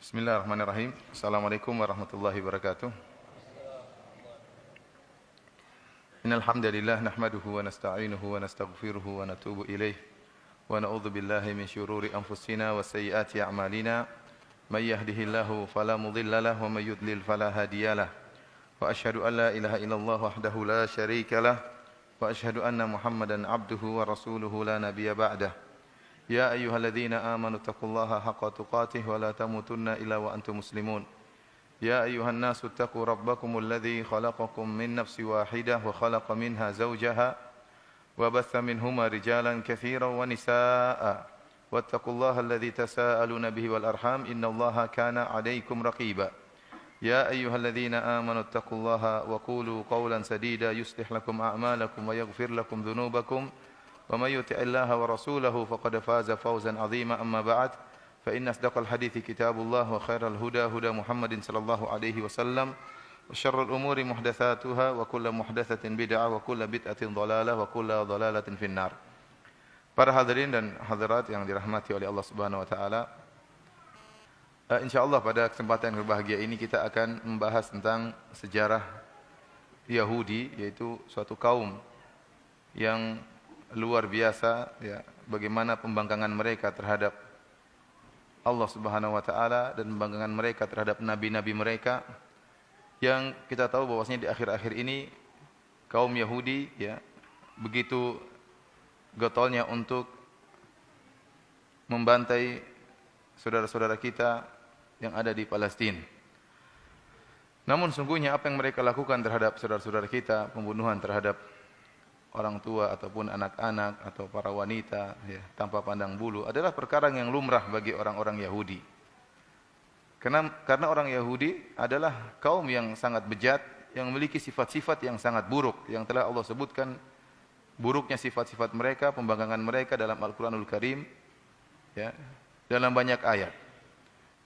Bismillahirrahmanirrahim. Assalamualaikum warahmatullahi wabarakatuh. Innal hamdalillah nahmaduhu wa nasta'inuhu wa nastaghfiruhu wa natubu ilaih wa na'udzu billahi min syururi anfusina wa sayyiati a'malina. May yahdihillahu fala mudilla lahu wa may yudlil fala hadiyalah. Wa asyhadu an la ilaha illallah wahdahu la syarika lah wa asyhadu anna Muhammadan abduhu wa rasuluhu la nabiyya ba'dah. Ya ayyuhalladzina amanu taqullaha haqqa tuqatih wa la tamutunna illa wa antum muslimun. Ya ayyuhan nasu taqu rabbakumul ladzi khalaqakum min nafsin wahidah wa khalaqa minha zawjaha wa batha minhuma rijalan katsiran wa nisaa'a. Wattaqullaha alladzi tasaaluna bihi wal arham innallaha kana 'alaykum raqiba. Ya ayyuhalladzina amanu taqullaha wa qulu qawlan sadida yuslih lakum a'malakum wa yaghfir lakum dhunubakum. ومن يطع الله ورسوله فقد فاز فوزا عظيما أما بعد فإن أصدق الحديث كتاب الله وخير الهدى هدى محمد صلى الله عليه وسلم وشر الأمور محدثاتها وكل محدثة بدعة وكل بدعة ضلالة وكل ضلالة في النار. Para hadirin dan hadirat yang dirahmati oleh Allah Subhanahu wa taala, insyaallah pada kesempatan yang berbahagia ini kita akan membahas tentang sejarah Yahudi, yaitu suatu kaum yang luar biasa, ya, bagaimana pembangkangan mereka terhadap Allah Subhanahu wa taala dan pembangkangan mereka terhadap nabi-nabi mereka, yang kita tahu bahwasanya di akhir-akhir ini kaum Yahudi, ya, begitu getolnya untuk membantai saudara-saudara kita yang ada di Palestina. Namun sungguhnya apa yang mereka lakukan terhadap saudara-saudara kita, pembunuhan terhadap orang tua ataupun anak-anak atau para wanita, ya, tanpa pandang bulu, adalah perkara yang lumrah bagi orang-orang Yahudi. Karena orang Yahudi adalah kaum yang sangat bejat, yang memiliki sifat-sifat yang sangat buruk, yang telah Allah sebutkan buruknya sifat-sifat mereka, pembangkangan mereka dalam Al-Quranul Karim, ya, dalam banyak ayat.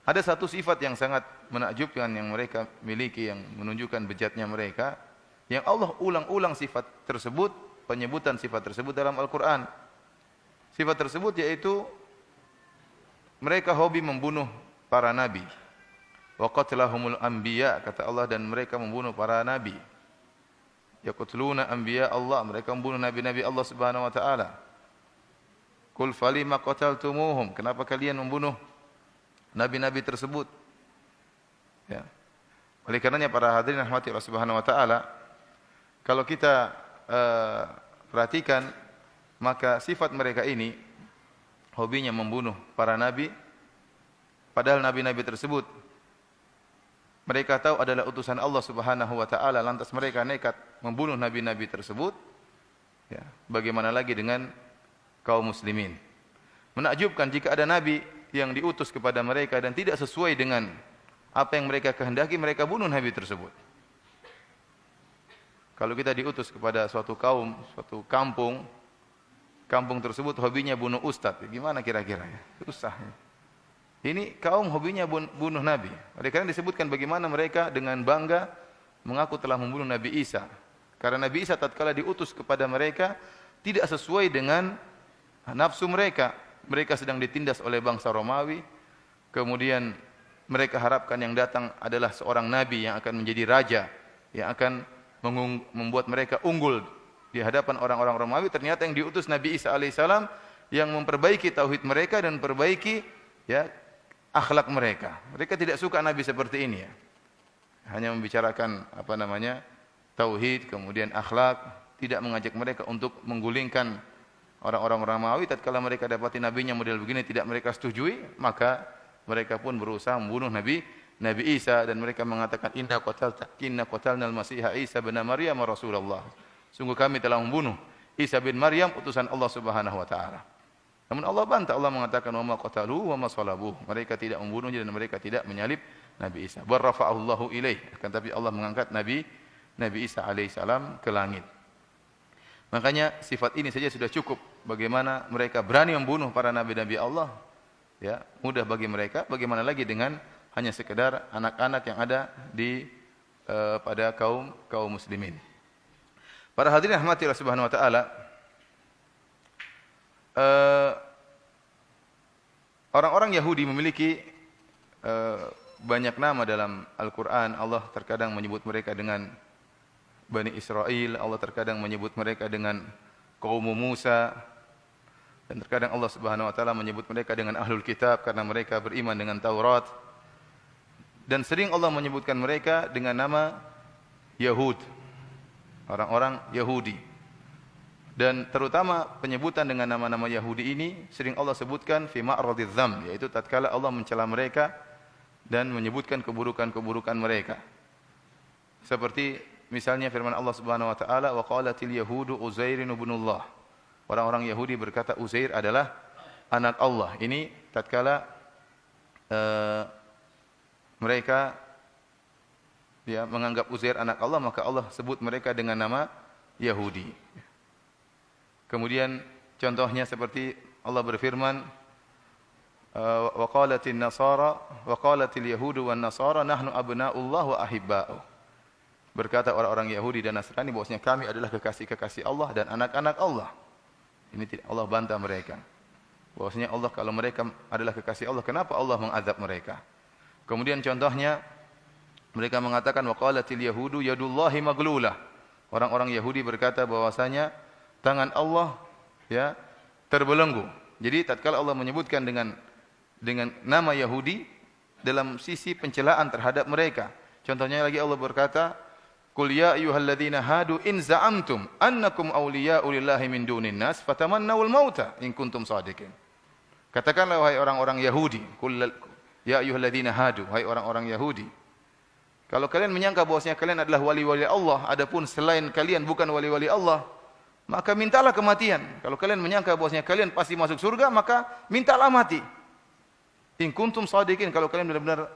Ada satu sifat yang sangat menakjubkan yang mereka miliki, yang menunjukkan bejatnya mereka, yang Allah ulang-ulang sifat tersebut, penyebutan sifat tersebut dalam Al-Quran. Sifat tersebut yaitu mereka hobi membunuh para nabi. Wa qatlahumul anbiya, kata Allah, dan mereka membunuh para nabi. Yaqtuluna anbiya Allah, mereka membunuh nabi-nabi Allah Subhanahu wa taala. Qul falima qataltumuhum, kenapa kalian membunuh nabi-nabi tersebut? Ya. Oleh karenanya para hadirin rahmati Allah Subhanahu wa taala, kalau kita perhatikan, maka sifat mereka ini hobinya membunuh para nabi, padahal nabi-nabi tersebut mereka tahu adalah utusan Allah Subhanahu wa taala, lantas mereka nekat membunuh nabi-nabi tersebut. Ya, bagaimana lagi dengan kaum muslimin? Menakjubkan jika ada nabi yang diutus kepada mereka dan tidak sesuai dengan apa yang mereka kehendaki, mereka bunuh nabi tersebut. Kalau kita diutus kepada suatu kaum, suatu kampung tersebut hobinya bunuh ustadz, gimana kira-kira, ya? Susah. Ini kaum hobinya bunuh nabi. Oleh karena disebutkan bagaimana mereka dengan bangga mengaku telah membunuh Nabi Isa. Karena Nabi Isa tatkala diutus kepada mereka tidak sesuai dengan nafsu mereka. Mereka sedang ditindas oleh bangsa Romawi. Kemudian mereka harapkan yang datang adalah seorang nabi yang akan menjadi raja, yang akan membuat mereka unggul di hadapan orang-orang Romawi. Ternyata yang diutus Nabi Isa alaihissalam yang memperbaiki tauhid mereka dan memperbaiki, ya, akhlak mereka. Mereka tidak suka nabi seperti ini, ya. Hanya membicarakan tauhid, kemudian akhlak, tidak mengajak mereka untuk menggulingkan orang-orang Romawi. Tatkala mereka dapati nabinya model begini tidak mereka setujui, maka mereka pun berusaha membunuh Nabi Isa, dan mereka mengatakan inna qatalnal masiha Isa bin Maryam Rasulullah. Sungguh kami telah membunuh Isa bin Maryam, utusan Allah Subhanahu wa taala. Namun Allah bantah, Allah mengatakan wa ma qataluhu wa ma salabuh. Mereka tidak membunuhnya dan mereka tidak menyalib Nabi Isa. Bar rafa'allahu ilaih, akan tapi Allah mengangkat Nabi Isa alaihissalam ke langit. Makanya sifat ini saja sudah cukup bagaimana mereka berani membunuh para nabi-nabi Allah. Ya, mudah bagi mereka, bagaimana lagi dengan hanya sekedar anak-anak yang ada di pada kaum muslimin. Para hadirin rahmati Allah Subhanahu wa taala, orang-orang Yahudi memiliki banyak nama dalam Al-Quran. Allah terkadang menyebut mereka dengan Bani Israel, Allah terkadang menyebut mereka dengan kaum Musa, dan terkadang Allah Subhanahu wa taala menyebut mereka dengan ahlul kitab karena mereka beriman dengan Taurat. Dan sering Allah menyebutkan mereka dengan nama Yahud, orang-orang Yahudi. Dan terutama penyebutan dengan nama-nama Yahudi ini sering Allah sebutkan fi ma'radidz dzam, yaitu tatkala Allah mencela mereka dan menyebutkan keburukan-keburukan mereka. Seperti misalnya firman Allah Subhanahu wa taala, wa qalatil yahudu Uzairun ibnullah. Orang-orang Yahudi berkata Uzair adalah anak Allah. Ini tatkala mereka menganggap Uzair anak Allah, maka Allah sebut mereka dengan nama Yahudi. Kemudian contohnya seperti Allah berfirman, wa qalatil nasara wa qalatil yahudu wan nasara nahnu abna'ullah wa ahibba'uh. Berkata orang-orang Yahudi dan Nasrani bahwasanya kami adalah kekasih-kekasih Allah dan anak-anak Allah. Ini tidak, Allah bantah mereka. Bahwasanya Allah, kalau mereka adalah kekasih Allah, kenapa Allah mengazab mereka? Kemudian contohnya mereka mengatakan wa qalatil yahudu yadullahi maglulah. Orang-orang Yahudi berkata bahwasanya tangan Allah terbelenggu. Jadi tatkala Allah menyebutkan dengan nama Yahudi dalam sisi pencelaan terhadap mereka. Contohnya lagi Allah berkata, "Qul ya ayyuhalladzina hadu in za'amtum annakum awliya'u lillahi min dunin nas fatamannawul mauta in kuntum shadiqin." Katakanlah wahai orang-orang Yahudi, "Qul ya ayyuhalladzina hadu," wahai orang-orang Yahudi, kalau kalian menyangka bahwasanya kalian adalah wali-wali Allah, adapun selain kalian bukan wali-wali Allah, maka mintalah kematian. Kalau kalian menyangka bahwasanya kalian pasti masuk surga, maka mintalah mati. In kuntum shadiqin, kalau kalian benar-benar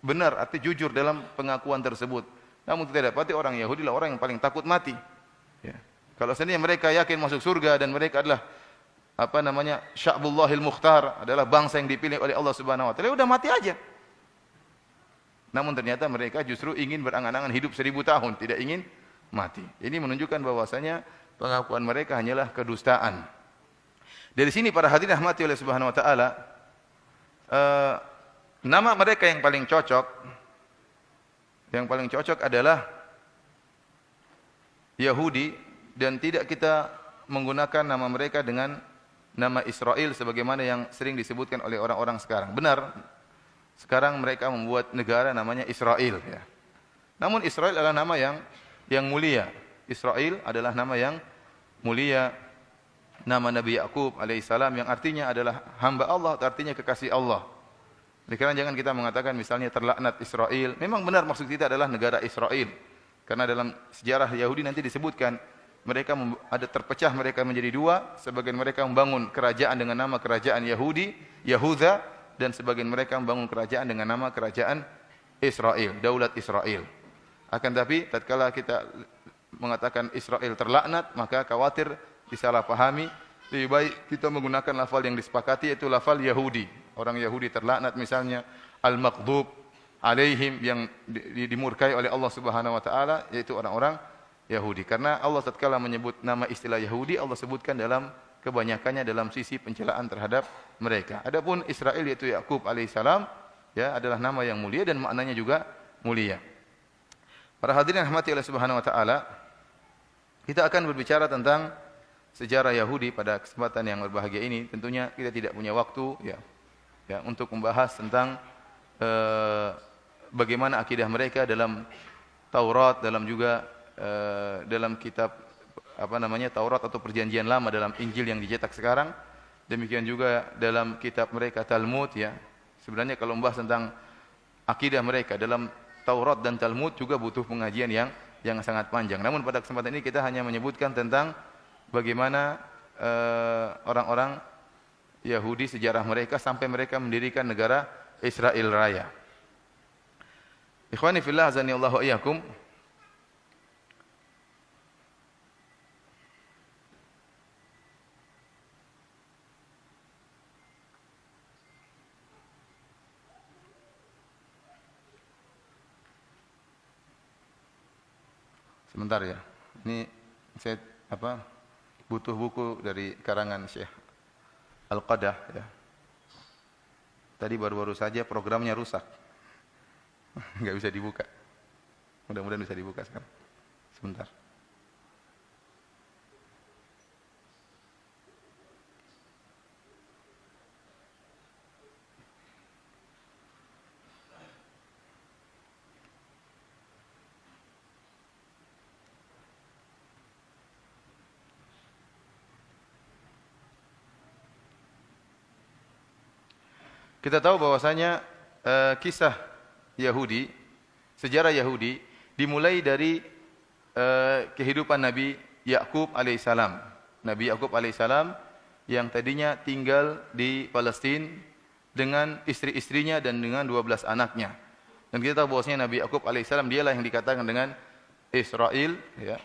benar arti jujur dalam pengakuan tersebut. Namun tidak dapati orang Yahudi lah orang yang paling takut mati. Ya. Kalau seandainya mereka yakin masuk surga dan mereka adalah Sya'bullahil Mukhtar, adalah bangsa yang dipilih oleh Allah Subhanahu wa taala, udah mati aja. Namun ternyata mereka justru ingin berangan-angan hidup 1000 tahun, tidak ingin mati. Ini menunjukkan bahwasanya pengakuan mereka hanyalah kedustaan. Dari sini para hadirin rahmati oleh Subhanahu wa taala, nama mereka yang paling cocok adalah Yahudi, dan tidak kita menggunakan nama mereka dengan nama Israel sebagaimana yang sering disebutkan oleh orang-orang sekarang. Benar, sekarang mereka membuat negara namanya Israel, ya. Namun Israel adalah nama yang mulia. Israel adalah nama yang mulia, nama Nabi Yakub alaihissalam yang artinya adalah hamba Allah, artinya kekasih Allah. Karena jangan kita mengatakan misalnya terlaknat Israel. Memang benar maksud kita adalah negara Israel. Karena dalam sejarah Yahudi nanti disebutkan mereka ada terpecah mereka menjadi dua. Sebagian mereka membangun kerajaan dengan nama kerajaan Yahudi, Yahuda, dan sebagian mereka membangun kerajaan dengan nama kerajaan Israel, Daulat Israel. Akan tapi tatkala kita mengatakan Israel terlaknat, maka khawatir disalahpahami. Lebih baik kita menggunakan lafal yang disepakati, yaitu lafal Yahudi. Orang Yahudi terlaknat misalnya al-maghdub alaihim, yang dimurkai oleh Allah Subhanahu wa taala, yaitu orang-orang Yahudi. Karena Allah tatkala menyebut nama istilah Yahudi, Allah sebutkan dalam kebanyakannya dalam sisi pencelaan terhadap mereka. Adapun Israel yaitu Yakub alaihissalam, ya, adalah nama yang mulia dan maknanya juga mulia. Para hadirin rahmati Allah Subhanahu wa taala, kita akan berbicara tentang sejarah Yahudi pada kesempatan yang berbahagia ini. Tentunya kita tidak punya waktu ya untuk membahas tentang bagaimana akidah mereka dalam Taurat, dalam juga dalam kitab Taurat atau Perjanjian Lama, dalam Injil yang dicetak sekarang. Demikian juga dalam kitab mereka Talmud, ya. Sebenarnya kalau membahas tentang akidah mereka dalam Taurat dan Talmud juga butuh pengajian yang sangat panjang. Namun pada kesempatan ini kita hanya menyebutkan tentang bagaimana orang-orang Yahudi, sejarah mereka sampai mereka mendirikan negara Israel Raya. Ikhwani fillah, azani Allah wa iyyakum. Sebentar ya. Ini saya butuh buku dari karangan Syekh Al-Qadah, ya. Tadi baru-baru saja programnya rusak. Nggak bisa dibuka. Mudah-mudahan bisa dibuka sekarang. Sebentar. Kita tahu bahwasanya kisah Yahudi, sejarah Yahudi dimulai dari kehidupan Nabi Yakub alaihissalam. Nabi Yakub alaihissalam yang tadinya tinggal di Palestina dengan istri-istrinya dan dengan 12 anaknya. Dan kita tahu bahwasanya Nabi Yakub alaihissalam dialah yang dikatakan dengan Israel, ya.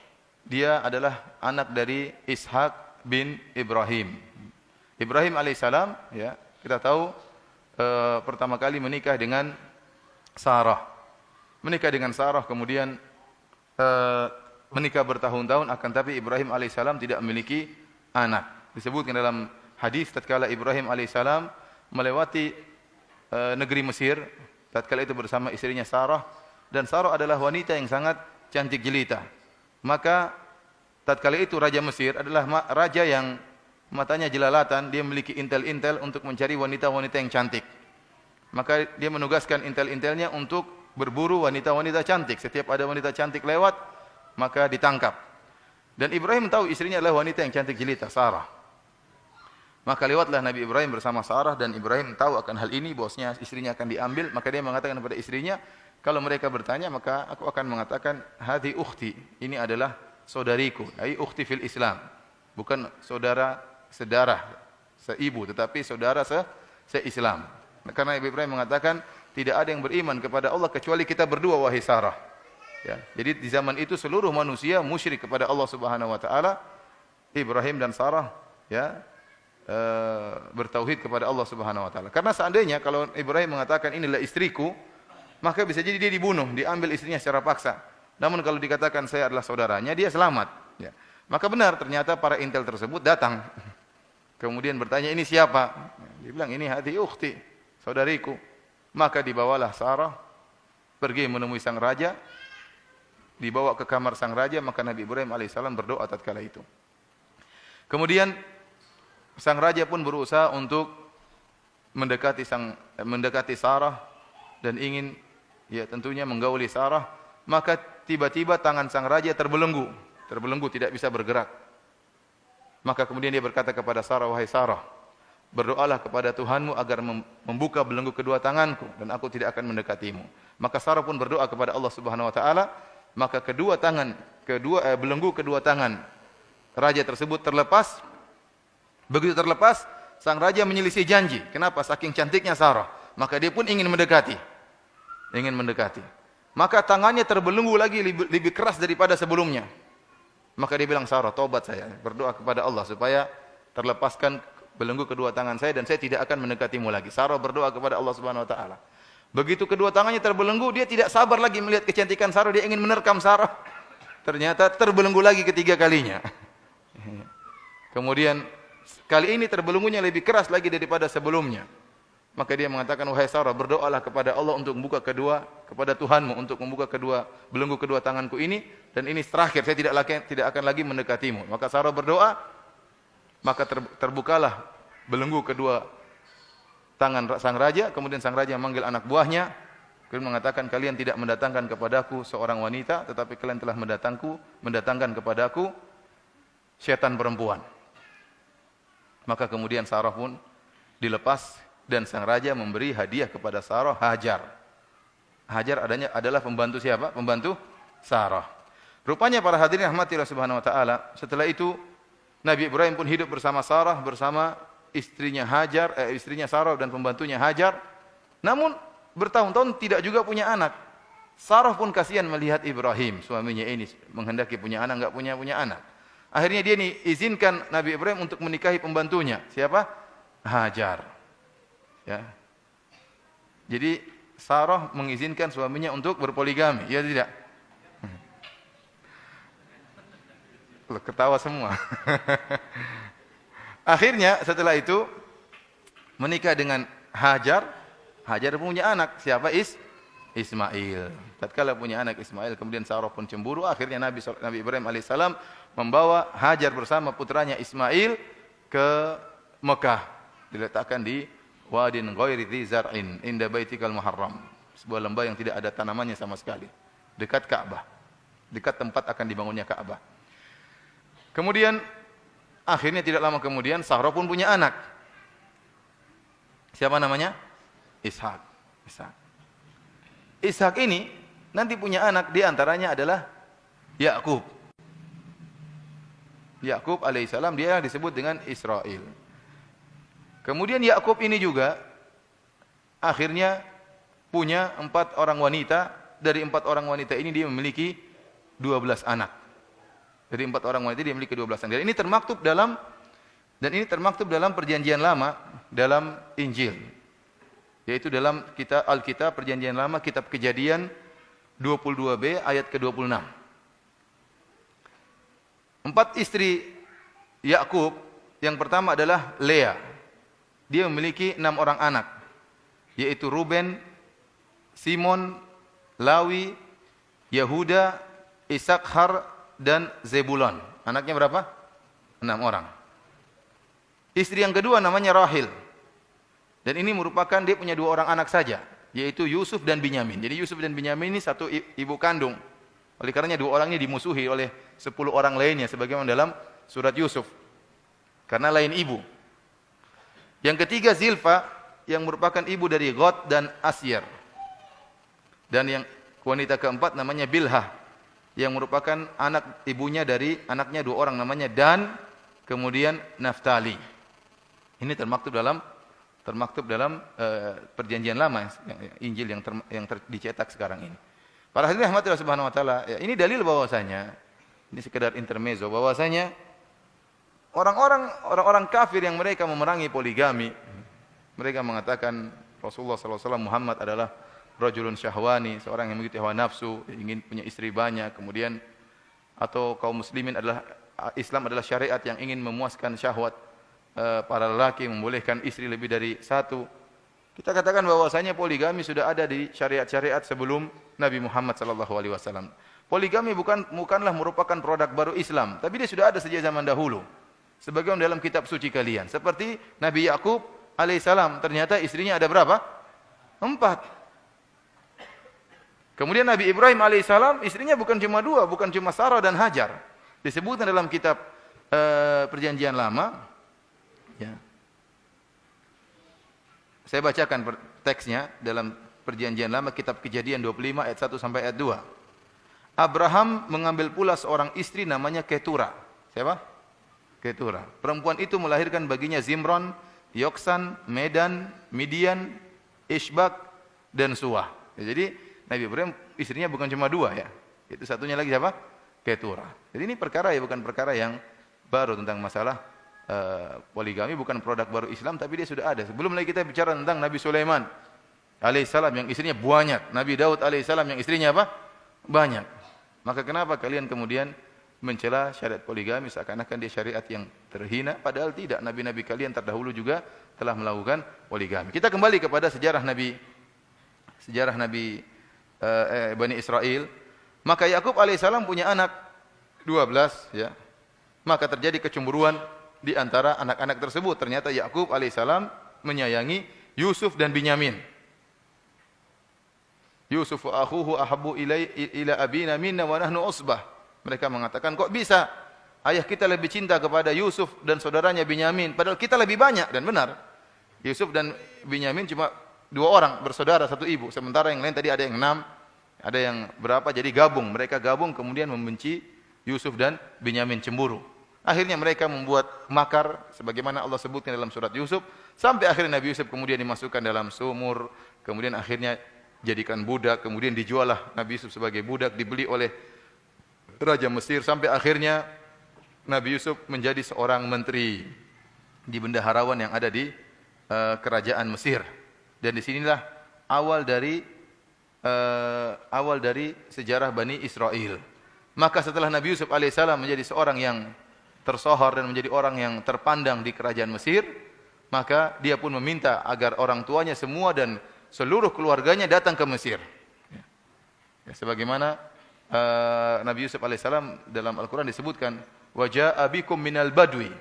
Dia adalah anak dari Ishak bin Ibrahim. Ibrahim alaihissalam, ya, kita tahu pertama kali menikah dengan Sarah. Menikah dengan Sarah, kemudian menikah bertahun-tahun, akan tapi Ibrahim alaihissalam tidak memiliki anak. Disebutkan dalam hadis tatkala Ibrahim alaihissalam melewati negeri Mesir, tatkala itu bersama istrinya Sarah, dan Sarah adalah wanita yang sangat cantik jelita. Maka tatkala itu Raja Mesir adalah raja yang matanya jelalatan, dia memiliki intel-intel untuk mencari wanita-wanita yang cantik. Maka dia menugaskan intel-intelnya untuk berburu wanita-wanita cantik. Setiap ada wanita cantik lewat, maka ditangkap. Dan Ibrahim tahu istrinya adalah wanita yang cantik jelita, Sarah. Maka lewatlah Nabi Ibrahim bersama Sarah, dan Ibrahim tahu akan hal ini, bahwasanya istrinya akan diambil. Maka dia mengatakan kepada istrinya, kalau mereka bertanya, maka aku akan mengatakan, hadhi ukhti, ini adalah saudariku, ai ukhti fil Islam. Bukan saudara sedarah, seibu, tetapi saudara se-Islam. Karena Ibrahim mengatakan, tidak ada yang beriman kepada Allah kecuali kita berdua, wahai Sarah. Ya, jadi di zaman itu seluruh manusia musyrik kepada Allah Subhanahu wa taala. Ibrahim dan Sarah, ya, bertauhid kepada Allah Subhanahu wa taala. Karena seandainya kalau Ibrahim mengatakan inilah istriku, maka bisa jadi dia dibunuh, diambil istrinya secara paksa. Namun kalau dikatakan saya adalah saudaranya, dia selamat. Ya. Maka benar, ternyata para intel tersebut datang. Kemudian bertanya, ini siapa? Dia bilang, ini hati ukhti, saudariku. Maka dibawalah Sarah, pergi menemui sang raja, dibawa ke kamar sang raja, maka Nabi Ibrahim alaihissalam berdoa tatkala itu. Kemudian sang raja pun berusaha untuk mendekati Sarah dan ingin, ya, tentunya menggauli Sarah. Maka tiba-tiba tangan sang raja terbelenggu, tidak bisa bergerak. Maka kemudian dia berkata kepada Sarah, wahai Sarah, berdoalah kepada Tuhanmu agar membuka belenggu kedua tanganku dan aku tidak akan mendekatimu. Maka Sarah pun berdoa kepada Allah Subhanahu wa taala, maka belenggu kedua tangan raja tersebut terlepas. Begitu terlepas, sang raja menyelisih janji. Kenapa? Saking cantiknya Sarah. Maka dia pun ingin mendekati. Maka tangannya terbelenggu lagi lebih keras daripada sebelumnya. Maka dia bilang, Sarah, taubat saya, berdoa kepada Allah supaya terlepaskan belenggu kedua tangan saya dan saya tidak akan mendekatimu lagi. Sarah berdoa kepada Allah Subhanahu wa taala. Begitu kedua tangannya terbelenggu, dia tidak sabar lagi melihat kecantikan Sarah, dia ingin menerkam Sarah. Ternyata terbelenggu lagi ketiga kalinya. Kemudian kali ini terbelenggunya lebih keras lagi daripada sebelumnya. Maka dia mengatakan, wahai Sarah, berdoalah kepada Allah untuk membuka kepada Tuhanmu untuk membuka belenggu kedua tanganku ini, dan ini terakhir, saya tidak akan lagi mendekatimu. Maka Sarah berdoa, maka terbukalah belenggu kedua tangan sang raja. Kemudian sang raja memanggil anak buahnya, kemudian mengatakan, kalian tidak mendatangkan kepadaku seorang wanita, tetapi kalian telah mendatangkan kepadaku syaitan perempuan. Maka kemudian Sarah pun dilepas, dan sang raja memberi hadiah kepada Sarah Hajar. Hajar adalah pembantu siapa? Pembantu Sarah. Rupanya para hadirin rahmatillah subhanahu wa ta'ala, setelah itu Nabi Ibrahim pun hidup bersama Sarah, bersama istrinya Sarah dan pembantunya Hajar. Namun bertahun-tahun tidak juga punya anak. Sarah pun kasihan melihat Ibrahim, suaminya ini menghendaki punya anak, enggak punya anak. Akhirnya dia izinkan Nabi Ibrahim untuk menikahi pembantunya. Siapa? Hajar. Ya. Jadi Sarah mengizinkan suaminya untuk berpoligami, ya tidak? Ketawa semua. Akhirnya setelah itu menikah dengan Hajar, Hajar punya anak, siapa? Ismail. Tatkala punya anak Ismail, kemudian Sarah pun cemburu, akhirnya Nabi Ibrahim alaihissalam membawa Hajar bersama putranya Ismail ke Mekah, diletakkan di Wadin Ghairi Dzi Zar'in inda Baitikal Muharram, sebuah lembah yang tidak ada tanamannya sama sekali, dekat Ka'bah, dekat tempat akan dibangunnya Ka'bah. Kemudian akhirnya tidak lama kemudian Sarah pun punya anak. Siapa namanya? Ishak. Ishak ini nanti punya anak, di antaranya adalah Yakub. Yakub alaihissalam, dia disebut dengan Israel. Kemudian Yakub ini juga akhirnya punya 4 orang wanita. Dari 4 orang wanita ini dia memiliki 12 anak. Dari 4 orang wanita dia memiliki 12 anak. Dan ini termaktub dalam Perjanjian Lama, dalam Injil. Yaitu dalam Alkitab Perjanjian Lama, kitab Kejadian 22b ayat ke-26. 4 istri Yakub, yang pertama adalah Lea. Dia memiliki 6 orang anak, yaitu Ruben, Simon, Lawi, Yehuda, Isakhar, dan Zebulon. Anaknya berapa? 6 orang. Istri yang kedua namanya Rahil. Dan ini merupakan dia punya 2 orang anak saja, yaitu Yusuf dan Binyamin. Jadi Yusuf dan Binyamin ini satu ibu kandung. Oleh karenanya 2 orang ini dimusuhi oleh 10 orang lainnya, sebagaimana dalam surat Yusuf, karena lain ibu. Yang ketiga Zilfa, yang merupakan ibu dari Gad dan Asyir. Dan yang wanita keempat namanya Bilhah, yang merupakan anak ibunya dari anaknya 2 orang namanya Dan, kemudian Naftali. Ini termaktub dalam Perjanjian Lama, Injil yang dicetak sekarang ini. Para hadirin rahmatillah subhanahu wa taala, ya, ini dalil bahwasanya, ini sekedar intermezzo, bahwasanya orang-orang kafir yang mereka memerangi poligami, mereka mengatakan Rasulullah SAW Muhammad adalah rajulun syahwani, seorang yang memiliki hawa nafsu, ingin punya istri banyak, kemudian atau kaum muslimin Islam adalah syariat yang ingin memuaskan syahwat para lelaki, membolehkan istri lebih dari 1. Kita katakan bahwasanya poligami sudah ada di syariat-syariat sebelum Nabi Muhammad SAW. Poligami bukanlah merupakan produk baru Islam, tapi dia sudah ada sejak zaman dahulu. Sebagaimana dalam kitab suci kalian, seperti Nabi Yakub alaihissalam, ternyata istrinya ada berapa? 4. Kemudian Nabi Ibrahim alaihissalam, istrinya bukan cuma 2, bukan cuma Sarah dan Hajar. Disebutkan dalam kitab Perjanjian Lama. Ya. Saya bacakan teksnya dalam Perjanjian Lama, kitab Kejadian 25 ayat 1 sampai ayat 2. Abraham mengambil pula seorang istri namanya Ketura. Siapa? Ketura. Perempuan itu melahirkan baginya Zimron, Yoksan, Medan, Midian, Ishbak, dan Suah. Ya, jadi Nabi Ibrahim istrinya bukan cuma 2 ya. Itu satunya lagi siapa? Ketura. Jadi ini perkara ya, bukan perkara yang baru tentang masalah poligami, bukan produk baru Islam, tapi dia sudah ada. Sebelum lagi kita bicara tentang Nabi Sulaiman alaihissalam yang istrinya banyak, Nabi Daud alaihissalam yang istrinya apa? Banyak. Maka kenapa kalian kemudian mencela syariat poligami seakan-akan dia syariat yang terhina? Padahal tidak, nabi-nabi kalian terdahulu juga telah melakukan poligami. Kita kembali kepada sejarah Nabi Bani Israel. Maka Yakub alaihissalam punya anak 12 ya. Maka terjadi kecemburuan di antara anak-anak tersebut. Ternyata Yakub alaihissalam menyayangi Yusuf dan Binyamin. Yusuf wa akhuhu ahabbu ila abina minna wa nahnu usbah. Mereka mengatakan, kok bisa ayah kita lebih cinta kepada Yusuf dan saudaranya Binyamin, padahal kita lebih banyak. Dan benar, Yusuf dan Binyamin cuma 2 orang bersaudara, 1 ibu. Sementara yang lain tadi ada yang 6, ada yang berapa, jadi gabung. Mereka gabung kemudian membenci Yusuf dan Binyamin, cemburu. Akhirnya mereka membuat makar sebagaimana Allah sebutkan dalam surat Yusuf, sampai akhirnya Nabi Yusuf kemudian dimasukkan dalam sumur, kemudian akhirnya jadikan budak, kemudian dijuallah Nabi Yusuf sebagai budak, dibeli oleh Raja Mesir, sampai akhirnya Nabi Yusuf menjadi seorang menteri di bendaharawan yang ada di kerajaan Mesir. Dan disinilah awal dari sejarah Bani Israel. Maka setelah Nabi Yusuf alaihissalam menjadi seorang yang tersohor dan menjadi orang yang terpandang di kerajaan Mesir, maka dia pun meminta agar orang tuanya semua dan seluruh keluarganya datang ke Mesir. Ya, sebagaimana Nabi Yusuf alaihissalam dalam Al-Quran disebutkan, wa jaa bikum minal badwi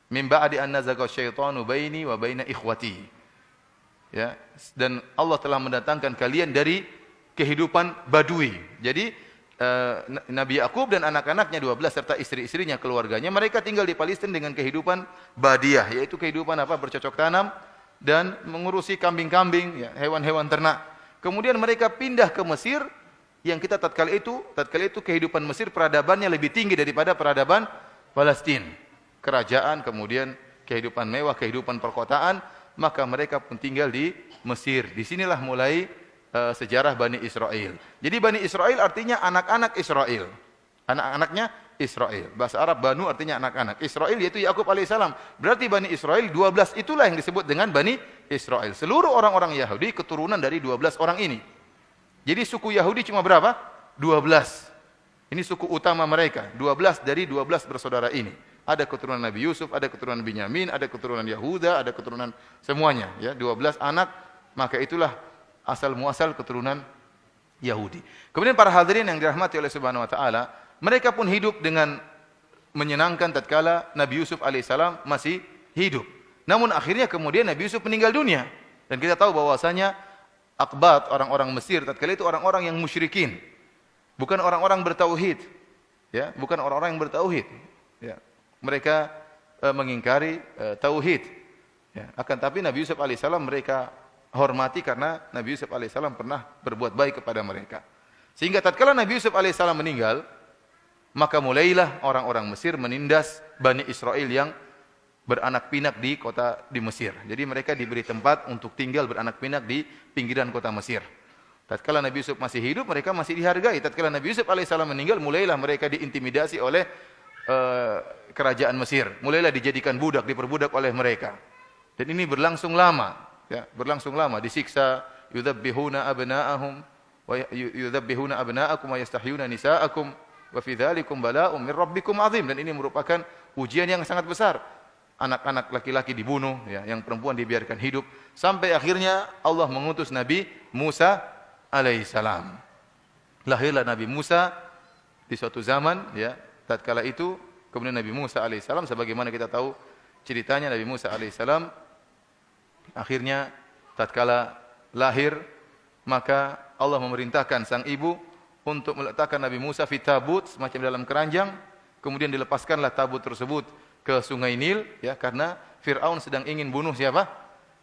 min ba'di an nazaga syaitanu baini wa baina ikhwati. Ya, dan Allah telah mendatangkan kalian dari kehidupan badui. Jadi Nabi Yakub dan anak-anaknya 12 serta istri-istrinya, keluarganya, mereka tinggal di Palestina dengan kehidupan badiah, yaitu kehidupan bercocok tanam dan mengurusi kambing-kambing, ya, hewan-hewan ternak. Kemudian mereka pindah ke Mesir, yang kita tatkala itu kehidupan Mesir peradabannya lebih tinggi daripada peradaban Palestina. Kerajaan, kemudian kehidupan mewah, kehidupan perkotaan, maka mereka pun tinggal di Mesir. Disinilah mulai sejarah Bani Israel. Jadi Bani Israel artinya anak-anak Israel. Anak-anaknya Israel. Bahasa Arab Banu artinya anak-anak. Israel yaitu Yakub alaihissalam. Berarti Bani Israel 12 itulah yang disebut dengan Bani Israel. Seluruh orang-orang Yahudi keturunan dari 12 orang ini. Jadi suku Yahudi cuma berapa? 12. Ini suku utama mereka. 12 dari 12 bersaudara ini. Ada keturunan Nabi Yusuf, ada keturunan Binyamin, ada keturunan Yahuda, ada keturunan semuanya. Ya, 12 anak, maka itulah asal muasal keturunan Yahudi. Kemudian para hadirin yang dirahmati oleh Subhanahu wa taala, mereka pun hidup dengan menyenangkan tatkala Nabi Yusuf alaihissalam masih hidup. Namun akhirnya kemudian Nabi Yusuf meninggal dunia. Dan kita tahu bahwasanya Aqbat, orang-orang Mesir tatkala itu orang-orang yang musyrikin. Bukan orang-orang bertauhid. Ya, bukan orang-orang yang bertauhid. Ya. Mereka mengingkari tauhid. Ya, akan tapi Nabi Yusuf alaihissalam mereka hormati karena Nabi Yusuf alaihissalam pernah berbuat baik kepada mereka. Sehingga tatkala Nabi Yusuf alaihissalam meninggal, maka mulailah orang-orang Mesir menindas Bani Israel yang beranak pinak di kota di Mesir. Jadi mereka diberi tempat untuk tinggal beranak pinak di pinggiran kota Mesir. Tatkala Nabi Yusuf masih hidup, mereka masih dihargai. Tatkala Nabi Yusuf alaihissalam meninggal, mulailah mereka diintimidasi oleh kerajaan Mesir. Mulailah dijadikan budak, diperbudak oleh mereka. Dan ini berlangsung lama, ya, berlangsung lama, disiksa, yudzabbihuna abna'ahum wa yudzabbihuna abna'akum wa yastahyuna nisa'akum wa fi dzalikum bala'un min rabbikum 'azim. Dan ini merupakan ujian yang sangat besar. Anak-anak laki-laki dibunuh, ya, yang perempuan dibiarkan hidup, sampai akhirnya Allah mengutus Nabi Musa alaihissalam. Lahirlah Nabi Musa di suatu zaman, ya. Tatkala itu kemudian Nabi Musa alaihissalam, sebagaimana kita tahu ceritanya, Nabi Musa alaihissalam akhirnya tatkala lahir, maka Allah memerintahkan sang ibu untuk meletakkan Nabi Musa fi tabut, semacam dalam keranjang, kemudian dilepaskanlah tabut tersebut ke Sungai Nil, ya, karena Fir'aun sedang ingin bunuh siapa?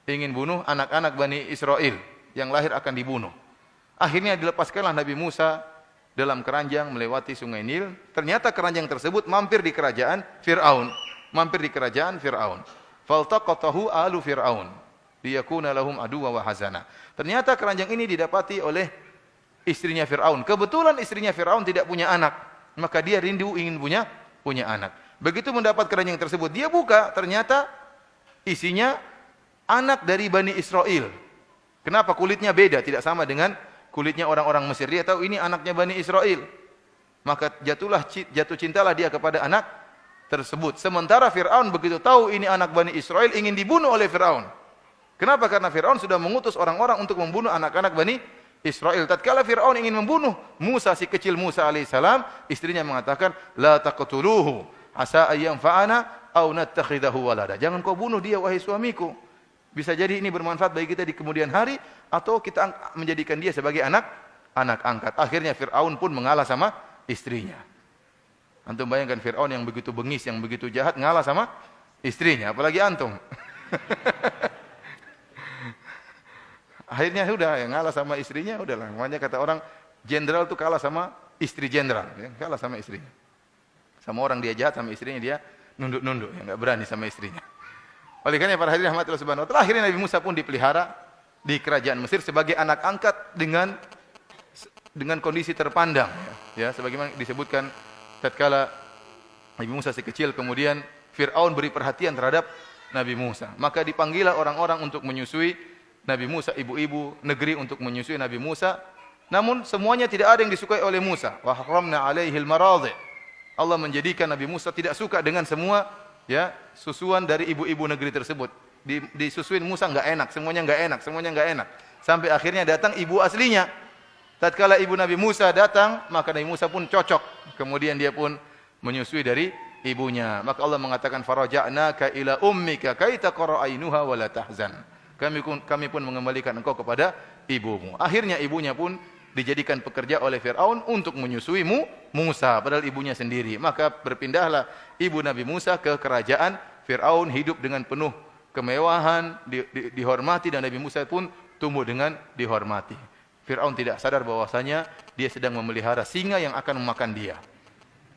Ingin bunuh anak-anak Bani Israel yang lahir akan dibunuh. Akhirnya dilepaskanlah Nabi Musa dalam keranjang melewati Sungai Nil. Ternyata keranjang tersebut mampir di kerajaan Fir'aun. Mampir di kerajaan Fir'aun. Faltaqatahu alu Fir'aun liyakuna lahum aduwwa wa hazana. Ternyata keranjang ini didapati oleh istrinya Fir'aun. Kebetulan istrinya Fir'aun tidak punya anak, maka dia rindu ingin punya anak. Begitu mendapat keranjang tersebut, dia buka, ternyata isinya anak dari Bani Israel. Kenapa? Kulitnya beda, tidak sama dengan kulitnya orang-orang Mesir. Dia tahu ini anaknya Bani Israel. Maka jatuh cintalah dia kepada anak tersebut. Sementara Fir'aun begitu tahu ini anak Bani Israel, ingin dibunuh oleh Fir'aun. Kenapa? Karena Fir'aun sudah mengutus orang-orang untuk membunuh anak-anak Bani Israel. Tatkala Fir'aun ingin membunuh Musa, si kecil Musa alaihissalam, istrinya mengatakan, la taqtuluhu asa ayyam fa'ana aw nattakhidahu walada. Jangan kau bunuh dia, wahai suamiku. Bisa jadi ini bermanfaat bagi kita di kemudian hari, atau kita menjadikan dia sebagai anak angkat. Akhirnya Fir'aun pun mengalah sama istrinya. Antum bayangkan Fir'aun yang begitu bengis, yang begitu jahat, ngalah sama istrinya, apalagi antum. Akhirnya sudah, yang ngalah sama istrinya, udahlah. Makanya kata orang, jenderal itu kalah sama istri jenderal, ya, kalah sama istrinya. Sama orang dia jahat sama istrinya, dia nunduk-nunduk, ya, enggak berani sama istrinya. Oleh karena para hadirin rahmatillah subhanahu wa ta'ala, akhirnya Nabi Musa pun dipelihara di kerajaan Mesir sebagai anak angkat dengan kondisi terpandang, ya, sebagaimana disebutkan tatkala Nabi Musa si kecil, kemudian Fir'aun beri perhatian terhadap Nabi Musa, maka dipanggillah orang-orang untuk menyusui Nabi Musa, ibu-ibu negeri untuk menyusui Nabi Musa. Namun semuanya tidak ada yang disukai oleh Musa. Wa haramna alaihil maradhi. Allah menjadikan Nabi Musa tidak suka dengan semua, ya, susuan dari ibu-ibu negeri tersebut. Disusuin Musa enggak enak, semuanya enggak enak, semuanya enggak enak. Sampai akhirnya datang ibu aslinya. Tatkala ibu Nabi Musa datang, maka Nabi Musa pun cocok. Kemudian dia pun menyusui dari ibunya. Maka Allah mengatakan faraja'naka ila ummika kai taqra ainuha wa la tahzan. Kami pun mengembalikan engkau kepada ibumu. Akhirnya ibunya pun dijadikan pekerja oleh Fir'aun untuk menyusui Musa, padahal ibunya sendiri. Maka berpindahlah ibu Nabi Musa ke kerajaan Fir'aun, hidup dengan penuh kemewahan, dihormati, dan Nabi Musa pun tumbuh dengan dihormati. Fir'aun tidak sadar bahwasanya dia sedang memelihara singa yang akan memakan dia.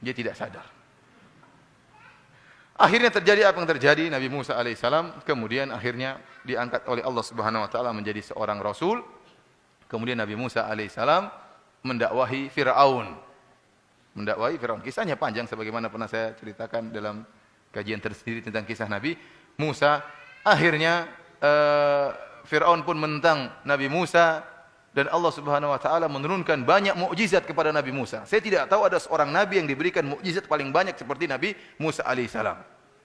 Dia tidak sadar. Akhirnya terjadi apa yang terjadi? Nabi Musa alaihissalam kemudian akhirnya diangkat oleh Allah Subhanahu wa taala menjadi seorang rasul. Kemudian Nabi Musa alaihissalam mendakwahi Firaun. Kisahnya panjang sebagaimana pernah saya ceritakan dalam kajian tersendiri tentang kisah Nabi Musa. Akhirnya Firaun pun menentang Nabi Musa dan Allah Subhanahu wa taala menurunkan banyak mukjizat kepada Nabi Musa. Saya tidak tahu ada seorang nabi yang diberikan mukjizat paling banyak seperti Nabi Musa alaihissalam.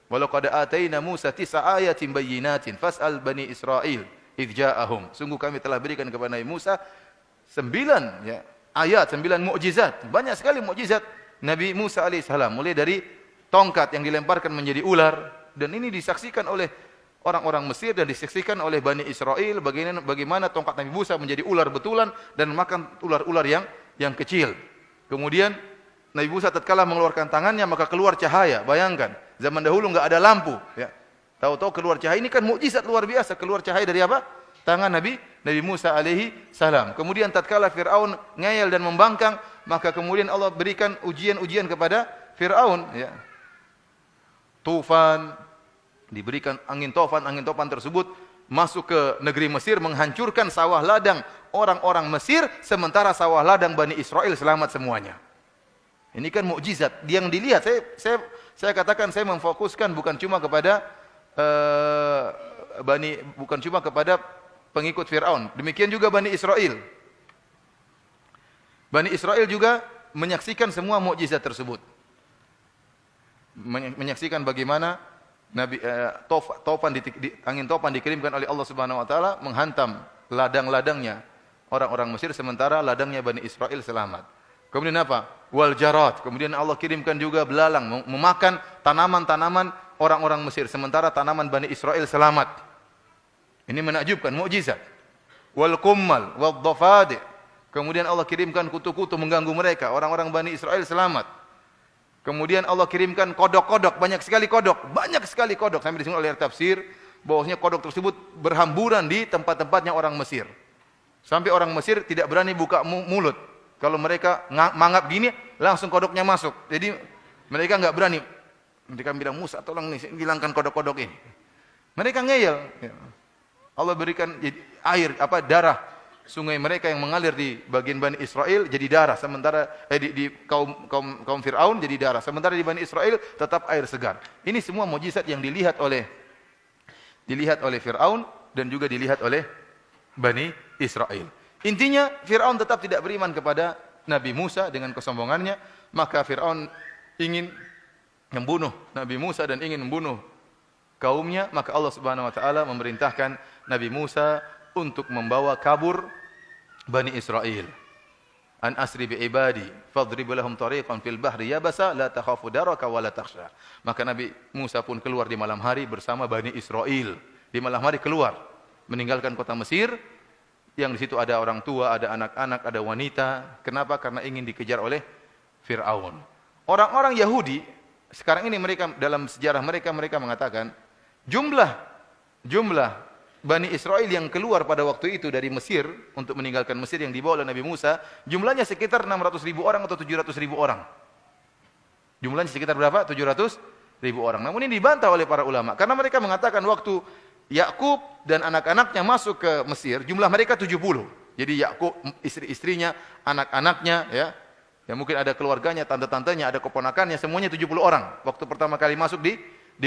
Walaqad ataina Musa 9 ayatin bayyinatin fas'al bani Israil idh ja'ahum. Sungguh kami telah berikan kepada Nabi Musa 9 ayat, 9 mukjizat. Banyak sekali mukjizat Nabi Musa alaihissalam, mulai dari tongkat yang dilemparkan menjadi ular, dan ini disaksikan oleh orang-orang Mesir dan disaksikan oleh Bani Israel bagaimana tongkat Nabi Musa menjadi ular betulan dan makan ular-ular yang kecil. Kemudian Nabi Musa tatkala mengeluarkan tangannya maka keluar cahaya. Bayangkan, zaman dahulu enggak ada lampu, ya. Tahu-tahu keluar cahaya, ini kan mukjizat luar biasa, keluar cahaya dari apa? Tangan Nabi Musa alaihi salam. Kemudian tatkala Firaun ngeyel dan membangkang, maka kemudian Allah berikan ujian-ujian kepada Firaun, ya. Tufan, diberikan angin tofan tersebut masuk ke negeri Mesir, menghancurkan sawah ladang orang-orang Mesir, sementara sawah ladang Bani Israel selamat semuanya. Ini kan mukjizat yang dilihat. Saya katakan saya memfokuskan bukan cuma kepada pengikut Firaun. Demikian juga Bani Israel. Bani Israel juga menyaksikan semua mukjizat tersebut. Menyaksikan bagaimana angin tofan dikirimkan oleh Allah Subhanahu wa taala menghantam ladang-ladangnya orang-orang Mesir, sementara ladangnya Bani Israel selamat. Kemudian apa? Wal jarat. Kemudian Allah kirimkan juga belalang memakan tanaman-tanaman orang-orang Mesir, sementara tanaman Bani Israel selamat. Ini menakjubkan, mukjizat. Wal qummal wad dhafadi. Kemudian Allah kirimkan kutu-kutu mengganggu mereka, orang-orang Bani Israel selamat. Kemudian Allah kirimkan kodok-kodok, banyak sekali kodok. Sampai disebut oleh tafsir bahwasanya kodok tersebut berhamburan di tempat-tempatnya orang Mesir. Sampai orang Mesir tidak berani buka mulut. Kalau mereka mangap gini, langsung kodoknya masuk. Jadi mereka enggak berani. Mereka bilang, Musa tolong nih, hilangkan kodok-kodok ini. Mereka ngeyel. Allah berikan darah sungai mereka yang mengalir di bagian Bani Israel jadi darah, sementara di kaum Firaun jadi darah, sementara di Bani Israel tetap air segar. Ini semua mukjizat yang dilihat oleh Firaun dan juga dilihat oleh Bani Israel. Intinya Firaun tetap tidak beriman kepada Nabi Musa dengan kesombongannya, maka Firaun ingin membunuh Nabi Musa dan ingin membunuh kaumnya, maka Allah Subhanahu wa taala memerintahkan Nabi Musa untuk membawa kabur Bani Israel. An asri bi ibadi fadrib lahum tariqan fil bahri yabasa la takhafu daraka wa la takhsha. Maka Nabi Musa pun keluar di malam hari bersama Bani Israel. Di malam hari keluar meninggalkan kota Mesir yang di situ ada orang tua, ada anak-anak, ada wanita. Kenapa? Karena ingin dikejar oleh Firaun. Orang-orang Yahudi sekarang ini mereka dalam sejarah mereka mengatakan jumlah Bani Israel yang keluar pada waktu itu dari Mesir untuk meninggalkan Mesir yang dibawa oleh Nabi Musa, jumlahnya sekitar 600.000 orang atau 700.000 orang. Jumlahnya sekitar berapa? 700.000 orang. Namun ini dibantah oleh para ulama karena mereka mengatakan waktu Yakub dan anak-anaknya masuk ke Mesir, jumlah mereka 70. Jadi Yakub, istri-istrinya, anak-anaknya, ya mungkin ada keluarganya, tante-tantenya, ada keponakannya, semuanya 70 orang waktu pertama kali masuk di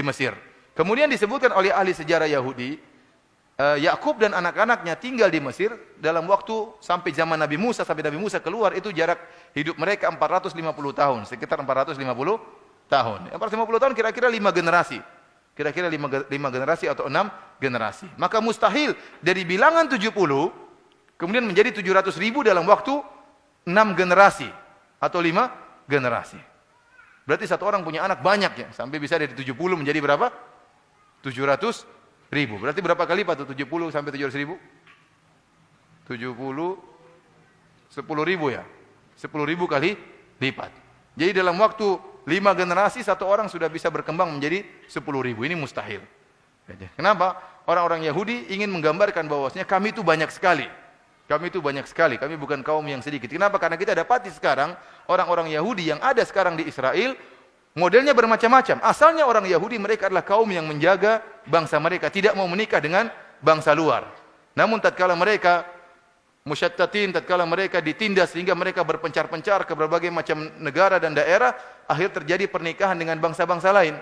Mesir. Kemudian disebutkan oleh ahli sejarah Yahudi, Yakub dan anak-anaknya tinggal di Mesir dalam waktu sampai zaman Nabi Musa, sampai Nabi Musa keluar itu jarak hidup mereka 450 tahun, sekitar 450 tahun. 450 tahun kira-kira 5 generasi. Kira-kira 5 generasi atau 6 generasi. Maka mustahil dari bilangan 70 kemudian menjadi 700.000 dalam waktu 6 generasi atau 5 generasi. Berarti satu orang punya anak banyak ya, sampai bisa dari 70 menjadi berapa? 700.000. Berarti berapa kali Pak tuh 70 sampai 700.000? 70 10.000 ya. 10.000 kali lipat. Jadi dalam waktu 5 generasi satu orang sudah bisa berkembang menjadi 10.000. Ini mustahil. Kenapa? Orang-orang Yahudi ingin menggambarkan bahwasanya kami itu banyak sekali. Kami itu banyak sekali. Kami bukan kaum yang sedikit. Kenapa? Karena kita dapati sekarang orang-orang Yahudi yang ada sekarang di Israel modelnya bermacam-macam. Asalnya orang Yahudi mereka adalah kaum yang menjaga bangsa mereka, tidak mau menikah dengan bangsa luar. Namun tatkala mereka musyattatin, tatkala mereka ditindas sehingga mereka berpencar-pencar ke berbagai macam negara dan daerah, akhir terjadi pernikahan dengan bangsa-bangsa lain.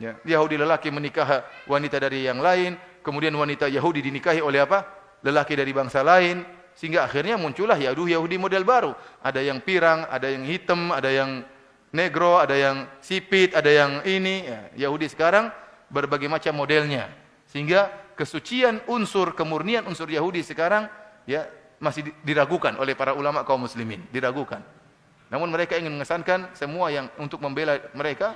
Ya, Yahudi lelaki menikah wanita dari yang lain, kemudian wanita Yahudi dinikahi oleh apa? Lelaki dari bangsa lain, sehingga akhirnya muncullah Yahudi model baru. Ada yang pirang, ada yang hitam, ada yang negro, ada yang sipit, ada yang ini. Ya, Yahudi sekarang berbagai macam modelnya. Sehingga kesucian unsur, kemurnian unsur Yahudi sekarang ya masih diragukan oleh para ulama kaum muslimin, diragukan. Namun mereka ingin mengesankan semua yang untuk membela mereka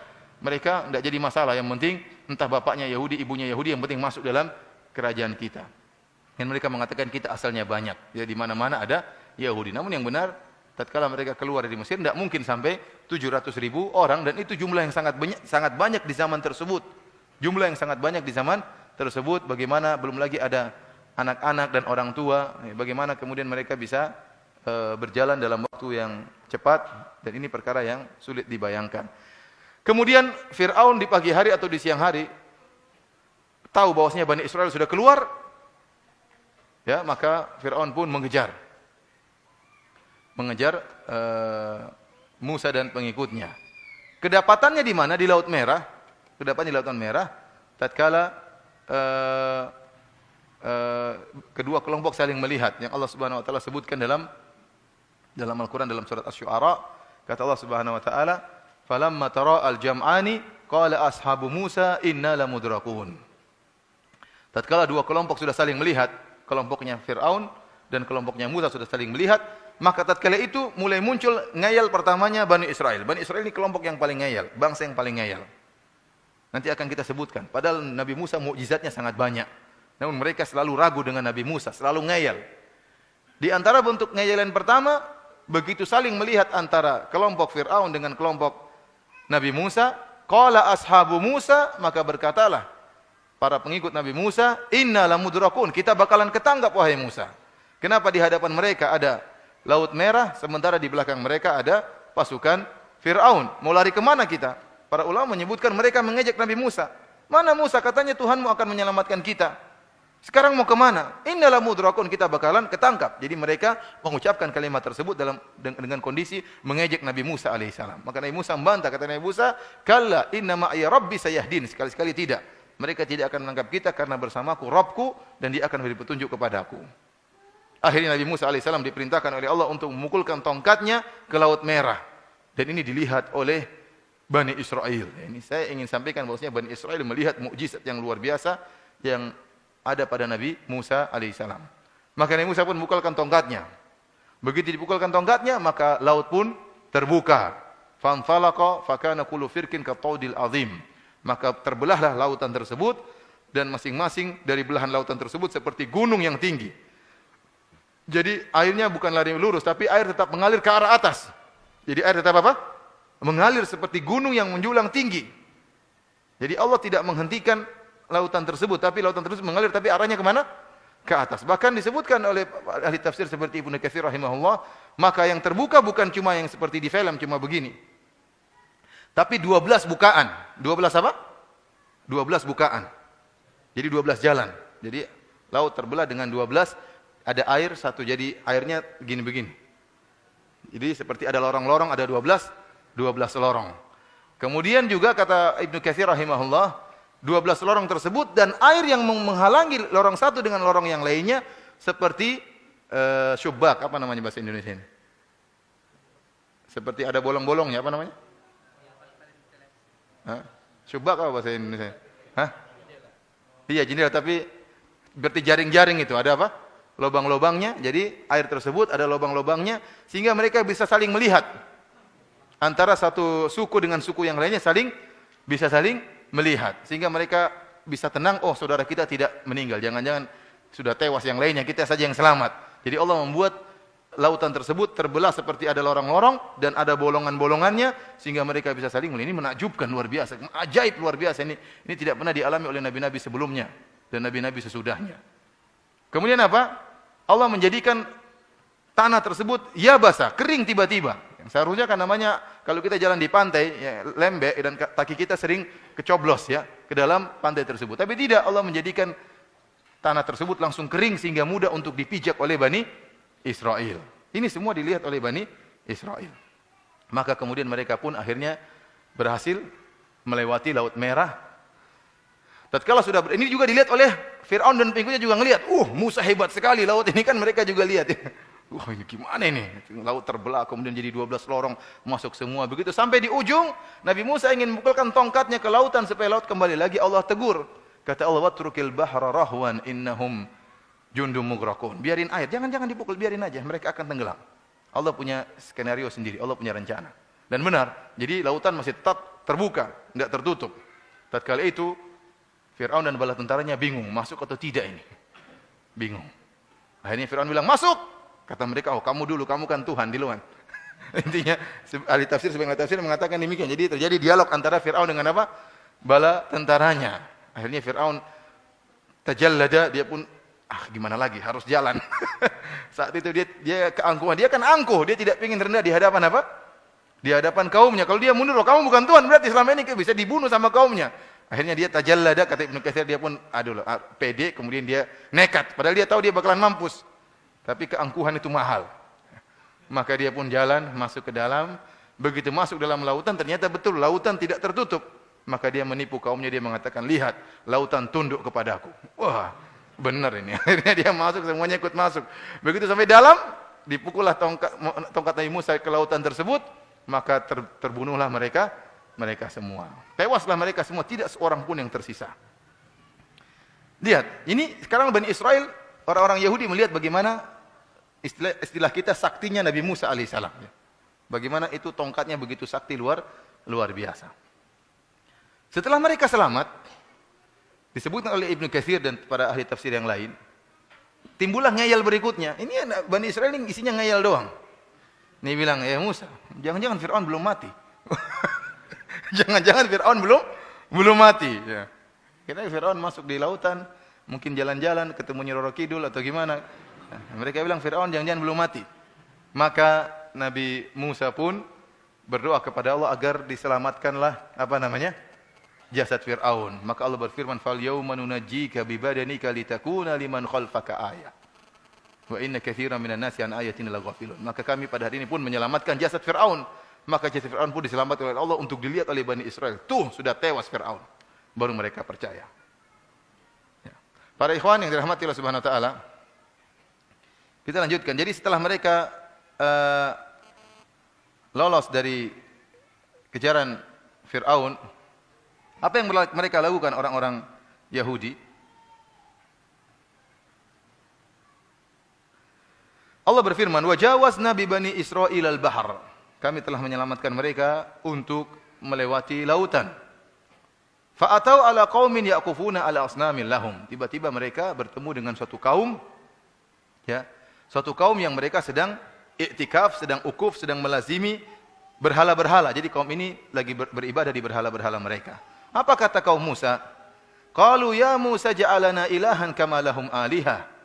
tidak jadi masalah. Yang penting entah bapaknya Yahudi, ibunya Yahudi, yang penting masuk dalam kerajaan kita. Dan mereka mengatakan kita asalnya banyak. Ya di mana-mana ada Yahudi. Namun yang benar, tatkala mereka keluar dari Mesir tidak mungkin sampai 700.000 orang, dan itu jumlah yang sangat banyak di zaman tersebut. Jumlah yang sangat banyak di zaman tersebut. Bagaimana belum lagi ada anak-anak dan orang tua, bagaimana kemudian mereka bisa berjalan dalam waktu yang cepat, dan ini perkara yang sulit dibayangkan. Kemudian Fir'aun di pagi hari atau di siang hari tahu bahwasanya Bani Israel sudah keluar, ya maka Fir'aun pun mengejar Musa dan pengikutnya. Kedapatannya di mana? Di Laut Merah. Kedapatannya di Lautan Merah. Tatkala kedua kelompok saling melihat, yang Allah Subhanahu wa taala sebutkan dalam Al-Qur'an dalam surat Asy-Syu'ara. Kata Allah Subhanahu wa taala, "Falamma tara al-jam'ani qala ashabu Musa inna lamudrakun." Tatkala dua kelompok sudah saling melihat, kelompoknya Fir'aun dan kelompoknya Musa sudah saling melihat, maka tatkala itu mulai muncul ngayal pertamanya Bani Israel. Bani Israel ini kelompok yang paling ngayal, bangsa yang paling ngayal. Nanti akan kita sebutkan. Padahal Nabi Musa mukjizatnya sangat banyak. Namun mereka selalu ragu dengan Nabi Musa, selalu ngayal. Di antara bentuk ngayalan pertama, begitu saling melihat antara kelompok Fir'aun dengan kelompok Nabi Musa, qala ashabu Musa, maka berkatalah para pengikut Nabi Musa, inna lamudrakun, kita bakalan ketangkap wahai Musa. Kenapa di hadapan mereka ada Laut Merah, sementara di belakang mereka ada pasukan Fir'aun? Mau lari kemana kita? Para ulama menyebutkan mereka mengejek Nabi Musa. Mana Musa? Katanya Tuhanmu akan menyelamatkan kita. Sekarang mau kemana? Inna lamudrakun, kita bakalan ketangkap. Jadi mereka mengucapkan kalimat tersebut dengan kondisi mengejek Nabi Musa alaihissalam. Maka Nabi Musa membantah, kata Nabi Musa, kalla inna ma'iya rabbi sayahdin. Sekali-sekali tidak. Mereka tidak akan menangkap kita karena bersamaku Rabbku, dan dia akan beri petunjuk kepadaku. Akhirnya Nabi Musa alaihissalam diperintahkan oleh Allah untuk memukulkan tongkatnya ke Laut Merah. Dan ini dilihat oleh Bani Israel. Ini saya ingin sampaikan bahwasanya Bani Israel melihat mukjizat yang luar biasa yang ada pada Nabi Musa alaihissalam. Maka Nabi Musa pun memukulkan tongkatnya. Begitu dipukulkan tongkatnya, maka laut pun terbuka. Fanfalaqa fakana kullu firqin kataudil azim. Maka terbelahlah lautan tersebut, dan masing-masing dari belahan lautan tersebut seperti gunung yang tinggi. Jadi airnya bukan lari lurus, tapi air tetap mengalir ke arah atas. Jadi air tetap apa? Mengalir seperti gunung yang menjulang tinggi. Jadi Allah tidak menghentikan lautan tersebut, tapi lautan tersebut mengalir, tapi arahnya kemana? Ke atas. Bahkan disebutkan oleh ahli tafsir seperti Ibnu Katsir rahimahullah, maka yang terbuka bukan cuma yang seperti di film, cuma begini. Tapi 12 bukaan. 12 apa? 12 bukaan. Jadi 12 jalan. Jadi laut terbelah dengan 12, ada air satu, jadi airnya begini-begini. Jadi seperti ada lorong-lorong, ada 12 lorong. Kemudian juga kata Ibnu Katsir rahimahullah, 12 lorong tersebut, dan air yang menghalangi lorong satu dengan lorong yang lainnya seperti syubak, apa namanya bahasa Indonesia ini? Seperti ada bolong-bolongnya, apa namanya? Syubak apa bahasa Indonesia? Iya, jendela, tapi berarti jaring-jaring itu. Ada apa? lubang-lubangnya. Jadi air tersebut ada lubang-lubangnya sehingga mereka bisa saling melihat. Antara satu suku dengan suku yang lainnya bisa saling melihat sehingga mereka bisa tenang, oh saudara kita tidak meninggal, jangan-jangan sudah tewas yang lainnya, kita saja yang selamat. Jadi Allah membuat lautan tersebut terbelah seperti ada lorong-lorong dan ada bolongan-bolongannya sehingga mereka bisa saling melihat. Ini menakjubkan, luar biasa, ajaib luar biasa. Ini tidak pernah dialami oleh nabi-nabi sebelumnya dan nabi-nabi sesudahnya. Kemudian apa? Allah menjadikan tanah tersebut yabasa, kering tiba-tiba. Seharusnya kan namanya kalau kita jalan di pantai ya, lembek dan kaki kita sering kecoblos ya ke dalam pantai tersebut. Tapi tidak, Allah menjadikan tanah tersebut langsung kering sehingga mudah untuk dipijak oleh Bani Israel. Ini semua dilihat oleh Bani Israel. Maka kemudian mereka pun akhirnya berhasil melewati Laut Merah. Tatkala sudah ini juga dilihat oleh Fir'aun dan pengikutnya juga ngelihat, Musa hebat sekali laut ini, kan mereka juga lihat. Wah, ini gimana ini? Laut terbelah kemudian jadi 12 lorong masuk semua. Begitu sampai di ujung, Nabi Musa ingin memukulkan tongkatnya ke lautan supaya laut kembali lagi. Allah tegur. Kata Allah, "Watrukil bahra rahwan innahum jundum mughraqun." Biarin air, jangan dipukul, biarin aja, mereka akan tenggelam. Allah punya skenario sendiri, Allah punya rencana. Dan benar, jadi lautan masih tetap terbuka, enggak tertutup. Tatkala itu Fir'aun dan bala tentaranya bingung, masuk atau tidak ini? Bingung. Akhirnya Fir'aun bilang, "Masuk." Kata mereka, "Oh, kamu dulu, kamu kan Tuhan di luar." Intinya ahli tafsir sebagian ahli tafsir mengatakan demikian. Jadi terjadi dialog antara Fir'aun dengan apa? Bala tentaranya. Akhirnya Fir'aun tajallada, dia pun gimana lagi, harus jalan. Saat itu dia keangkuhan, dia kan angkuh, dia tidak ingin rendah di hadapan apa? Di hadapan kaumnya. Kalau dia mundur, kamu bukan Tuhan, berarti selama ini bisa dibunuh sama kaumnya. Akhirnya dia tajallada, kata Ibnu Katsir, dia pun pede, kemudian dia nekat. Padahal dia tahu dia bakalan mampus. Tapi keangkuhan itu mahal. Maka dia pun jalan, masuk ke dalam. Begitu masuk dalam lautan, ternyata betul, lautan tidak tertutup. Maka dia menipu kaumnya, dia mengatakan, "Lihat, lautan tunduk kepadaku." Wah, benar ini. Akhirnya dia masuk, semuanya ikut masuk. Begitu sampai dalam, dipukullah tongkat Nabi Musa ke lautan tersebut, maka terbunuhlah mereka semua. Tewaslah mereka semua, tidak seorang pun yang tersisa. Lihat, ini sekarang Bani Israel, orang-orang Yahudi melihat bagaimana istilah kita saktinya Nabi Musa alaihissalam. Bagaimana itu tongkatnya begitu sakti, luar biasa. Setelah mereka selamat, disebutkan oleh Ibnu Katsir dan para ahli tafsir yang lain, timbullah ngayal berikutnya. Ini Bani Israel ini isinya ngayal doang. Ini bilang, "Ya Musa, jangan-jangan Fir'aun belum mati." Jangan-jangan Fir'aun belum mati. Ya. Kita Fir'aun masuk di lautan, mungkin jalan-jalan ketemu Nyi Roro Kidul atau gimana. Nah, mereka bilang Fir'aun jangan-jangan belum mati. Maka Nabi Musa pun berdoa kepada Allah agar diselamatkanlah jasad Fir'aun. Maka Allah berfirman, "Fal yauma nunajjika bi badanika litakuna liman khalfaka ayah. Wa inna katsiran minan nasi an ayatina laghafilun." Maka kami pada hari ini pun menyelamatkan jasad Fir'aun. Maka jasad Fir'aun pun diselamatkan oleh Allah untuk dilihat oleh Bani Israel. Tuh, sudah tewas Fir'aun. Baru mereka percaya. Ya. Para ikhwan yang dirahmati Allah Subhanahu wa taala, kita lanjutkan. Jadi setelah mereka lolos dari kejaran Fir'aun, apa yang mereka lakukan orang-orang Yahudi? Allah berfirman, "Wa jawazna bi bani Israil al-bahr." Kami telah menyelamatkan mereka untuk melewati lautan. Fa'atau ala qaumin yaqufuna ala asnamin lahum. Tiba-tiba mereka bertemu dengan suatu kaum, ya, suatu kaum yang mereka sedang iktikaf, sedang ukuf, sedang melazimi berhala-berhala. Jadi kaum ini lagi beribadah di berhala-berhala mereka. Apa kata kaum Musa? Qalu ya Musa ja'alana ilahan kama lahum alihah.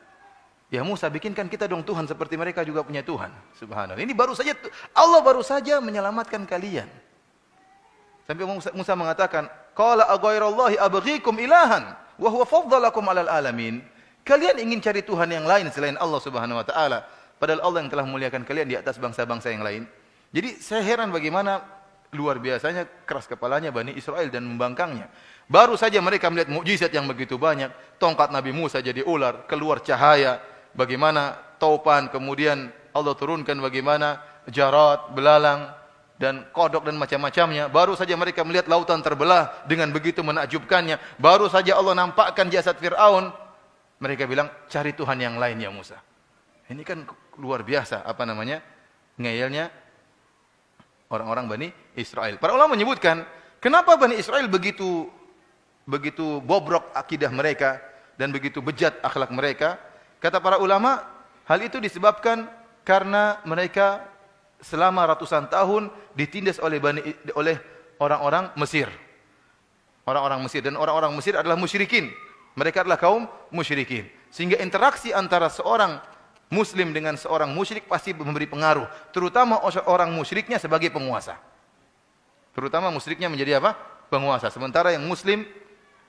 Ya Musa, bikinkan kita dong Tuhan seperti mereka juga punya Tuhan. Subhanallah. Ini baru saja Allah baru saja menyelamatkan kalian. Sampai Musa mengatakan, "Qala aghairallahi abghikum ilahan wa huwa faddalakum 'alal alamin." Kalian ingin cari Tuhan yang lain selain Allah Subhanahu wa taala, padahal Allah yang telah memuliakan kalian di atas bangsa-bangsa yang lain. Jadi saya heran bagaimana luar biasanya keras kepalanya Bani Israel dan membangkangnya. Baru saja mereka melihat mukjizat yang begitu banyak, tongkat Nabi Musa jadi ular, keluar cahaya, bagaimana taupan, kemudian Allah turunkan bagaimana jarat, belalang, dan kodok dan macam-macamnya. Baru saja mereka melihat lautan terbelah dengan begitu menakjubkannya. Baru saja Allah nampakkan jasad Fir'aun. Mereka bilang, cari Tuhan yang lain ya Musa. Ini kan luar biasa, ngeyelnya orang-orang Bani Israel. Para ulama menyebutkan, kenapa Bani Israel begitu bobrok akidah mereka dan begitu bejat akhlak mereka? Kata para ulama, hal itu disebabkan karena mereka selama ratusan tahun ditindas oleh orang-orang Mesir. Orang-orang Mesir, dan orang-orang Mesir adalah musyrikin. Mereka adalah kaum musyrikin. Sehingga interaksi antara seorang muslim dengan seorang musyrik pasti memberi pengaruh, terutama orang musyriknya sebagai penguasa. Terutama musyriknya menjadi apa? Penguasa. Sementara yang muslim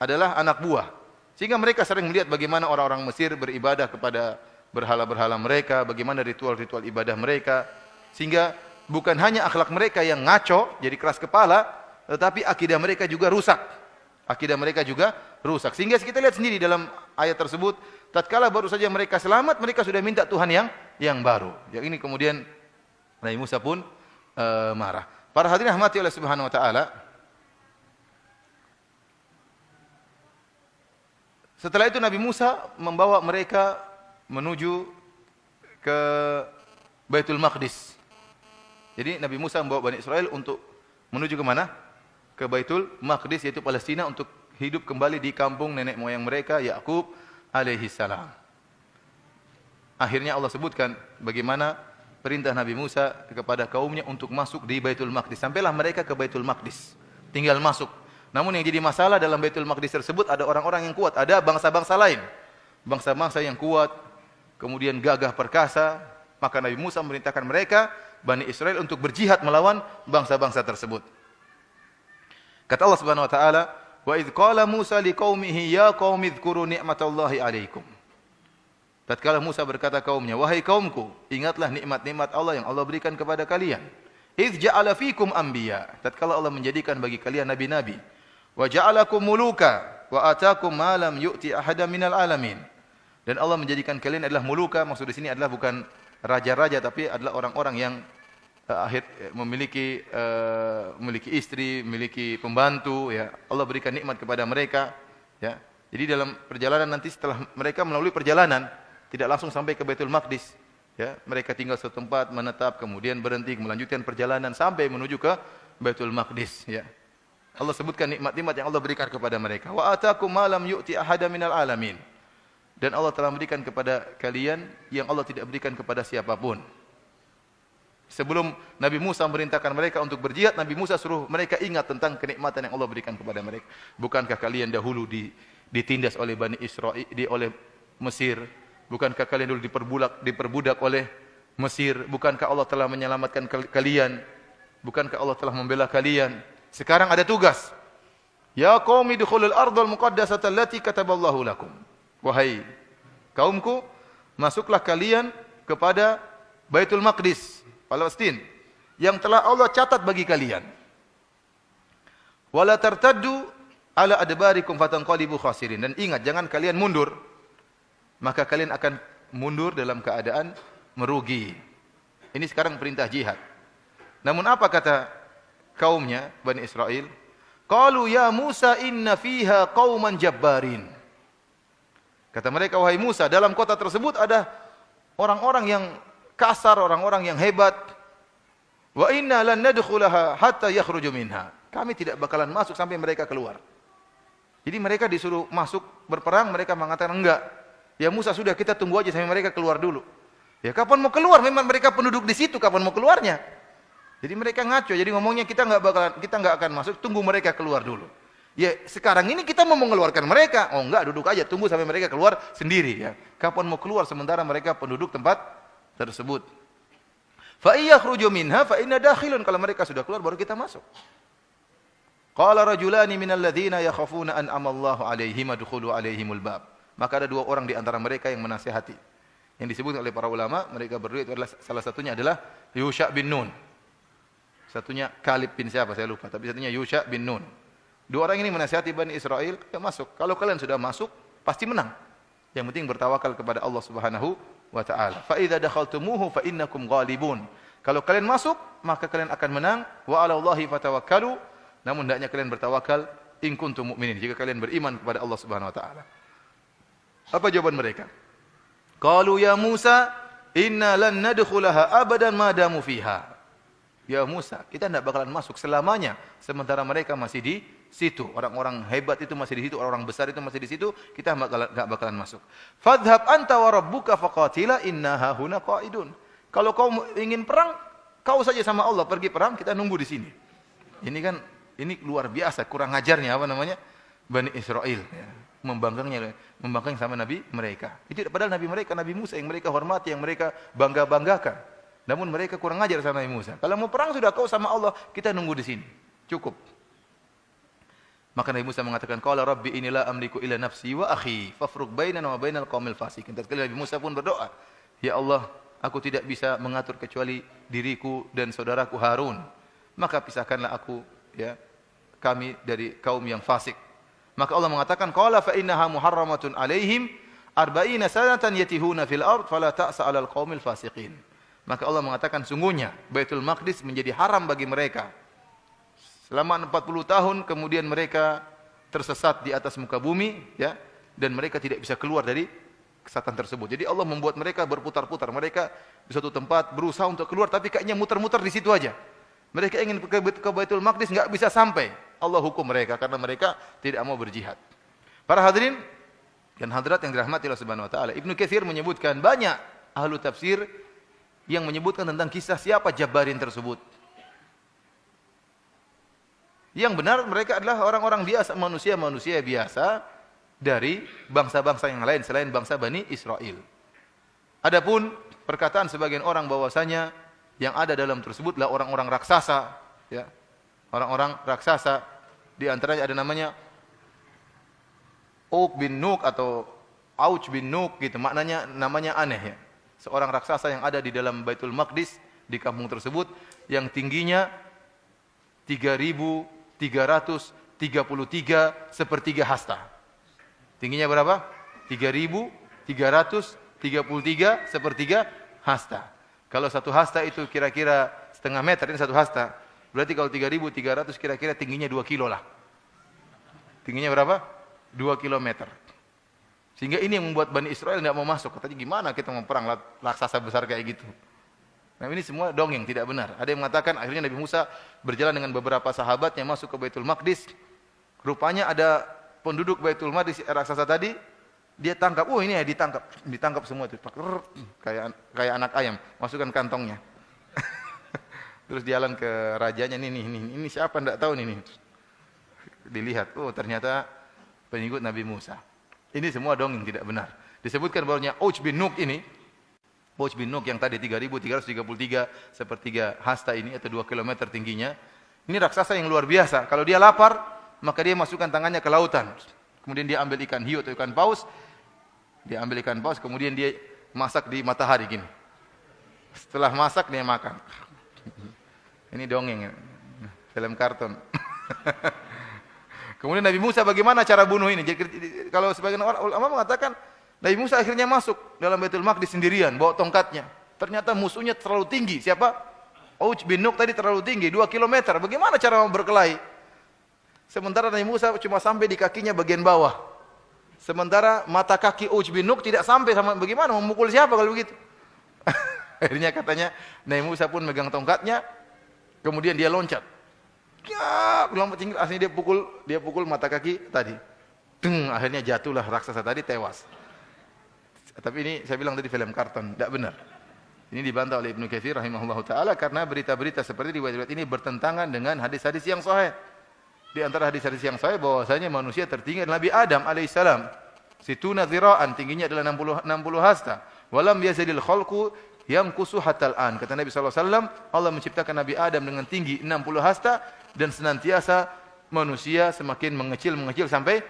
adalah anak buah. Sehingga mereka sering melihat bagaimana orang-orang Mesir beribadah kepada berhala-berhala mereka, bagaimana ritual-ritual ibadah mereka. Sehingga bukan hanya akhlak mereka yang ngaco, jadi keras kepala, tetapi akidah mereka juga rusak. Akidah mereka juga rusak. Sehingga kita lihat sendiri dalam ayat tersebut, tatkala baru saja mereka selamat, mereka sudah minta Tuhan yang baru. Yang ini kemudian Nabi Musa pun marah. Para hadirin rahmati oleh Subhanahu wa taala. Setelah itu Nabi Musa membawa mereka menuju ke Baitul Maqdis. Jadi Nabi Musa membawa Bani Israel untuk menuju ke mana? Ke Baitul Maqdis, yaitu Palestina, untuk hidup kembali di kampung nenek moyang mereka, Yakub alaihi salam. Akhirnya Allah sebutkan bagaimana perintah Nabi Musa kepada kaumnya untuk masuk di Baitul Maqdis. Sampailah mereka ke Baitul Maqdis, tinggal masuk. Namun yang jadi masalah dalam Baitul Maqdis tersebut ada orang-orang yang kuat, ada bangsa-bangsa lain. Bangsa-bangsa yang kuat, kemudian gagah perkasa, maka Nabi Musa memerintahkan mereka, Bani Israel, untuk berjihad melawan bangsa-bangsa tersebut. Kata Allah Subhanahu wa taala, "Wa idz qala Musa liqaumihi ya qaumi dzkuru ni'matallahi 'alaikum." Tatkala Musa berkata kaumnya, "Wahai kaumku, ingatlah nikmat-nikmat Allah yang Allah berikan kepada kalian. Idz ja'ala fikum anbiya." Tatkala Allah menjadikan bagi kalian nabi-nabi. "Wa ja'alakum muluka wa atakum ma lam yu'ti ahadan minal alamin." Dan Allah menjadikan kalian adalah muluka, maksud di sini adalah bukan raja-raja, tapi adalah orang-orang yang memiliki istri, memiliki pembantu, ya. Allah berikan nikmat kepada mereka, ya. Jadi dalam perjalanan nanti, setelah mereka melalui perjalanan, tidak langsung sampai ke Baitul Maqdis, ya. Mereka tinggal suatu tempat, menetap, kemudian berhenti, melanjutkan perjalanan sampai menuju ke Baitul Maqdis, ya. Allah sebutkan nikmat-nikmat yang Allah berikan kepada mereka. Wa atakum ma lam yu'ti ahada minal alamin. Dan Allah telah memberikan kepada kalian yang Allah tidak berikan kepada siapapun. Sebelum Nabi Musa memerintahkan mereka untuk berjihad, Nabi Musa suruh mereka ingat tentang kenikmatan yang Allah berikan kepada mereka. Bukankah kalian dahulu ditindas oleh Bani Israel, oleh Mesir? Bukankah kalian dulu diperbudak oleh Mesir? Bukankah Allah telah menyelamatkan kalian? Bukankah Allah telah membela kalian? Sekarang ada tugas. Ya qaumi dukhulul ardhal muqaddasata allati kataballahu lakum. Wahai kaumku, masuklah kalian kepada Baitul Maqdis, Palestina, yang telah Allah catat bagi kalian. Wala tartaddu ala adbarikum fatanqalibu khasirin. Dan ingat, jangan kalian mundur, maka kalian akan mundur dalam keadaan merugi. Ini sekarang perintah jihad. Namun apa kata kaumnya, Bani Israel? Qalu ya Musa inna fiha qauman jabbarin. Kata mereka, wahai Musa, dalam kota tersebut ada orang-orang yang kasar, orang-orang yang hebat. Wa inna lan nadkhulaha hatta yakhruju minha. Kami tidak bakalan masuk sampai mereka keluar. Jadi mereka disuruh masuk berperang, mereka mengatakan enggak. Ya Musa, sudah, kita tunggu aja sampai mereka keluar dulu. Ya kapan mau keluar? Memang mereka penduduk di situ, kapan mau keluarnya? Jadi mereka ngaco. Jadi ngomongnya kita enggak akan masuk, tunggu mereka keluar dulu. Ya sekarang ini kita mau mengeluarkan mereka. Oh enggak, duduk aja, tunggu sampai mereka keluar sendiri, ya. Kapan mau keluar sementara mereka penduduk tempat tersebut? Fa iyakhruju minha fa inna dakhilun. Kalau mereka sudah keluar baru kita masuk. Qala rajulani minal ladzina yakhafuna an amallahu alaihim adkhulu alaihimul bab. Maka ada dua orang di antara mereka yang menasihati. Yang disebut oleh para ulama, mereka berdua itu adalah, salah satunya adalah Yusha bin Nun. Satunya Kalib bin siapa saya lupa, tapi satunya Yusha bin Nun. Dua orang ini menasihati Bani Israel, ya masuk. Kalau kalian sudah masuk, pasti menang. Yang penting bertawakal kepada Allah Subhanahu wa taala. Fa idza dakhaltumuhu fa innakum ghalibun. Kalau kalian masuk, maka kalian akan menang. Wa 'alallahi fatawakkalu. Namun hendaknya kalian bertawakal in kuntum mu'minin, jika kalian beriman kepada Allah Subhanahu wa taala. Apa jawaban mereka? Qalu ya Musa, inna lan nadkhulaha abadan ma damu fiha. Ya Musa, kita tidak bakalan masuk selamanya sementara mereka masih di situ. Orang-orang hebat itu masih di situ, orang-orang besar itu masih di situ, kita enggak bakalan masuk. Fadhhab anta wa rabbuka faqatila inna hahuna qa'idun. Kalau kau ingin perang, kau saja sama Allah pergi perang, kita nunggu di sini. Ini luar biasa, kurang ajarnya apa namanya? Bani Israel ya. Membangkang sama nabi mereka. Itu padahal nabi mereka, Nabi Musa yang mereka hormati, yang mereka bangga-banggakan. Namun mereka kurang ajar sama Nabi Musa. Kalau mau perang sudah kau sama Allah, kita nunggu di sini. Cukup. Maka Nabi Musa mengatakan, qala rabbi inilah amliku ila nafsi wa akhi, fafruq bainana wa bainal qaumil fasikin. Tatkala Nabi Musa pun berdoa, ya Allah, aku tidak bisa mengatur kecuali diriku dan saudaraku Harun. Maka pisahkanlah aku, ya, kami dari kaum yang fasik. Maka Allah mengatakan, qala fa innaha muharramatun alaihim arba'ina sanatan yatihuna fil ard fala ta'sa 'alal qaumil fasiqin. Maka Allah mengatakan sungguhnya Baitul Maqdis menjadi haram bagi mereka. Selama 40 tahun kemudian mereka tersesat di atas muka bumi, ya, dan mereka tidak bisa keluar dari kesesatan tersebut. Jadi Allah membuat mereka berputar-putar. Mereka di suatu tempat berusaha untuk keluar tapi kayaknya muter-muter di situ aja. Mereka ingin ke Baitul Maqdis enggak bisa sampai. Allah hukum mereka karena mereka tidak mau berjihad. Para hadirin dan hadirat yang dirahmati Allah Subhanahu wa taala, Ibnu Katsir menyebutkan banyak ahlu tafsir yang menyebutkan tentang kisah siapa Jabbarin tersebut. Yang benar mereka adalah orang-orang biasa, manusia-manusia biasa dari bangsa-bangsa yang lain selain bangsa Bani Israel. Adapun perkataan sebagian orang bahwasanya yang ada dalam tersebutlah orang-orang raksasa, ya. Orang-orang raksasa, di antaranya ada namanya Uq bin Nuq atau Auj bin Nuq gitu, namanya aneh ya. Seorang raksasa yang ada di dalam Baitul Maqdis di kampung tersebut yang tingginya 3.333 sepertiga hasta. Tingginya berapa? 3.333 sepertiga hasta. Kalau satu hasta itu kira-kira setengah meter, ini satu hasta. Berarti kalau 3.300 kira-kira tingginya 2 kilo lah. Tingginya berapa? 2 kilometer. Sehingga ini yang membuat Bani Israel tidak mau masuk. Katanya gimana kita mau perang raksasa besar kayak gitu. Nah ini semua dongeng, tidak benar. Ada yang mengatakan akhirnya Nabi Musa berjalan dengan beberapa sahabatnya masuk ke Baitul Maqdis. Rupanya ada penduduk Baitul Maqdis raksasa tadi. Dia tangkap, ini ya ditangkap semua itu. Kayak anak ayam, masukkan kantongnya. Terus jalan ke rajanya, ini siapa enggak tahu nih. Dilihat, ternyata pengikut Nabi Musa. Ini semua dongeng, tidak benar. Disebutkan bahwanya Auj bin Nuq ini, Auj bin Nuq yang tadi 3.333 sepertiga hasta ini atau 2 km tingginya. Ini raksasa yang luar biasa. Kalau dia lapar, maka dia masukkan tangannya ke lautan. Kemudian dia ambil ikan hiu atau ikan paus. Dia ambil ikan paus, kemudian dia masak di matahari gini. Setelah masak dia makan. Ini dongeng, film kartun. Kemudian Nabi Musa bagaimana cara bunuh ini? Jadi, kalau sebagian ulama mengatakan Nabi Musa akhirnya masuk dalam Baitul Maqdis sendirian, bawa tongkatnya. Ternyata musuhnya terlalu tinggi. Siapa? Auj bin Nuq tadi terlalu tinggi, 2 km. Bagaimana cara berkelahi? Sementara Nabi Musa cuma sampai di kakinya bagian bawah. Sementara mata kaki Auj bin Nuq tidak sampai, sama bagaimana memukul siapa kalau begitu? Akhirnya katanya Nabi Musa pun megang tongkatnya, kemudian dia loncat. Ya, lompat tinggi, akhirnya dia pukul mata kaki tadi. Akhirnya jatuhlah raksasa tadi, tewas. Tapi ini saya bilang tadi film kartun, tidak benar. Ini dibantah oleh Ibnu Katsir rahimahullahu taala karena berita-berita seperti riwayat-riwayat ini bertentangan dengan hadis-hadis yang sahih. Di antara hadis-hadis yang sahih bahwasanya manusia tertinggi adalah Nabi Adam alaihissalam. Situna dzira'an, tingginya adalah 60 hasta. Walam yazidil khalqu yang kusu hatal an. Kata Nabi SAW, Allah menciptakan Nabi Adam dengan tinggi 60 hasta dan senantiasa manusia semakin mengecil sampai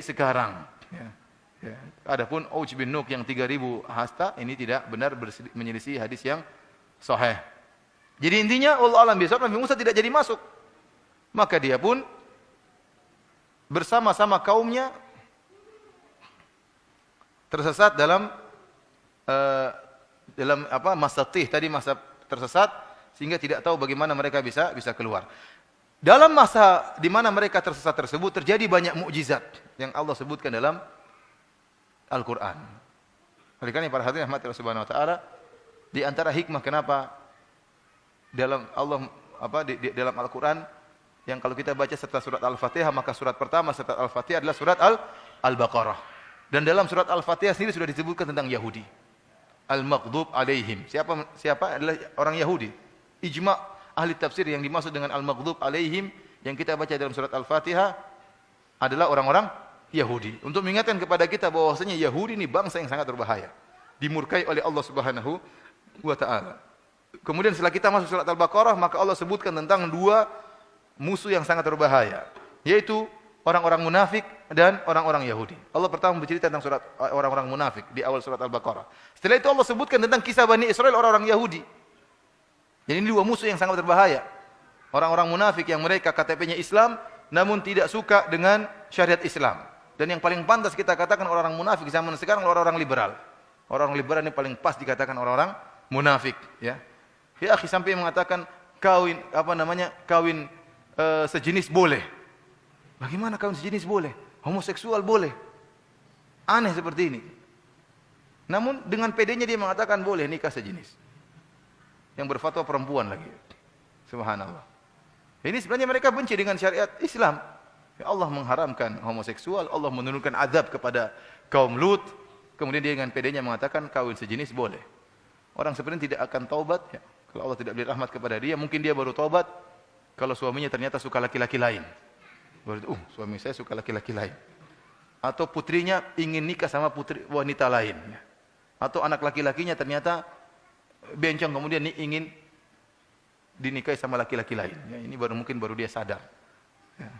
sekarang. Ya. Adapun Auj bin Nuq yang 3.000 hasta ini tidak benar menyelisih hadis yang sahih. Jadi intinya Allah alam besok Nabi Musa tidak jadi masuk. Maka dia pun bersama-sama kaumnya tersesat dalam masa tersesat sehingga tidak tahu bagaimana mereka bisa keluar. Dalam masa di mana mereka tersesat tersebut terjadi banyak mukjizat yang Allah sebutkan dalam Al-Qur'an. Oleh karena para hadirin rahmati Allah Subhanahu wa taala, di antara hikmah kenapa dalam dalam Al-Qur'an yang kalau kita baca setelah surat Al-Fatihah, maka surat pertama setelah Al-Fatihah adalah surat Al-Baqarah. Dan dalam surat Al-Fatihah sendiri sudah disebutkan tentang Yahudi. Al-Maghdub alaihim. Siapa adalah orang Yahudi. Ijma' ahli tafsir yang dimaksud dengan Al-Maghdub alaihim yang kita baca dalam surat Al-Fatihah adalah orang-orang Yahudi. Untuk mengingatkan kepada kita bahwasanya Yahudi ini bangsa yang sangat berbahaya. Dimurkai oleh Allah Subhanahu wa taala. Kemudian setelah kita masuk surat Al-Baqarah, maka Allah sebutkan tentang dua musuh yang sangat berbahaya, yaitu orang-orang munafik dan orang-orang Yahudi. Allah pertama bercerita tentang surat orang-orang munafik di awal surat Al-Baqarah. Setelah itu Allah sebutkan tentang kisah Bani Israel orang-orang Yahudi. Jadi ini dua musuh yang sangat berbahaya. Orang-orang munafik yang mereka KTP-nya Islam namun tidak suka dengan syariat Islam. Dan yang paling pantas kita katakan orang-orang munafik zaman sekarang orang-orang liberal. Orang liberal ini paling pas dikatakan orang-orang munafik, ya. Ya, akhi sampai mengatakan kawin sejenis boleh. Bagaimana kawin sejenis boleh? Homoseksual boleh. Aneh seperti ini. Namun dengan pedenya dia mengatakan boleh nikah sejenis. Yang berfatwa perempuan lagi. Subhanallah. Ini sebenarnya mereka benci dengan syariat Islam. Ya Allah mengharamkan homoseksual, Allah menurunkan azab kepada kaum Lut. Kemudian dia dengan pedenya mengatakan kawin sejenis boleh. Orang sebenarnya tidak akan taubat, ya. Kalau Allah tidak beri rahmat kepada dia, mungkin dia baru taubat kalau suaminya ternyata suka laki-laki lain. Baru suami saya suka laki-laki lain. Atau putrinya ingin nikah sama putri wanita lain. Atau anak laki-lakinya ternyata bencong kemudian ingin dinikahi sama laki-laki lain. Ya, ini mungkin baru dia sadar. Ya.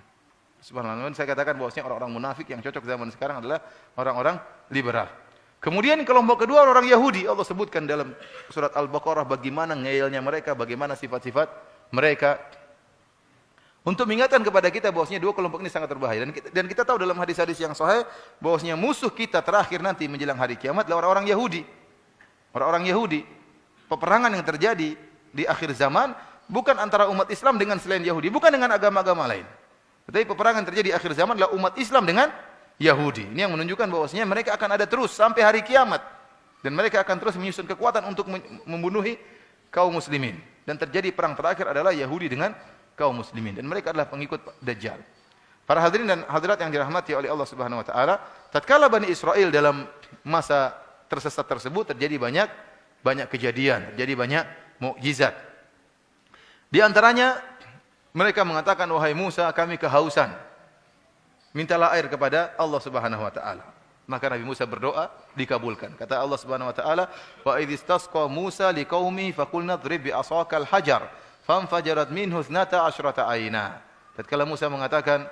Subhanallah, saya katakan bahwasanya orang-orang munafik yang cocok zaman sekarang adalah orang-orang liberal. Kemudian kelompok kedua orang Yahudi, Allah sebutkan dalam surat Al-Baqarah bagaimana ngeyelnya mereka, bagaimana sifat-sifat mereka. Untuk mengingatkan kepada kita bahwasanya dua kelompok ini sangat berbahaya. Dan kita tahu dalam hadis-hadis yang sahih bahwasanya musuh kita terakhir nanti menjelang hari kiamat adalah orang-orang Yahudi. Orang-orang Yahudi. Peperangan yang terjadi di akhir zaman bukan antara umat Islam dengan selain Yahudi, bukan dengan agama-agama lain. Tetapi peperangan yang terjadi di akhir zaman adalah umat Islam dengan Yahudi. Ini yang menunjukkan bahwasanya mereka akan ada terus sampai hari kiamat. Dan mereka akan terus menyusun kekuatan untuk membunuhi kaum muslimin. Dan terjadi perang terakhir adalah Yahudi dengan kaum muslimin. Dan mereka adalah pengikut Dajjal. Para hadirin dan hadirat yang dirahmati oleh Allah Subhanahu wa taala, tatkala Bani Israel dalam masa tersesat tersebut terjadi banyak kejadian, terjadi banyak mukjizat. Di antaranya mereka mengatakan, wahai Musa, kami kehausan. Mintalah air kepada Allah Subhanahu wa taala. Maka Nabi Musa berdoa, dikabulkan. Kata Allah Subhanahu wa taala, "Wa idh istasqa Musa liqaumihi faqulna idrib bi asaqal hajar, famfajarat minhu 12 aina." Tatkala Musa mengatakan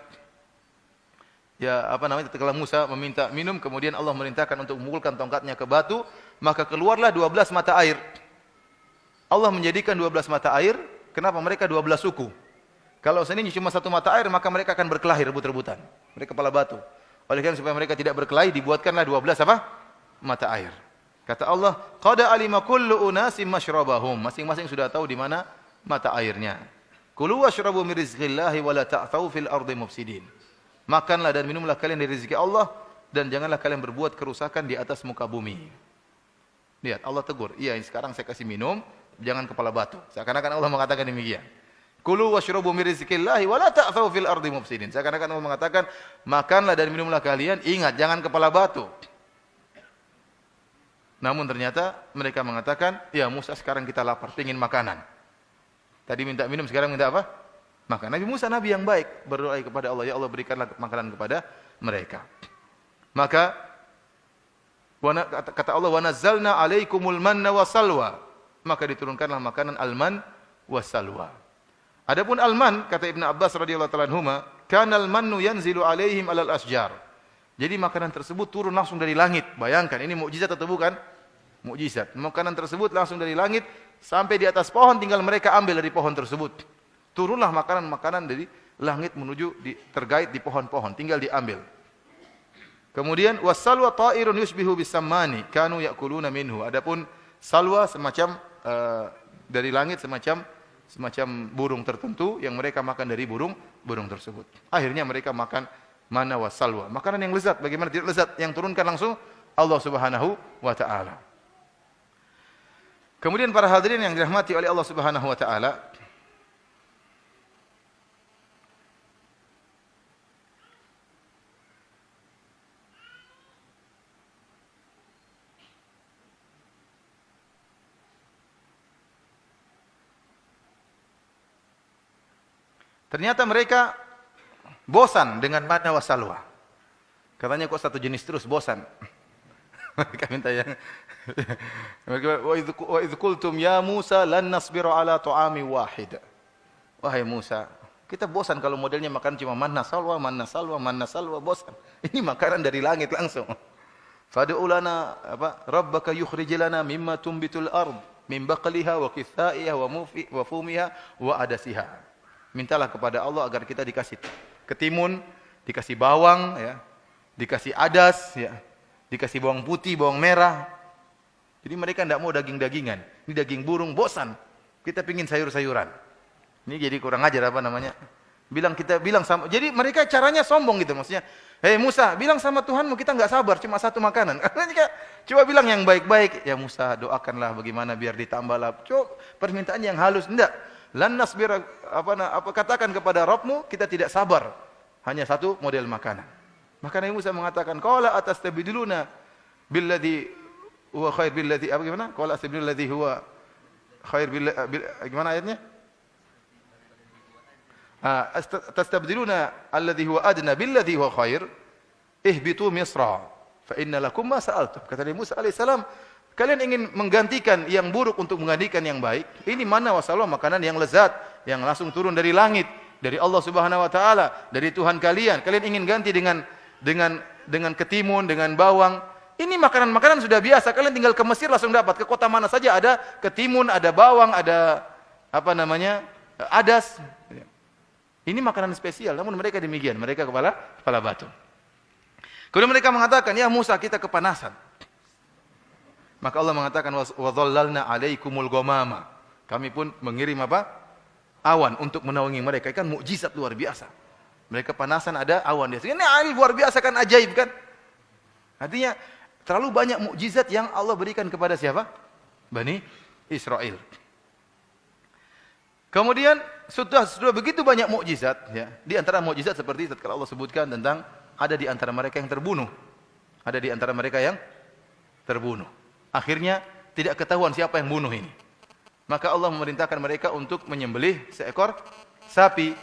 tatkala Musa meminta minum, kemudian Allah merintahkan untuk memukulkan tongkatnya ke batu, maka keluarlah 12 mata air. Allah menjadikan 12 mata air, kenapa? Mereka 12 suku. Kalau seandainya cuma satu mata air, maka mereka akan berkelahi rebut-rebutan. Mereka kepala batu. Oleh karena supaya mereka tidak berkelahi, dibuatkanlah 12 mata air. Kata Allah, qad alima kullu unasim masyrabahum. Masing-masing sudah tahu di mana mata airnya. Kulu washrabu min rizqillahi wa la ta'thaw fil ardi mufsidin. Makanlah dan minumlah kalian dari rezeki Allah dan janganlah kalian berbuat kerusakan di atas muka bumi. Lihat, Allah tegur. Iya, sekarang saya kasih minum, jangan kepala batu. Seakan-akan Allah mengatakan demikian. Kulu washrabu min rizqillahi wa la ta'thaw fil ardi mufsidin. Seakan-akan Allah mengatakan, makanlah dan minumlah kalian, ingat jangan kepala batu. Namun ternyata mereka mengatakan, ya Musa sekarang kita lapar, ingin makanan. Tadi minta minum, sekarang minta apa? Makan. Nabi Musa nabi yang baik, berdoa kepada Allah, ya Allah berikanlah makanan kepada mereka. Maka kata Allah, wa nazzalna 'alaikumul manna wassalwa. Maka diturunkanlah makanan al-man wassalwa. Adapun al-man, kata Ibnu Abbas radhiyallahu ta'ala anhuma, kana al-mannu yanzilu 'alaihim 'alal asjar. Jadi makanan tersebut turun langsung dari langit. Bayangkan, ini mukjizat atau bukan? Mukjizat. Makanan tersebut langsung dari langit sampai di atas pohon, tinggal mereka ambil dari pohon tersebut. Turunlah makanan-makanan dari langit menuju tergait di pohon-pohon, tinggal diambil. Kemudian wassalwa ta'irun yushbihu bisammani kanu ya'kuluna minhu. Adapun salwa semacam dari langit semacam burung tertentu yang mereka makan dari burung tersebut. Akhirnya mereka makan mana wassalwa, makanan yang lezat. Bagaimana tidak lezat? Yang turunkan langsung Allah Subhanahu wa taala. Kemudian para hadirin yang dirahmati oleh Allah Subhanahu wa taala, ternyata mereka bosan dengan manna wa salwa. Katanya kok satu jenis terus, bosan. Mereka minta yang wa idh qultum ya Musa lan nasbiru ala ta'ami wahid. Wahai Musa, kita bosan kalau modelnya makan cuma manna salwa, manna salwa, manna salwa, bosan. Ini makanan dari langit langsung. Fad'u lana rabbaka yukhrij lana mimma tumbitul ard min baqliha wa qithaiha wa fumiha wa adasiha. Mintalah kepada Allah agar kita dikasih ketimun, dikasih bawang ya, dikasih adas ya, dikasih bawang putih, bawang merah. Jadi mereka tidak mau daging-dagingan. Ini daging burung, bosan. Kita pingin sayur-sayuran. Ini jadi kurang ajar apa namanya? Kita bilang sama. Jadi mereka caranya sombong gitu maksudnya. Hei Musa, bilang sama Tuhanmu kita enggak sabar cuma satu makanan. Coba bilang yang baik-baik. Ya Musa, doakanlah bagaimana biar ditambahlah. Coba permintaan yang halus. Enggak. Lan nasbir katakan kepada Rabbmu kita tidak sabar. Hanya satu model makanan. Maka Nabi Musa mengatakan, qala atastabdiluna billadhi huwa khair billadhi gimana? Qala astabdilul ladzi huwa khair gimana ayatnya? Tastabdiluna alladhi huwa adna billadhi huwa khair ihbitu misra fa inna lakum ma sa'altum. Kata Nabi Musa alaihissalam, kalian ingin menggantikan yang buruk untuk menggantikan yang baik. Ini manna wa salwa, makanan yang lezat, yang langsung turun dari langit, dari Allah Subhanahu wa taala, dari Tuhan kalian. Kalian ingin ganti dengan ketimun, dengan bawang. Ini makanan-makanan sudah biasa. Kalian tinggal ke Mesir langsung dapat. Ke kota mana saja ada ketimun, ada bawang, ada adas. Ini makanan spesial. Namun mereka demikian. Mereka kepala batu. Kemudian mereka mengatakan, ya Musa kita kepanasan. Maka Allah mengatakan, wa dhallalna alaikumul ghamama. Kami pun mengirim awan untuk menaungi mereka. Kan mukjizat luar biasa. Mereka panasan ada awan di atas. Ini luar biasa kan, ajaib kan? Artinya terlalu banyak mukjizat yang Allah berikan kepada siapa? Bani Israel. Kemudian sudah begitu banyak mukjizat ya. Di antara mukjizat seperti tatkala Allah sebutkan tentang ada di antara mereka yang terbunuh. Ada di antara mereka yang terbunuh. Akhirnya tidak ketahuan siapa yang bunuh ini. Maka Allah memerintahkan mereka untuk menyembelih seekor sapi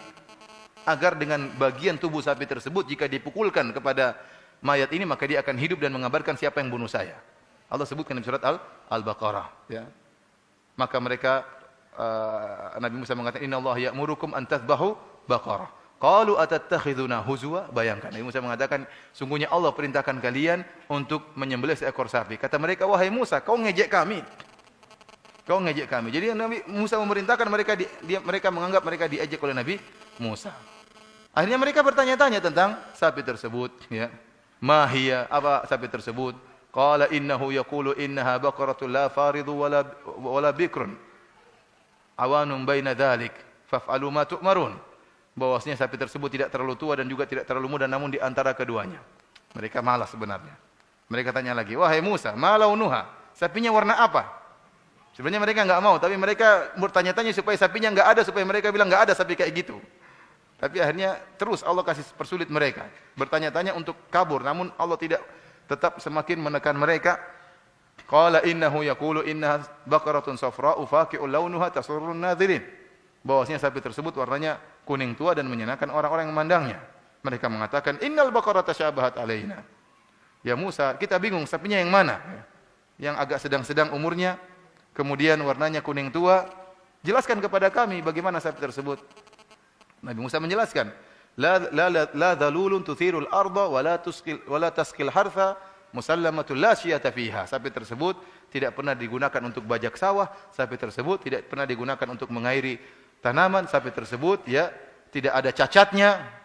agar dengan bagian tubuh sapi tersebut jika dipukulkan kepada mayat ini maka dia akan hidup dan mengabarkan siapa yang bunuh saya. Allah sebutkan di surat Al-Baqarah ya. Maka mereka Nabi Musa mengatakan innallaha ya'murukum an tadhbahu baqarah. Qalu atattakhiduna huzwa? Bayangkan Nabi Musa mengatakan sungguhnya Allah perintahkan kalian untuk menyembelih seekor sapi. Kata mereka, wahai Musa, kau ngejek kami. Kau ngejek kami. Jadi Nabi Musa memerintahkan mereka menganggap mereka diejek oleh Nabi Musa. Akhirnya mereka bertanya-tanya tentang sapi tersebut ya. Ma hiya, apa sapi tersebut? Qala innahu yaqulu innaha baqaratun la faridu wala bikrun. Awanun baina dzalik faf'alu ma tu'marun. Bahwasanya sapi tersebut tidak terlalu tua dan juga tidak terlalu muda namun di antara keduanya. Mereka malas sebenarnya. Mereka tanya lagi, wahai Musa, ma launuha? Sapinya warna apa? Sebenarnya mereka enggak mau, tapi mereka bertanya-tanya supaya sapinya enggak ada, supaya mereka bilang enggak ada sapi kayak gitu. Tapi akhirnya terus Allah kasih persulit mereka. Bertanya-tanya untuk kabur, namun Allah tidak, tetap semakin menekan mereka. Qala innahu yaqulu innaha baqaratun safra'u faqi'un launuha tasurrun nadhirin. Bahwasanya sapi tersebut warnanya kuning tua dan menyenangkan orang-orang yang memandangnya. Mereka mengatakan innal baqarata syabahat alaina. Ya Musa, kita bingung sapinya yang mana? Yang agak sedang-sedang umurnya, kemudian warnanya kuning tua. Jelaskan kepada kami bagaimana sapi tersebut. Nabi Musa menjelaskan, la dhalulun tuthirul arda wa la tasqil hartha musallamatul la syiyata fiha. Sapi tersebut tidak pernah digunakan untuk bajak sawah, sapi tersebut tidak pernah digunakan untuk mengairi tanaman, sapi tersebut ya tidak ada cacatnya.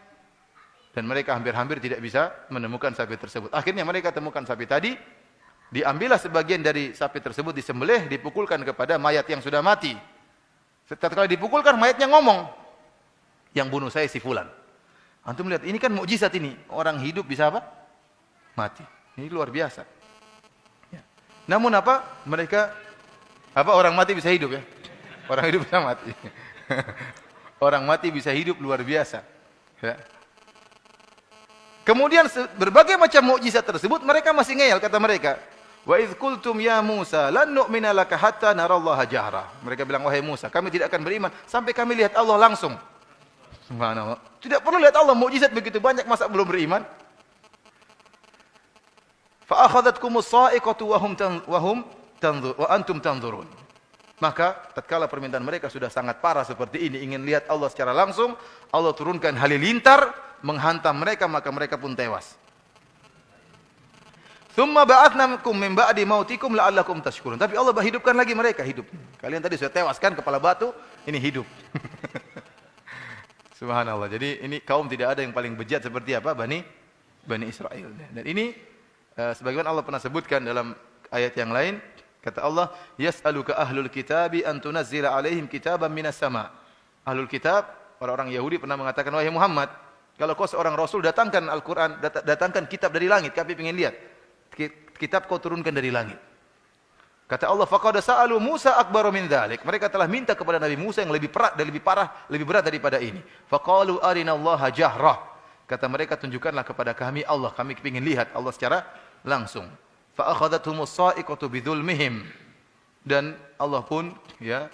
Dan mereka hampir-hampir tidak bisa menemukan sapi tersebut. Akhirnya mereka temukan sapi tadi, diambillah sebagian dari sapi tersebut, disembelih, dipukulkan kepada mayat yang sudah mati. Setelah dipukulkan mayatnya ngomong, yang bunuh saya si fulan. Antum lihat, ini kan mukjizat ini. Orang hidup bisa apa? Mati. Ini luar biasa. Namun apa? Mereka orang mati bisa hidup ya. Orang hidup bisa mati. Orang mati bisa hidup luar biasa. Ya. Kemudian berbagai macam mukjizat tersebut mereka masih ngeyel, kata mereka. Wa idz qultum ya Musa lan nu'mina laka hatta narallaha jahra. Mereka bilang, wahai Musa, kami tidak akan beriman sampai kami lihat Allah langsung. Subhanallah. Tidak perlu lihat Allah, mukjizat begitu banyak, masa belum beriman? Fa akhadhatkumus sa'iqatu wa antum tanzurun. Maka tatkala permintaan mereka sudah sangat parah seperti ini, ingin lihat Allah secara langsung, Allah turunkan halilintar menghantam mereka, maka mereka pun tewas. Tsumma ba'atsnakum min ba'di mautikum la'allakum tashkurun. Tapi Allah hidupkan lagi mereka, hidup. Kalian tadi sudah tewas kan, kepala batu, ini hidup. Subhanallah. Jadi ini kaum tidak ada yang paling bejat seperti apa? Bani Israel. Dan ini sebagaimana Allah pernah sebutkan dalam ayat yang lain, kata Allah, yas'aluka ahlul kitabi an tunazzila alaihim kitaban minas sama. Ahlul kitab, orang-orang Yahudi pernah mengatakan, wahai Muhammad, kalau kau seorang rasul, datangkan Al-Qur'an, datangkan kitab dari langit, kami ingin lihat. Kitab kau turunkan dari langit. Kata Allah, faqad sa'alu Musa akbaru min dzalik. Mereka telah minta kepada Nabi Musa yang lebih parah, lebih berat daripada ini. Faqalu arinallaha jahrah. Kata mereka, tunjukkanlah kepada kami Allah, kami ingin lihat Allah secara langsung. Fa akhadhathumus sa'iqatu bidzulmihim. Dan Allah pun ya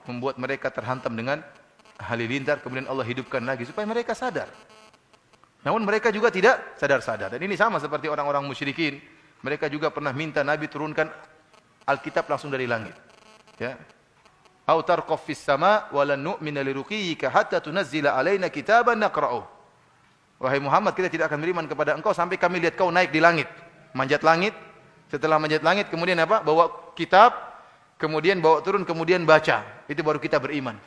membuat mereka terhantam dengan halilintar, kemudian Allah hidupkan lagi supaya mereka sadar. Namun mereka juga tidak sadar-sadar. Dan ini sama seperti orang-orang musyrikin. Mereka juga pernah minta Nabi turunkan Alkitab langsung dari langit. Ya. Au tarqaf fis sama wa lan nu'mina liruqiyika hatta tunazzila alaina kitaban naqra'uh. Wahai Muhammad, kita tidak akan beriman kepada engkau sampai kami lihat kau naik di langit. Manjat langit. Setelah manjat langit kemudian apa? Bawa kitab, kemudian bawa turun, kemudian baca. Itu baru kita beriman.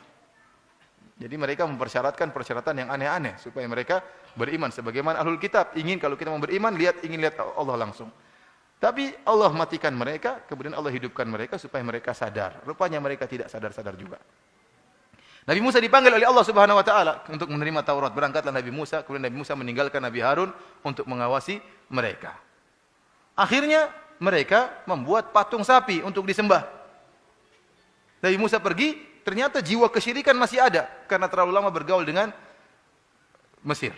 Jadi mereka mempersyaratkan persyaratan yang aneh-aneh supaya mereka beriman sebagaimana ahlul kitab ingin, kalau kita mau beriman ingin lihat Allah langsung. Tapi Allah matikan mereka, kemudian Allah hidupkan mereka supaya mereka sadar. Rupanya mereka tidak sadar-sadar juga. Nabi Musa dipanggil oleh Allah Subhanahu wa taala untuk menerima Taurat. Berangkatlah Nabi Musa, kemudian Nabi Musa meninggalkan Nabi Harun untuk mengawasi mereka. Akhirnya mereka membuat patung sapi untuk disembah. Nabi Musa pergi, ternyata jiwa kesyirikan masih ada karena terlalu lama bergaul dengan Mesir.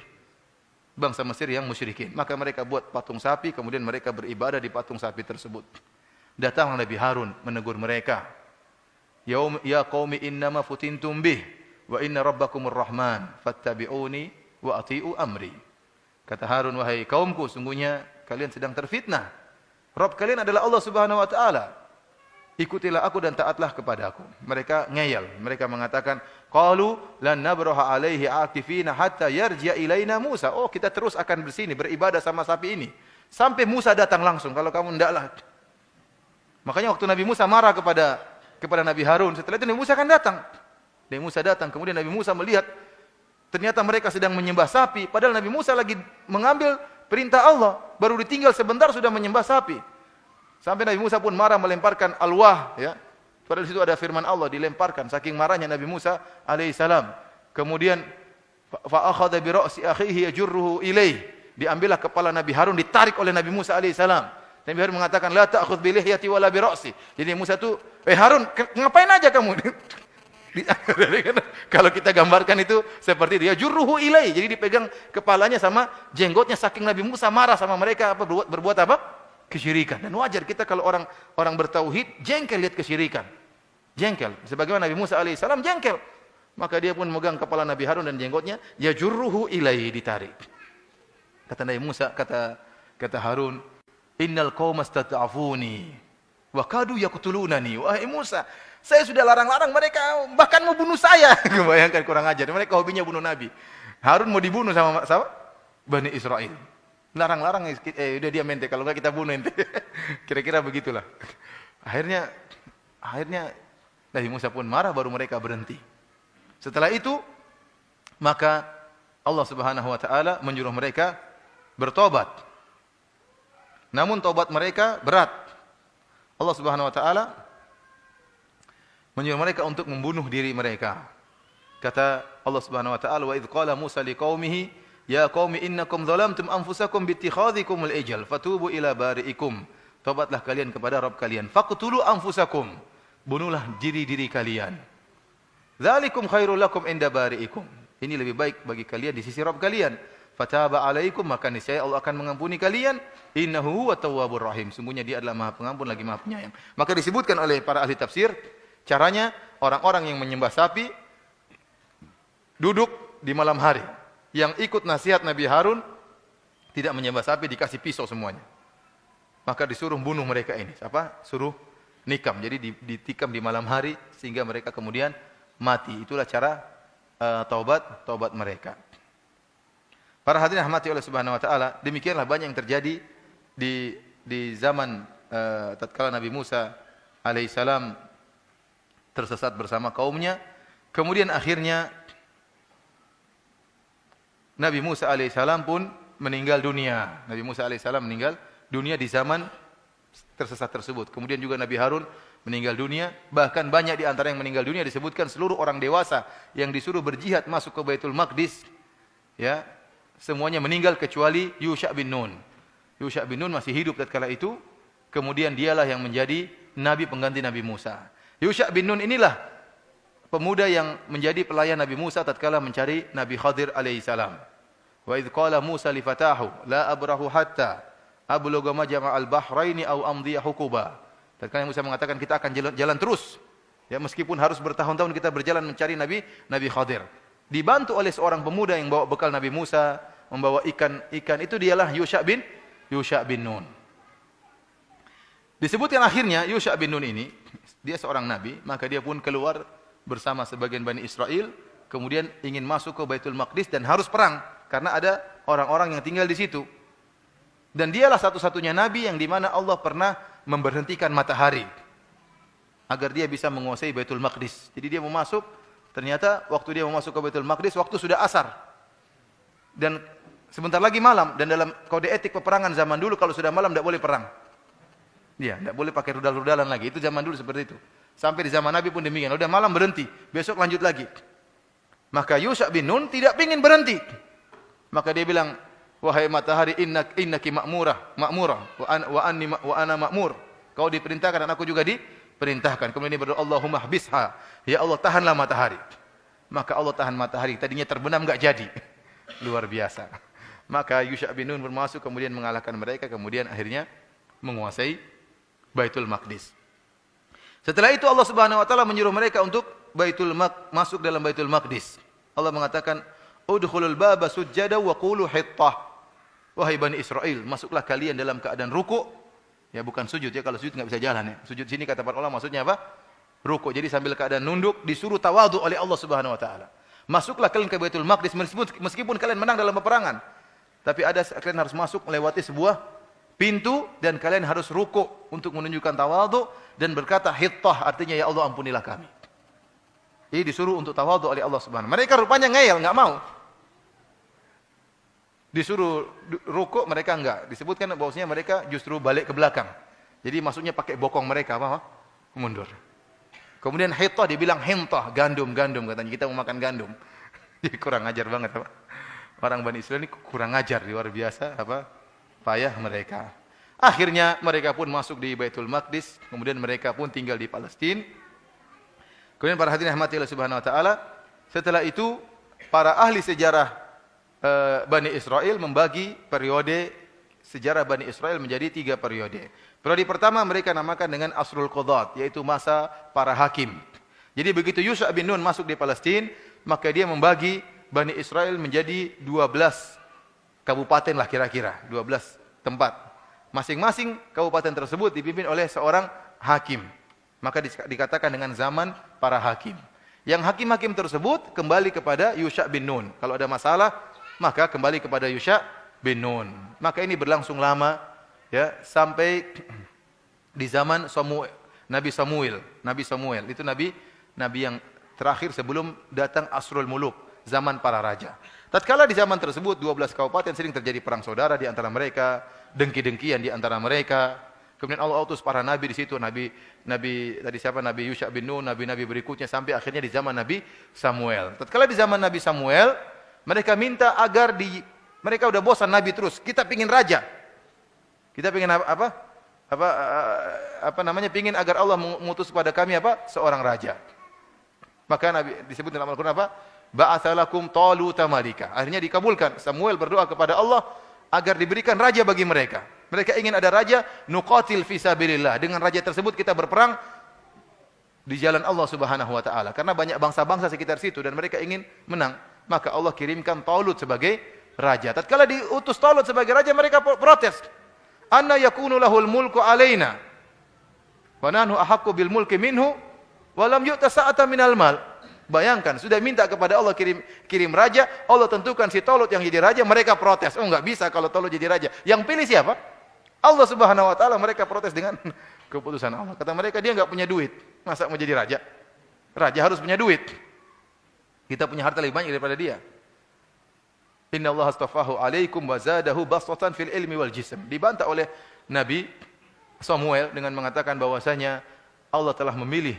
Bangsa Mesir yang musyrikin. Maka mereka buat patung sapi, kemudian mereka beribadah di patung sapi tersebut. Datanglah Nabi Harun menegur mereka. Ya qaumi innama futintum bih wa inna rabbakumur rahman fattabi'uni wa ati'u amri. Kata Harun, wahai kaumku, sungguhnya kalian sedang terfitnah. Rabb kalian adalah Allah Subhanahu wa taala. Ikutilah aku dan taatlah kepadaku. Mereka ngeyel. Mereka mengatakan, qalu lan nabraha alaihi akifina hatta yarji'a ilaina Musa. Oh, kita terus akan bersini beribadah sama sapi ini sampai Musa datang langsung. Kalau kamu ndaklah. Makanya waktu Nabi Musa marah kepada Nabi Harun, setelah itu Nabi Musa akan datang. Nabi Musa datang, kemudian Nabi Musa melihat ternyata mereka sedang menyembah sapi, padahal Nabi Musa lagi mengambil perintah Allah, baru ditinggal sebentar sudah menyembah sapi. Sampai Nabi Musa pun marah melemparkan alwah, ya. Padahal di situ ada firman Allah, dilemparkan. Saking marahnya Nabi Musa alaihissalam. Kemudian fa akhadha bi ra'si akhihi yajurruhu ilaih. Diambillah kepala Nabi Harun, ditarik oleh Nabi Musa alaihissalam. Nabi Harun mengatakan, la ta'khudh bi lihyati wala bi ra'si. Jadi Musa itu, Harun, ngapain aja kamu? Kalau kita gambarkan itu seperti dia yajurruhu ilaih. Jadi dipegang kepalanya sama jenggotnya, saking Nabi Musa marah sama mereka, berbuat apa? Kesyirikan. Dan wajar kita kalau orang bertauhid jengkel lihat kesyirikan. Jengkel. Sebagaimana Nabi Musa alaihissalam jengkel. Maka dia pun memegang kepala Nabi Harun dan jenggotnya, yajurruhu ilaihi, ditarik. Kata Nabi Musa, kata Harun, innal qauma stata'afuni wa kadu yaqtulunani. Wahai Musa, saya sudah larang-larang mereka, bahkan mau bunuh saya. Bayangkan, kurang ajar. Mereka hobinya bunuh Nabi. Harun mau dibunuh sama Bani Israel. Larang-larang, udah dia mente, kalau enggak kita bunuh ente. Kira-kira begitulah. Akhirnya Nabi Musa pun marah, baru mereka berhenti. Setelah itu, maka Allah Subhanahu wa taala menyuruh mereka bertobat. Namun tobat mereka berat. Allah Subhanahu wa taala menyuruh mereka untuk membunuh diri mereka. Kata Allah Subhanahu wa taala, wa idz qala Musa liqaumihi ya qaumi innakum zalamtum anfusakum bi ittikhadhikumul ijl fatubu ila bari'ikum Tobatlah kalian kepada Rabb kalian. Faqtulu anfusakum. Bunuhlah diri-diri kalian. Dzalikum khairul lakum inda bari'ikum. Ini lebih baik bagi kalian di sisi Rabb kalian. Fataba alaikum, maka niscaya Allah akan mengampuni kalian. Innahu huwa tawwabur rahim. Sungguhnya Dia adalah Maha Pengampun lagi Maha Penyayang. Maka disebutkan oleh para ahli tafsir, caranya orang-orang yang menyembah sapi duduk di malam hari. Yang ikut nasihat Nabi Harun tidak menyembah sapi, dikasih pisau semuanya. Maka disuruh bunuh mereka ini. Apa? Suruh nikam. Jadi ditikam di malam hari sehingga mereka kemudian mati. Itulah cara taubat mereka. Para hadirin rahmati oleh Subhanahu wa taala, demikianlah banyak yang terjadi di zaman tatkala Nabi Musa alaihissalam tersesat bersama kaumnya. Kemudian akhirnya Nabi Musa alaihissalam pun meninggal dunia. Nabi Musa alaihissalam meninggal dunia di zaman tersesat tersebut. Kemudian juga Nabi Harun meninggal dunia. Bahkan banyak di antara yang meninggal dunia disebutkan seluruh orang dewasa yang disuruh berjihad masuk ke Baitul Maqdis, ya, semuanya meninggal kecuali Yusha bin Nun. Yusha bin Nun masih hidup tatkala itu. Kemudian dialah yang menjadi nabi pengganti Nabi Musa. Yusha bin Nun inilah pemuda yang menjadi pelayan Nabi Musa tatkala mencari Nabi Khadir alaihissalam. Wa idh qala Musa li fatahu la abrahu hatta ablugha majma'al bahraini aw amdiya hukuba. Tatkala Musa mengatakan kita akan jalan terus, ya, meskipun harus bertahun-tahun kita berjalan mencari Nabi Khadir. Dibantu oleh seorang pemuda yang bawa bekal Nabi Musa, membawa ikan itu dialah Yusha bin Nun. Disebutkan akhirnya Yusha bin Nun ini dia seorang nabi, maka dia pun keluar bersama sebagian Bani Israel, kemudian ingin masuk ke Baitul Maqdis dan harus perang karena ada orang-orang yang tinggal di situ. Dan dialah satu-satunya nabi yang dimana Allah pernah memberhentikan matahari agar dia bisa menguasai Baitul Maqdis. Jadi dia mau masuk, ternyata waktu dia mau masuk ke Baitul Maqdis waktu sudah asar. Dan sebentar lagi malam, dan dalam kode etik peperangan zaman dulu kalau sudah malam tidak boleh perang. Dia tidak boleh pakai rudal-rudalan lagi. Itu zaman dulu seperti itu. Sampai di zaman Nabi pun demikian. Udah malam berhenti, besok lanjut lagi. Maka Yusha bin Nun tidak ingin berhenti. Maka dia bilang, wahai matahari, innaki ma'murah wa ana ma'mur. Kau diperintahkan dan aku juga diperintahkan. Kemudian dia berdoa, Allahumma habisha. Ya Allah, tahanlah matahari. Maka Allah tahan matahari. Tadinya terbenam enggak jadi. Luar biasa. Maka Yusha bin Nun bermasuk kemudian mengalahkan mereka, kemudian akhirnya menguasai Baitul Maqdis. Setelah itu Allah Subhanahu wa taala menyuruh mereka untuk masuk dalam Baitul Maqdis. Allah mengatakan, "Udkhulul baba sujjada wa qulu hittah." Wahai Bani Israel, masuklah kalian dalam keadaan ruku'. Ya, bukan sujud ya, kalau sujud enggak bisa jalan ya. Sujud sini kata para ulama maksudnya apa? Ruku'. Jadi sambil keadaan nunduk disuruh tawadhu oleh Allah Subhanahu wa taala. Masuklah kalian ke Baitul Maqdis meskipun kalian menang dalam peperangan. Tapi kalian harus masuk melewati sebuah pintu dan kalian harus ruku' untuk menunjukkan tawadhu dan berkata hittah, artinya ya Allah ampunilah kami. Jadi disuruh untuk tawadhu oleh Allah Subhanahu. Mereka rupanya ngeyel, enggak mau. Disuruh ruku' mereka enggak. Disebutkan bahwasanya mereka justru balik ke belakang. Jadi maksudnya pakai bokong mereka apa? Mundur. Kemudian hittah dibilang hintah, gandum katanya kita mau makan gandum. Jadi kurang ajar banget apa? Orang Bani Israil ini kurang ajar, luar biasa apa? Payah mereka. Akhirnya mereka pun masuk di Baitul Maqdis, kemudian mereka pun tinggal di Palestina. Kemudian para hadirin rahmati Allah Subhanahu wa taala, setelah itu para ahli sejarah Bani Israel membagi periode sejarah Bani Israel menjadi 3 periode. Periode pertama mereka namakan dengan Asrul Qudat, yaitu masa para hakim. Jadi begitu Yusha bin Nun masuk di Palestina, maka dia membagi Bani Israel menjadi 12 kabupaten lah kira-kira, 12 tempat. Masing-masing kabupaten tersebut dipimpin oleh seorang hakim. Maka dikatakan dengan zaman para hakim. Yang hakim-hakim tersebut kembali kepada Yusha bin Nun. Kalau ada masalah, maka kembali kepada Yusha bin Nun. Maka ini berlangsung lama, ya, sampai di zaman Nabi Samuel. Itu nabi yang terakhir sebelum datang Asrul Muluk, zaman para raja. Tatkala di zaman tersebut 12 kabupaten sering terjadi perang saudara di antara mereka, dengki-dengkian di antara mereka. Kemudian Allah utus para nabi di situ, nabi tadi siapa? Nabi Yusha bin Nun, nabi-nabi berikutnya sampai akhirnya di zaman Nabi Samuel. Tatkala di zaman Nabi Samuel, mereka minta agar mereka udah bosan nabi terus, kita pingin raja. Kita pingin apa? pingin agar Allah mengutus kepada kami seorang raja. Maka Nabi disebut dalam Al-Qur'an ba'atsalakum Taluta malika. Akhirnya dikabulkan. Samuel berdoa kepada Allah agar diberikan raja bagi mereka. Mereka ingin ada raja, nuqatil fi sabilillah. Dengan raja tersebut kita berperang di jalan Allah Subhanahu wa taala. Karena banyak bangsa-bangsa sekitar situ dan mereka ingin menang. Maka Allah kirimkan Talut sebagai raja. Tatkala diutus Talut sebagai raja, mereka protes. Anna yakunu lahul mulku alaina wa nahnu ahaqqu bil mulki minhu wa lam yu'ta sa'atan minal mal. Bayangkan, sudah minta kepada Allah kirim raja, Allah tentukan si Talut yang jadi raja, mereka protes. Oh, enggak bisa kalau Talut jadi raja. Yang pilih siapa? Allah Subhanahu wa taala. Mereka protes dengan keputusan Allah. Kata mereka, dia enggak punya duit. Masa mau jadi raja? Raja harus punya duit. Kita punya harta lebih banyak daripada dia. Inna Allah astafahu alaikum wa zadahu basatan fil ilmi wal jism. Dibantah oleh Nabi Samuel dengan mengatakan bahwasanya Allah telah memilih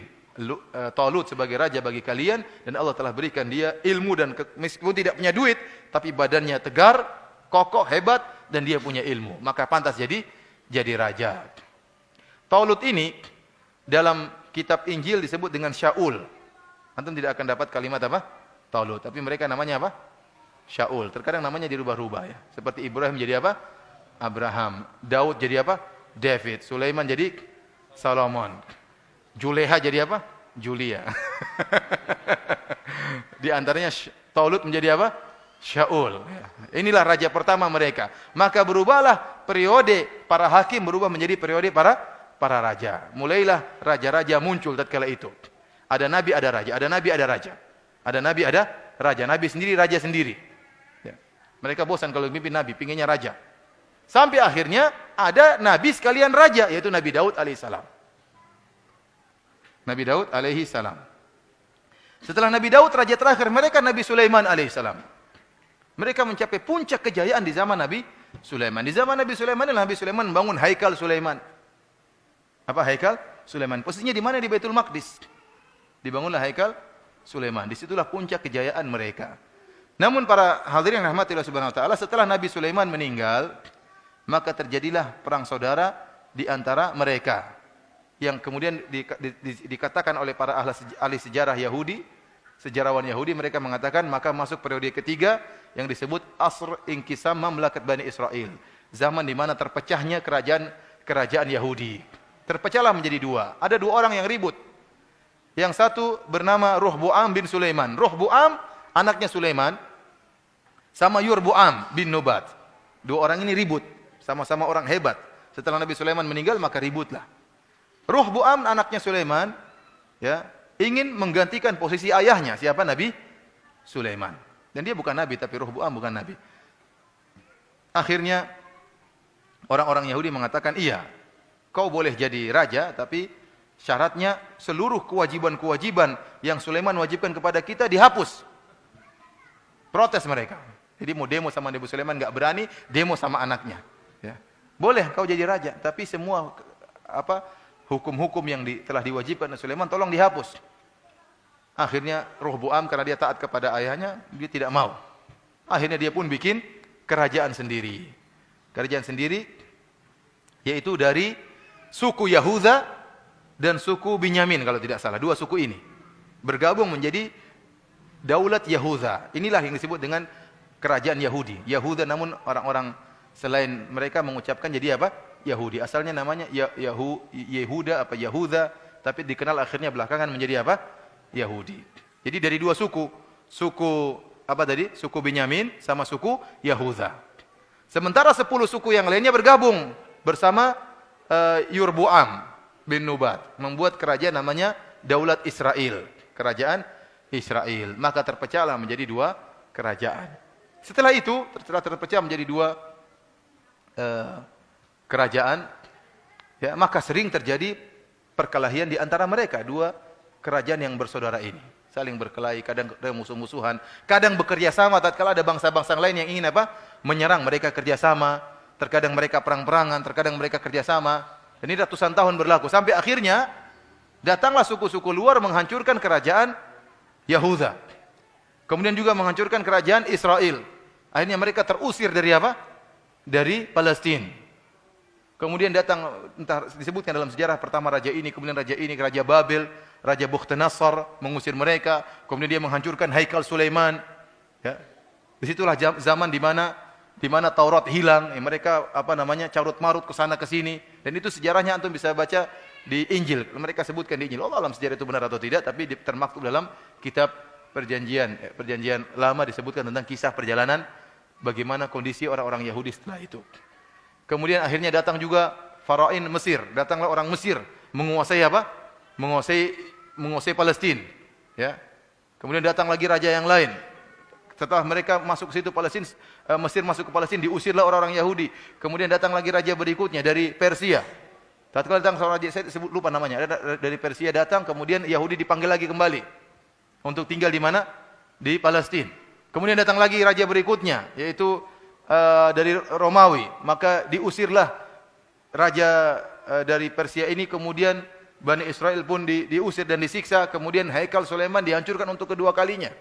Talut sebagai raja bagi kalian dan Allah telah berikan dia ilmu dan meskipun tidak punya duit tapi badannya tegar, kokoh, hebat dan dia punya ilmu. Maka pantas jadi raja. Talut ini dalam kitab Injil disebut dengan Shaul. Antum tidak akan dapat kalimat Talut, tapi mereka namanya Shaul. Terkadang namanya dirubah-rubah ya. Seperti Ibrahim jadi Abraham. Daud jadi David. Sulaiman jadi Solomon. Juleha jadi Julia. Di antaranya Talut menjadi Shaul. Inilah raja pertama mereka. Maka berubahlah periode para hakim berubah menjadi periode para raja. Mulailah raja-raja muncul tatkala itu. Ada nabi, ada raja. Ada nabi, ada raja. Ada nabi, ada raja. Nabi sendiri, raja sendiri. Ya. Mereka bosan kalau mimpi nabi, pinginnya raja. Sampai akhirnya ada nabi sekalian raja, yaitu Nabi Daud alaihissalam. Nabi Daud alaihi salam. Setelah Nabi Daud raja terakhir mereka Nabi Sulaiman alaihi salam. Mereka mencapai puncak kejayaan di zaman Nabi Sulaiman. Di zaman Nabi Sulaiman Nabi Sulaiman membangun Haikal Sulaiman. Apa Haikal Sulaiman? Posisinya di mana? Di Baitul Maqdis. Dibangunlah Haikal Sulaiman. Disitulah puncak kejayaan mereka. Namun para hadirin yang rahmati Allah Subhanahu wa taala, setelah Nabi Sulaiman meninggal, maka terjadilah perang saudara di antara mereka. Yang kemudian dikatakan oleh para ahli sejarah Yahudi, sejarawan Yahudi, mereka mengatakan maka masuk periode ketiga yang disebut Asr Inkisam Mamlakat Bani Israel. Zaman di mana terpecahnya kerajaan Yahudi. Terpecahlah menjadi dua. Ada dua orang yang ribut. Yang satu bernama Rohboam bin Sulaiman. Rohboam anaknya Sulaiman sama Yurboam bin Nubat. Dua orang ini ribut, sama-sama orang hebat. Setelah Nabi Sulaiman meninggal maka ributlah. Rohboam anaknya Sulaiman ya, ingin menggantikan posisi ayahnya. Siapa? Nabi Sulaiman. Dan dia bukan nabi, tapi Rohboam bukan nabi. Akhirnya orang-orang Yahudi mengatakan, iya, kau boleh jadi raja, tapi syaratnya seluruh kewajiban-kewajiban yang Sulaiman wajibkan kepada kita dihapus. Protes mereka. Jadi mau demo sama Nabi Sulaiman enggak berani, demo sama anaknya. Ya. Boleh kau jadi raja, tapi semua hukum-hukum yang telah diwajibkan oleh Sulaiman tolong dihapus. Akhirnya Rohboam karena dia taat kepada ayahnya, dia tidak mau. Akhirnya dia pun bikin kerajaan sendiri. Kerajaan sendiri yaitu dari suku Yahuda dan suku Binyamin kalau tidak salah. Dua suku ini bergabung menjadi Daulat Yahuda. Inilah yang disebut dengan kerajaan Yahudi. Yahuda namun orang-orang selain mereka mengucapkan jadi Yahudi. Asalnya namanya Yehuda Yahuda, tapi dikenal akhirnya belakangan menjadi Yahudi. Jadi dari dua suku. Suku Binyamin sama suku Yahuda. Sementara 10 suku yang lainnya bergabung bersama Yurboam bin Nubat membuat kerajaan namanya Daulat Israel. Kerajaan Israel. Maka terpecahlah menjadi dua kerajaan. Setelah itu, terpecah menjadi dua kerajaan, ya, maka sering terjadi perkelahian di antara mereka, dua kerajaan yang bersaudara ini. Saling berkelahi, kadang musuh-musuhan, kadang bekerja sama tatkala ada bangsa-bangsa lain yang ingin menyerang, mereka kerjasama, terkadang mereka perang-perangan, terkadang mereka kerjasama. Dan ini ratusan tahun berlaku, sampai akhirnya datanglah suku-suku luar menghancurkan kerajaan Yahuda. Kemudian juga menghancurkan kerajaan Israel. Akhirnya mereka terusir dari Dari Palestina. Kemudian datang, entah disebutkan dalam sejarah, pertama raja ini, kemudian raja ini, Raja Babel, Raja Bukhtanasar mengusir mereka, kemudian dia menghancurkan Haikal Sulaiman. Ya. Disitulah zaman di mana Taurat hilang, ya, mereka carut marut ke sana ke sini, dan itu sejarahnya antum bisa baca di Injil. Mereka sebutkan di Injil. Allah alam sejarah itu benar atau tidak, tapi termaktub dalam kitab perjanjian lama disebutkan tentang kisah perjalanan bagaimana kondisi orang-orang Yahudi setelah itu. Kemudian akhirnya datang juga Farain Mesir. Datanglah orang Mesir menguasai apa? Menguasai Palestina. Ya. Kemudian datang lagi raja yang lain. Setelah mereka masuk ke situ Mesir masuk ke Palestina, diusirlah orang-orang Yahudi. Kemudian datang lagi raja berikutnya dari Persia. Tatkala datang seorang raja, saya lupa namanya, dari Persia datang, kemudian Yahudi dipanggil lagi kembali untuk tinggal di mana? Di Palestina. Kemudian datang lagi raja berikutnya, yaitu dari Romawi, maka diusirlah raja dari Persia ini, kemudian Bani Israel pun diusir dan disiksa, kemudian Haikal Sulaiman dihancurkan untuk kedua kalinya.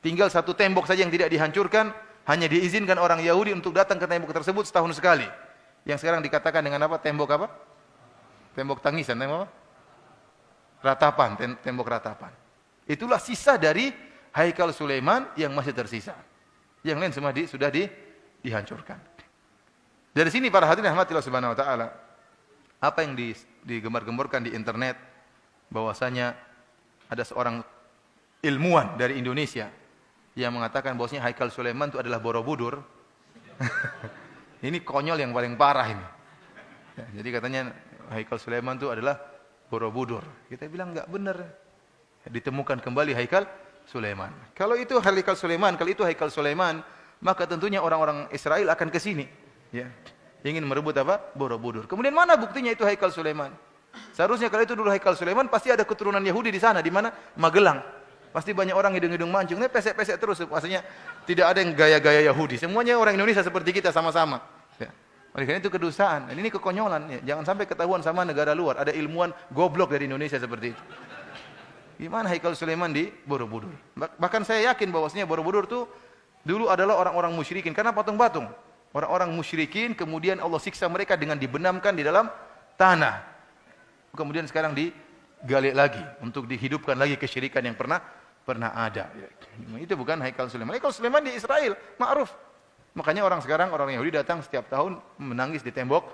Tinggal satu tembok saja yang tidak dihancurkan, hanya diizinkan orang Yahudi untuk datang ke tembok tersebut setahun sekali. Yang sekarang dikatakan dengan apa? Tembok apa? Tembok tangisan, tembok apa? Ratapan, tembok ratapan. Itulah sisa dari Haikal Sulaiman yang masih tersisa. Yang lain semua sudah dihancurkan. Dari sini para hadirin rahmatillah subhanahu wa ta'ala, apa yang digembar-gemborkan di internet, bahwasanya ada seorang ilmuwan dari Indonesia yang mengatakan bahwasanya Haikal Sulaiman itu adalah Borobudur. Ini konyol yang paling parah ini. Ya, jadi katanya Haikal Sulaiman itu adalah Borobudur. Kita bilang enggak benar. Ditemukan kembali Haikal Sulaiman. Kalau itu Haikal Sulaiman, maka tentunya orang-orang Israel akan ke sini, ya. Ingin merebut apa? Borobudur. Kemudian mana buktinya itu Haikal Sulaiman? Seharusnya kalau itu dulu Haikal Sulaiman, pasti ada keturunan Yahudi di sana, di mana? Magelang. Pasti banyak orang hidung-hidung mancung, pesek-pesek terus, maksudnya tidak ada yang gaya-gaya Yahudi. Semuanya orang Indonesia seperti kita sama-sama. Ya. Oleh karena itu kedustaan, dan ini kekonyolan. Ya. Jangan sampai ketahuan sama negara luar, ada ilmuwan goblok dari Indonesia seperti itu. Gimana Haikal Sulaiman di Borobudur? Bahkan saya yakin bahwasanya Borobudur itu dulu adalah orang-orang musyrikin, karena patung-patung. Orang-orang musyrikin, kemudian Allah siksa mereka dengan dibenamkan di dalam tanah. Kemudian sekarang digali lagi untuk dihidupkan lagi kesyirikan yang pernah ada. Itu bukan Haikal Sulaiman. Haikal Sulaiman di Israel, ma'ruf. Makanya orang Yahudi datang setiap tahun menangis di tembok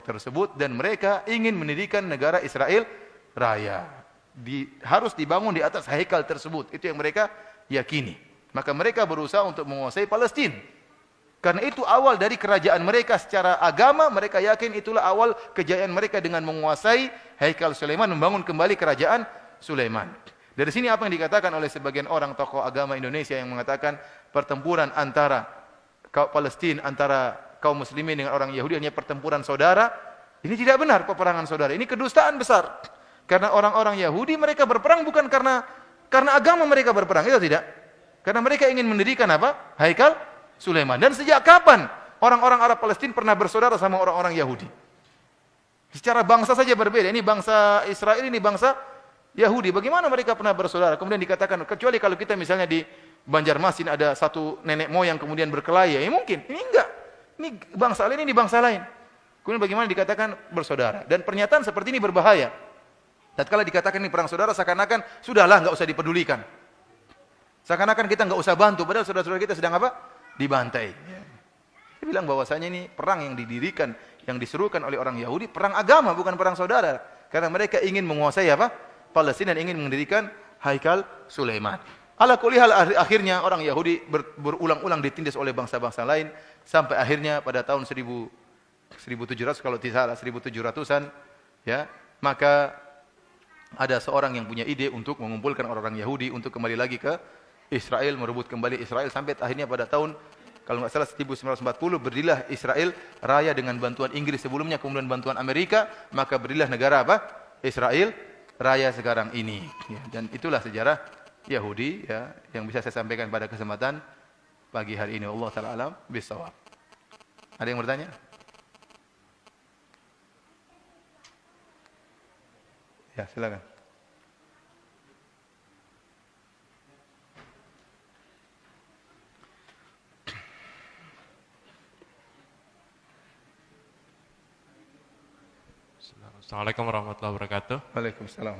tersebut, dan mereka ingin mendirikan negara Israel Raya. Harus dibangun di atas Haikal tersebut. Itu yang mereka yakini. Maka mereka berusaha untuk menguasai Palestina. Karena itu awal dari kerajaan mereka secara agama, mereka yakin itulah awal kejayaan mereka dengan menguasai Haikal Sulaiman, membangun kembali kerajaan Sulaiman. Dari sini apa yang dikatakan oleh sebagian orang tokoh agama Indonesia yang mengatakan pertempuran antara kaum Palestina, antara kaum muslimin dengan orang Yahudi hanya pertempuran saudara. Ini tidak benar, peperangan saudara. Ini kedustaan besar. Karena orang-orang Yahudi mereka berperang bukan karena agama mereka berperang, itu tidak. Karena mereka ingin mendirikan apa? Haikal Sulaiman. Dan sejak kapan orang-orang Arab Palestina pernah bersaudara sama orang-orang Yahudi? Secara bangsa saja berbeda. Ini bangsa Israel, ini bangsa Yahudi. Bagaimana mereka pernah bersaudara? Kemudian dikatakan, kecuali kalau kita misalnya di Banjarmasin ada satu nenek moyang kemudian berkelahi, ya mungkin. Ini enggak. Ini bangsa lain, ini bangsa lain. Kemudian bagaimana dikatakan bersaudara? Dan pernyataan seperti ini berbahaya. Tatkala dikatakan ini perang saudara, seakan-akan sudahlah, enggak usah dipedulikan. Seakan-akan kita enggak usah bantu, padahal saudara-saudara kita sedang apa? Dibantai. Dia bilang bahwasanya ini perang yang didirikan, yang diserukan oleh orang Yahudi, perang agama bukan perang saudara. Karena mereka ingin menguasai apa? Palestina, dan ingin mendirikan Haikal Sulaiman. Ala kulli hal, akhirnya orang Yahudi berulang-ulang ditindas oleh bangsa-bangsa lain sampai akhirnya pada tahun 1700 kalau tidak salah 1700-an, ya, maka ada seorang yang punya ide untuk mengumpulkan orang-orang Yahudi untuk kembali lagi ke Israel, merebut kembali Israel, sampai akhirnya pada tahun kalau nggak salah 1940 berdirilah Israel Raya dengan bantuan Inggris sebelumnya, kemudian bantuan Amerika, maka berdirilah negara apa? Israel Raya sekarang ini. Ya, dan itulah sejarah Yahudi, ya, yang bisa saya sampaikan pada kesempatan pagi hari ini. Allah Ta'ala alam bisawab. Ada yang bertanya? Ya, silakan. Assalamualaikum warahmatullahi wabarakatuh. Waalaikumsalam.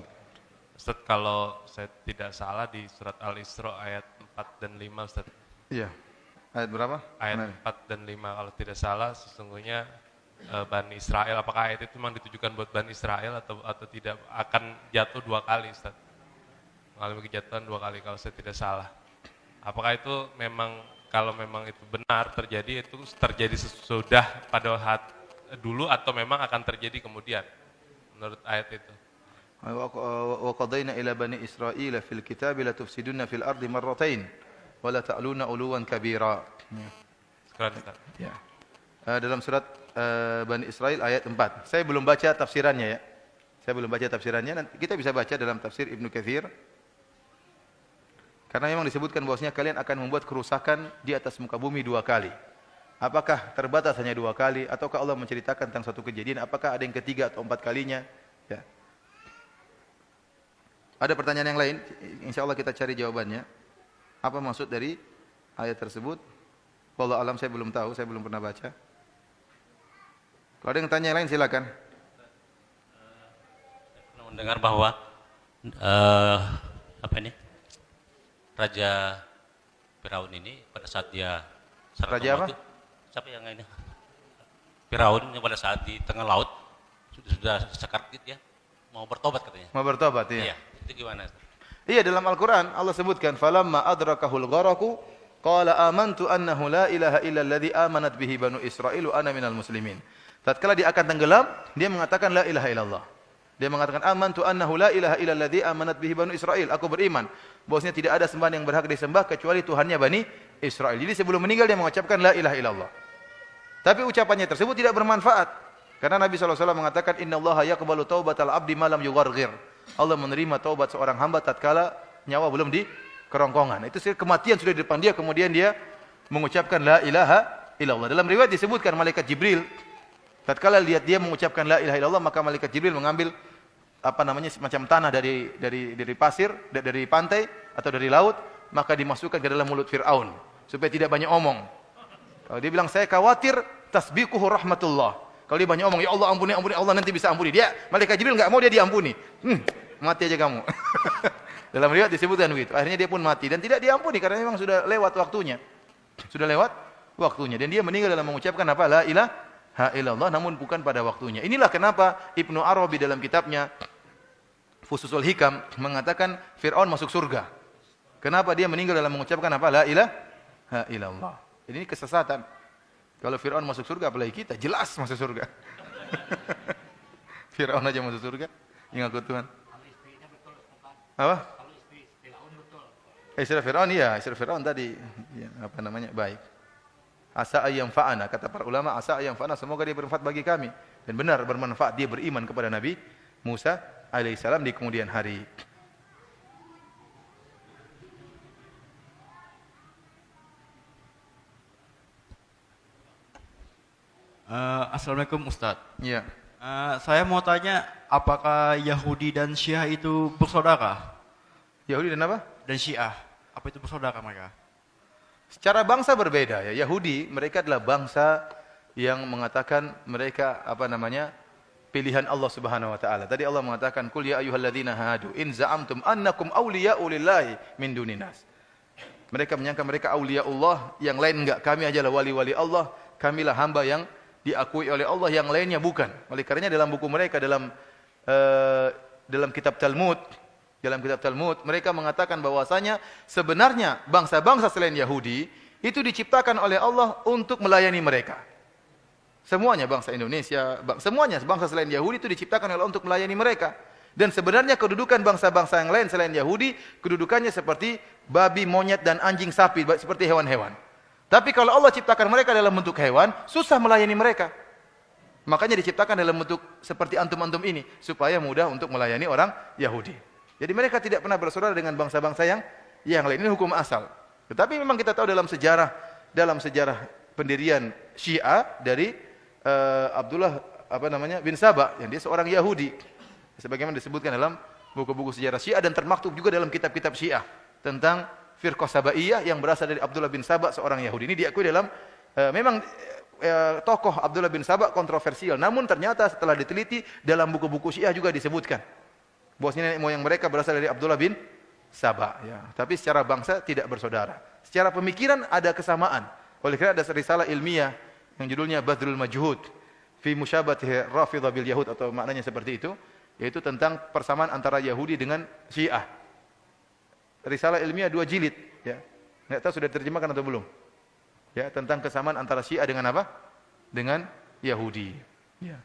Ustaz, kalau saya tidak salah di surat Al-Isra ayat 4 dan 5, Ustaz. Iya. Ayat berapa? Ayat 4 dan 5 kalau tidak salah sesungguhnya Bani Israel, apakah ayat itu memang ditujukan buat Bani Israel atau tidak, akan jatuh 2 kali, Ustaz? Mengalami kejatuhan 2 kali kalau saya tidak salah. Apakah itu memang, kalau memang itu benar terjadi, itu terjadi sesudah pada dulu atau memang akan terjadi kemudian menurut ayat itu? Wa qadayna ila bani Israil fil kitab la tufsiduna fil ardi marratain wa la ta'luna uluwan kabira. Sekarang, Ustaz. Ya. Dalam surat Bani Israil ayat 4. Saya belum baca tafsirannya ya. Saya belum baca tafsirannya, nanti kita bisa baca dalam tafsir Ibnu Katsir. Karena memang disebutkan bahwasanya kalian akan membuat kerusakan di atas muka bumi 2 kali. Apakah terbatas hanya 2 kali ataukah Allah menceritakan tentang satu kejadian, apakah ada yang ketiga atau 4 kalinya? Ya. Ada pertanyaan yang lain? Insyaallah kita cari jawabannya. Apa maksud dari ayat tersebut? Wallahu alam, saya belum tahu, saya belum pernah baca. Kalau ada yang tanya yang lain silakan. Pernah mendengar bahwa Raja Firaun ini pada saat dia Raja apa? Siapa yang ini? Firaun pada saat di tengah laut sudah sekarat gitu ya, mau bertobat katanya. Mau bertobat ya. Iya, itu gimana? Iya, dalam Al-Qur'an Allah sebutkan falamma adrakahul gharaqu qala amantu annahu la ilaha illa alladhi amanat bihi banu Israil wa ana minal muslimin. Tatkala dia akan tenggelam, dia mengatakan la ilaha illallah. Dia mengatakan amantu annahu la ilaha illa alladhi amanat bihi banu Israil. Aku beriman bahwasanya tidak ada sembahan yang berhak disembah kecuali Tuhannya Bani Israil. Jadi sebelum meninggal dia mengucapkan la ilaha illallah. Tapi ucapannya tersebut tidak bermanfaat. Karena Nabi SAW mengatakan innallaha yaqbalu taubatal abdi ma lam yugharghir. Allah menerima taubat seorang hamba tatkala nyawa belum di kerongkongan. Itu kematian sudah di depan dia, kemudian dia mengucapkan la ilaha illallah. Dalam riwayat disebutkan malaikat Jibril tatkala lihat dia mengucapkan la ilaha illallah, maka malaikat Jibril mengambil semacam tanah dari pasir, dari pantai atau dari laut, maka dimasukkan ke dalam mulut Fir'aun supaya tidak banyak omong. Kalau dia bilang saya khawatir tasbiquhu rahmatullah. Kalau dia banyak omong, ya Allah ampuni, ampuni, Allah nanti bisa ampuni. Dia malaikat Jibril enggak mau dia diampuni. Mati aja kamu. Dalam riwayat disebutkan begitu. Akhirnya dia pun mati dan tidak diampuni karena memang sudah lewat waktunya. Sudah lewat waktunya dan dia meninggal dalam mengucapkan apa? La ilaha illallah, namun bukan pada waktunya. Inilah kenapa Ibnu Arabi dalam kitabnya Fususul Hikam mengatakan Fir'aun masuk surga. Kenapa dia meninggal dalam mengucapkan apa? La ilaha illallah. Ini kesesatan. Kalau Fir'aun masuk surga, apalagi kita, jelas masuk surga. Fir'aun aja masuk surga, yang aku Tuhan. Apa? Istri Fir'aun, iya, istri Fir'aun tadi, ya, baik. Asa ayam fa'ana, kata para ulama, asa ayam fa'ana, semoga dia bermanfaat bagi kami. Dan benar bermanfaat, dia beriman kepada Nabi Musa alaihissalam di kemudian hari. Assalamualaikum Ustadz. Ya. Saya mau tanya, apakah Yahudi dan Syiah itu bersaudara? Yahudi dan apa? Dan Syiah, apa itu bersaudara mereka? Secara bangsa berbeda ya. Yahudi mereka adalah bangsa yang mengatakan mereka pilihan Allah Subhanahu wa taala. Tadi Allah mengatakan qul ya ayyuhalladzina hadu in za'amtum annakum awliya'u lillahi min duninas. Mereka menyangka mereka aulia Allah, yang lain enggak. Kami ajalah wali-wali Allah, kamilah hamba yang diakui oleh Allah, yang lainnya bukan. Oleh karenanya dalam buku mereka dalam kitab Talmud, mereka mengatakan bahwasanya sebenarnya bangsa-bangsa selain Yahudi itu diciptakan oleh Allah untuk melayani mereka. Semuanya bangsa Indonesia, semuanya bangsa selain Yahudi itu diciptakan oleh Allah untuk melayani mereka. Dan sebenarnya kedudukan bangsa-bangsa yang lain selain Yahudi, kedudukannya seperti babi, monyet dan anjing, sapi, seperti hewan-hewan. Tapi kalau Allah ciptakan mereka dalam bentuk hewan, susah melayani mereka. Makanya diciptakan dalam bentuk seperti antum-antum ini, supaya mudah untuk melayani orang Yahudi. Jadi mereka tidak pernah bersaudara dengan bangsa-bangsa yang lain. Ini hukum asal. Tetapi memang kita tahu dalam sejarah pendirian Syiah dari Abdullah bin Saba, yang dia seorang Yahudi. Sebagaimana disebutkan dalam buku-buku sejarah Syiah dan termaktub juga dalam kitab-kitab Syiah tentang Firqah Sabaiyah yang berasal dari Abdullah bin Saba, seorang Yahudi. Ini diakui dalam memang tokoh Abdullah bin Sabah kontroversial. Namun ternyata setelah diteliti dalam buku-buku Syiah juga disebutkan bahwasanya nenek moyang mereka berasal dari Abdullah bin Sabah. Ya. Tapi secara bangsa tidak bersaudara. Secara pemikiran ada kesamaan. Oleh karena ada risalah ilmiah yang judulnya Badrul Majhud fi Musyabatihi Rafidhah bil Yahud, atau maknanya seperti itu, yaitu tentang persamaan antara Yahudi dengan Syiah. Risalah ilmiah 2 jilid, ya. Enggak tahu sudah diterjemahkan atau belum? Ya, tentang kesamaan antara Syiah dengan apa? Dengan Yahudi. Ya.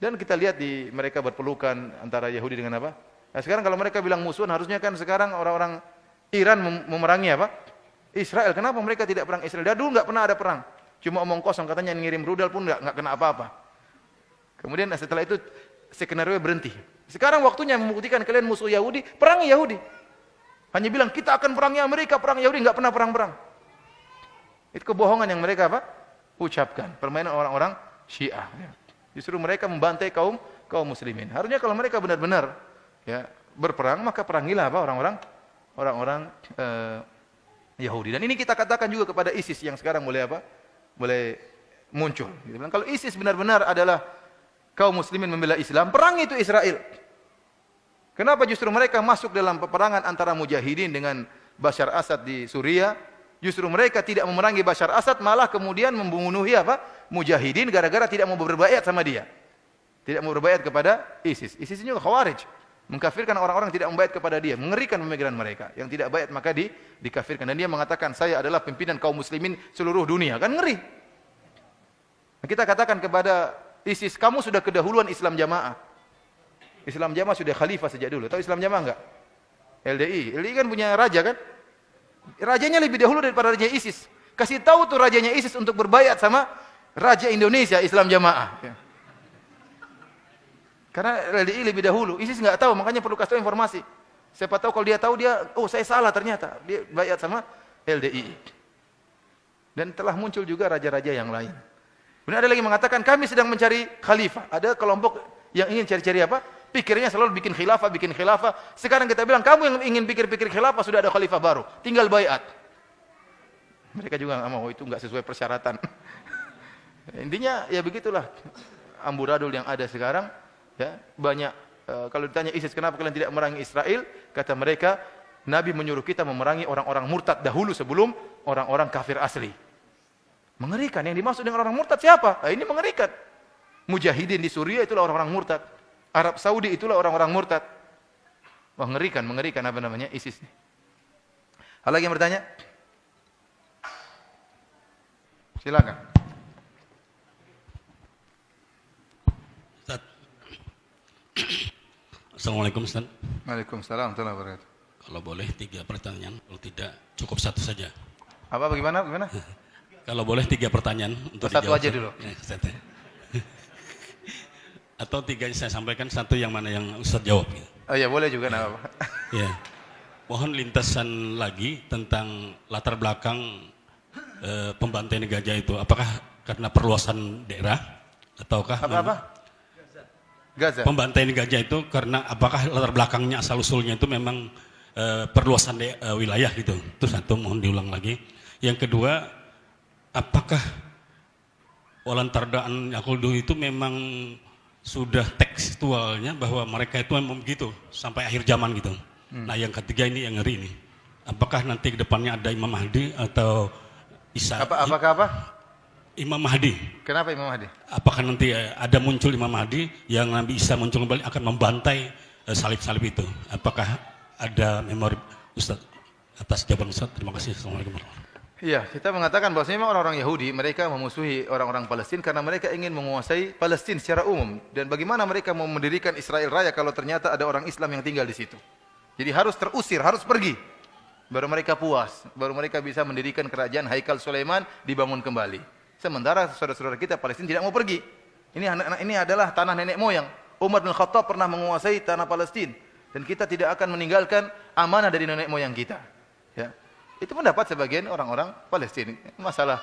Dan kita lihat di mereka berpelukan antara Yahudi dengan apa? Nah, sekarang kalau mereka bilang musuhan, harusnya kan sekarang orang-orang Iran memerangi apa? Israel. Kenapa mereka tidak perang Israel? Dari dulu enggak pernah ada perang. Cuma omong kosong, katanya ngirim rudal pun enggak kena apa-apa. Kemudian setelah itu skenario berhenti. Sekarang waktunya membuktikan kalian musuh Yahudi, perangi Yahudi. Hanya bilang kita akan perangi Amerika, perang Yahudi, enggak pernah perang-perang. Itu kebohongan yang mereka apa? Ucapkan. Permainan orang-orang Syiah. Justru mereka membantai kaum muslimin. Harusnya kalau mereka benar-benar ya berperang, maka perangilah apa? Orang-orang Yahudi. Dan ini kita katakan juga kepada ISIS yang sekarang mulai apa? Mulai muncul. Kalau ISIS benar-benar adalah kaum muslimin membela Islam, perang itu Israel. Kenapa justru mereka masuk dalam peperangan antara mujahidin dengan Bashar Assad di Suriah? Justru mereka tidak memerangi Bashar Assad, malah kemudian membunuhi apa? Mujahidin gara-gara tidak mau berbaiat sama dia. Tidak mau berbaiat kepada ISIS. ISIS ini juga Khawarij. Mengkafirkan orang-orang yang tidak membaiat kepada dia. Mengerikan pemikiran mereka. Yang tidak baiat maka dikafirkan. Dan dia mengatakan, saya adalah pimpinan kaum muslimin seluruh dunia. Kan ngeri. Kita katakan kepada ISIS, kamu sudah kedahuluan Islam Jamaah. Islam Jamaah sudah khalifah sejak dulu. Tahu Islam Jamaah enggak? LDI. LDI kan punya raja kan? Rajanya lebih dahulu daripada raja ISIS. Kasih tahu tuh rajanya ISIS untuk berbaiat sama raja Indonesia Islam Jamaah. Ya. Karena LDI lebih dahulu. ISIS enggak tahu, makanya perlu kasih tahu informasi. Siapa tahu kalau dia tahu, dia, oh saya salah ternyata. Dia baiat sama LDI. Dan telah muncul juga raja-raja yang lain. Kemudian ada lagi mengatakan kami sedang mencari khalifah. Ada kelompok yang ingin cari-cari apa? Pikirnya selalu bikin khilafah. Sekarang kita bilang kamu yang ingin pikir-pikir khilafah, sudah ada khalifah baru. Tinggal baiat. Mereka juga enggak mau, itu enggak sesuai persyaratan. Intinya ya begitulah amburadul yang ada sekarang. Ya, banyak kalau ditanya ISIS kenapa kalian tidak memerangi Israel? Kata mereka, Nabi menyuruh kita memerangi orang-orang murtad dahulu sebelum orang-orang kafir asli. Mengerikan. Yang dimaksud dengan orang murtad siapa? Nah, ini mengerikan. Mujahidin di Suriah itulah orang-orang murtad. Arab Saudi itulah orang-orang murtad. Wah, mengerikan apa namanya ISIS. Ada lagi yang bertanya? Silakan. Ustaz. Assalamualaikum Ustaz. Waalaikumsalam warahmatullahi wabarakatuh. Kalau boleh 3 pertanyaan, kalau tidak cukup 1 saja. Apa bagaimana? Kalau boleh 3 pertanyaan untuk satu dijawab. aja dulu. Ya, Ustaz. Atau 3 saya sampaikan, 1 yang mana yang Ustaz jawab. Gitu. Oh ya boleh juga, nggak apa-apa. Ya. Mohon lintasan lagi tentang latar belakang pembantaian gajah itu. Apakah karena perluasan daerah ataukah Apa? Gaza. Pembantaian gajah itu karena apakah latar belakangnya asal usulnya itu memang perluasan wilayah gitu. Itu 1, mohon diulang lagi. Yang kedua, apakah walantardaan Yakuldu itu memang sudah tekstualnya bahwa mereka itu memang begitu sampai akhir zaman gitu. Nah, yang ketiga ini yang ngeri ini. Apakah nanti ke depannya ada Imam Mahdi atau Isa? Apakah? Imam Mahdi. Kenapa Imam Mahdi? Apakah nanti ada muncul Imam Mahdi yang Nabi Isa muncul kembali akan membantai salib-salib itu? Apakah ada memori Ustaz atas jawaban Ustaz? Terima kasih. Assalamualaikum warahmatullahi wabarakatuh. Iya, kita mengatakan bahwa memang orang-orang Yahudi mereka memusuhi orang-orang Palestina karena mereka ingin menguasai Palestina secara umum. Dan bagaimana mereka mau mendirikan Israel Raya kalau ternyata ada orang Islam yang tinggal di situ? Jadi harus terusir, harus pergi. Baru mereka puas, baru mereka bisa mendirikan kerajaan Haikal Sulaiman dibangun kembali. Sementara saudara-saudara kita Palestina tidak mau pergi. Ini adalah tanah nenek moyang. Umar bin Khattab pernah menguasai tanah Palestina dan kita tidak akan meninggalkan amanah dari nenek moyang kita. Ya. Itu pendapat sebagian orang-orang Palestina. Masalah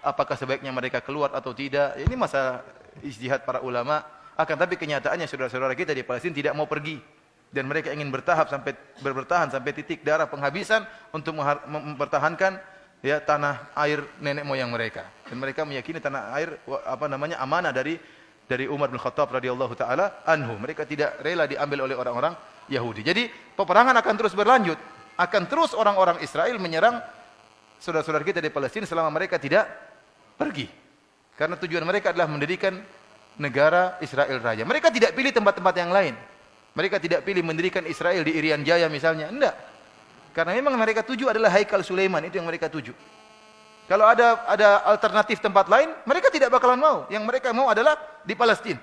apakah sebaiknya mereka keluar atau tidak, ini masalah ijtihad para ulama. Akan tapi kenyataannya saudara-saudara kita di Palestina tidak mau pergi dan mereka ingin bertahan sampai titik darah penghabisan untuk mempertahankan ya tanah air nenek moyang mereka. Dan mereka meyakini tanah air amanah dari Umar bin Khattab radhiyallahu taala anhu. Mereka tidak rela diambil oleh orang-orang Yahudi. Jadi peperangan akan terus berlanjut. Akan terus orang-orang Israel menyerang saudara-saudara kita di Palestina selama mereka tidak pergi. Karena tujuan mereka adalah mendirikan negara Israel Raja. Mereka tidak pilih tempat-tempat yang lain. Mereka tidak pilih mendirikan Israel di Irian Jaya misalnya. Enggak. Karena memang mereka tuju adalah Haikal Sulaiman, itu yang mereka tuju. Kalau ada alternatif tempat lain, mereka tidak bakalan mau. Yang mereka mau adalah di Palestina.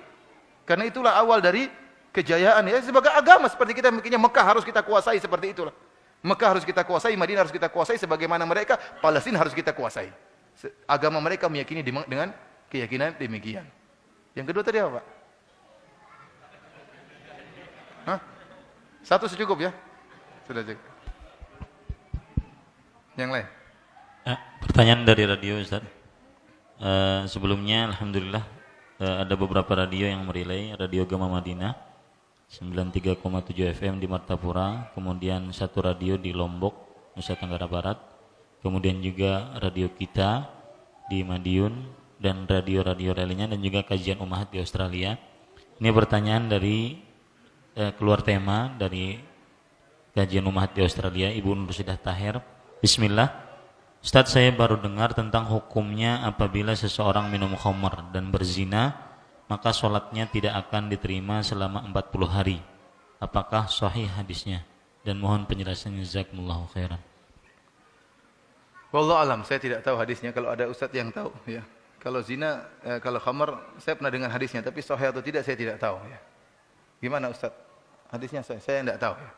Karena itulah awal dari kejayaan ya. Sebagai agama seperti kita mikirnya Mekah harus kita kuasai seperti itulah. Mekah harus kita kuasai, Madinah harus kita kuasai sebagaimana mereka Palestina harus kita kuasai. Agama mereka meyakini dengan keyakinan demikian. Yang kedua tadi apa, Pak? Hah? Satu secukup ya? Sudah cukup. Yang lain? Pertanyaan dari radio, Ustaz. Sebelumnya alhamdulillah ada beberapa radio yang merelay, Radio Gema Madinah 93,7 FM di Martapura, kemudian satu radio di Lombok, Nusa Tenggara Barat, kemudian juga radio kita di Madiun dan radio-radio lainnya, dan juga kajian Ummahat di Australia. Ini pertanyaan dari keluar tema dari kajian Ummahat di Australia, Ibu Nursidah Tahir. Bismillah. Ustaz, saya baru dengar tentang hukumnya apabila seseorang minum khamar dan berzina, maka sholatnya tidak akan diterima selama 40 hari. Apakah sahih hadisnya? Dan mohon penjelasannya, jazakumullahu khairan. Wallahu alam, saya tidak tahu hadisnya. Kalau ada ustaz yang tahu ya. Kalau zina, kalau khamar, saya pernah dengar hadisnya, tapi sahih atau tidak saya tidak tahu ya. Gimana ustaz? Hadisnya saya tidak tahu ya.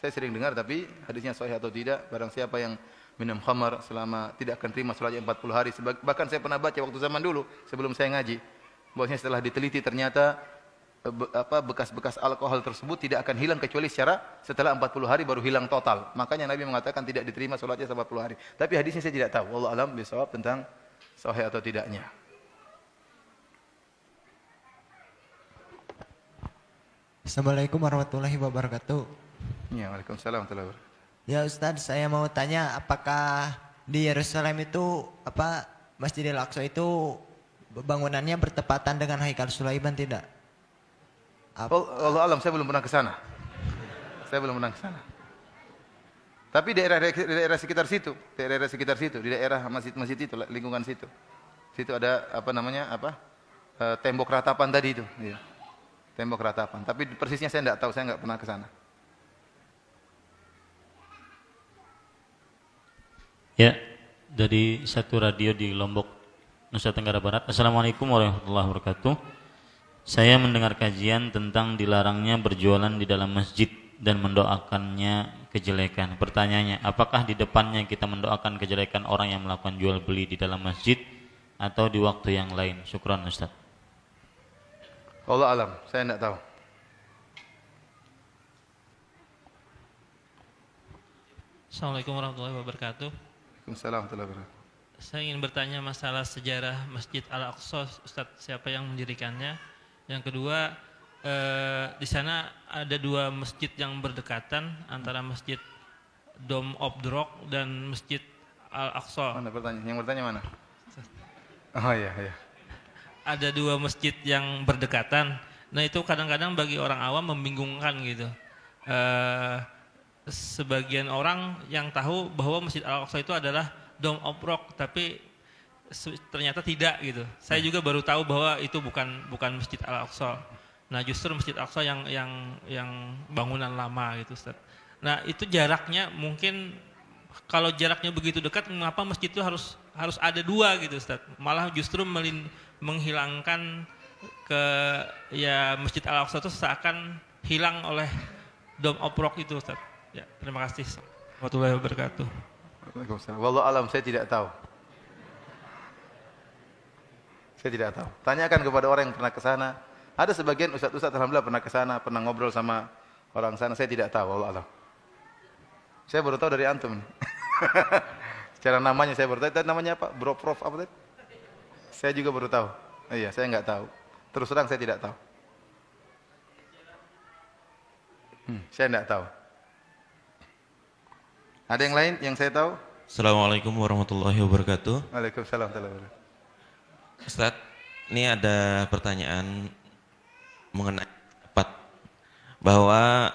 Saya sering dengar tapi hadisnya sahih atau tidak, barang siapa yang minum khamar selama tidak akan terima salatnya 40 hari. Bahkan saya pernah baca waktu zaman dulu sebelum saya ngaji, bahwasanya setelah diteliti ternyata bekas-bekas alkohol tersebut tidak akan hilang kecuali setelah 40 hari baru hilang total. Makanya Nabi mengatakan tidak diterima salatnya 40 hari. Tapi hadisnya saya tidak tahu. Wallahu alam bisawab tentang sahih atau tidaknya. Assalamualaikum warahmatullahi wabarakatuh. Ya, waalaikumsalam warahmatullahi wabarakatuh. Ya Ustadz, saya mau tanya apakah di Yerusalem itu Masjidil Aqsa itu bangunannya bertepatan dengan Haikal Sulaiman tidak? Allah alam, saya belum pernah ke sana. Tapi daerah sekitar situ, di daerah masjid itu, lingkungan situ. Situ ada tembok ratapan tadi itu, iya. Tembok ratapan. Tapi persisnya saya tidak tahu, saya nggak pernah ke sana. Ya, dari satu radio di Lombok, Nusa Tenggara Barat. Assalamualaikum warahmatullahi wabarakatuh. Saya mendengar kajian tentang dilarangnya berjualan di dalam masjid dan mendoakannya kejelekan. Pertanyaannya, apakah di depannya kita mendoakan kejelekan orang yang melakukan jual beli di dalam masjid atau di waktu yang lain? Syukran Ustaz. Allah alam, saya tidak tahu. Assalamualaikum warahmatullahi wabarakatuh. Waalaikumsalam warahmatullahi wabarakatuh. Saya ingin bertanya masalah sejarah Masjid Al-Aqsa, Ustaz, siapa yang mendirikannya? Yang kedua, di sana ada dua masjid yang berdekatan antara Masjid Dome of the Rock dan Masjid Al-Aqsa. Mana pertanyaan? Yang bertanya mana? Oh iya. Ada dua masjid yang berdekatan. Nah itu kadang-kadang bagi orang awam membingungkan gitu. Sebagian orang yang tahu bahwa Masjid Al-Aqsa itu adalah Dome of Rock, tapi ternyata tidak gitu. Saya juga baru tahu bahwa itu bukan Masjid Al-Aqsa. Nah justru Masjid Al-Aqsa yang bangunan lama gitu, Ustaz. Nah itu jaraknya mungkin kalau jaraknya begitu dekat, mengapa masjid itu harus ada dua gitu, Ustaz? Malah justru menghilangkan Masjid Al-Aqsa itu seakan hilang oleh Dome of Rock itu, Ustaz. Ya, terima kasih. Warahmatullahi wabarakatuh. Waalaikumsalam. Wallahu alam, saya tidak tahu. Tanyakan kepada orang yang pernah ke sana. Ada sebagian ustaz-ustaz alhamdulillah pernah ke sana, pernah ngobrol sama orang sana, saya tidak tahu, wallahu alam. Saya baru tahu dari antum. Secara namanya saya baru tahu, tadi namanya apa? Bro Prof apa tadi? Saya juga baru tahu. Iya, saya enggak tahu. Terus terang saya tidak tahu. Saya enggak tahu. Ada yang lain yang saya tahu? Assalamualaikum warahmatullahi wabarakatuh. Waalaikumsalam warahmatullahi wabarakatuh. Ustadz, ini ada pertanyaan mengenai pendapat bahwa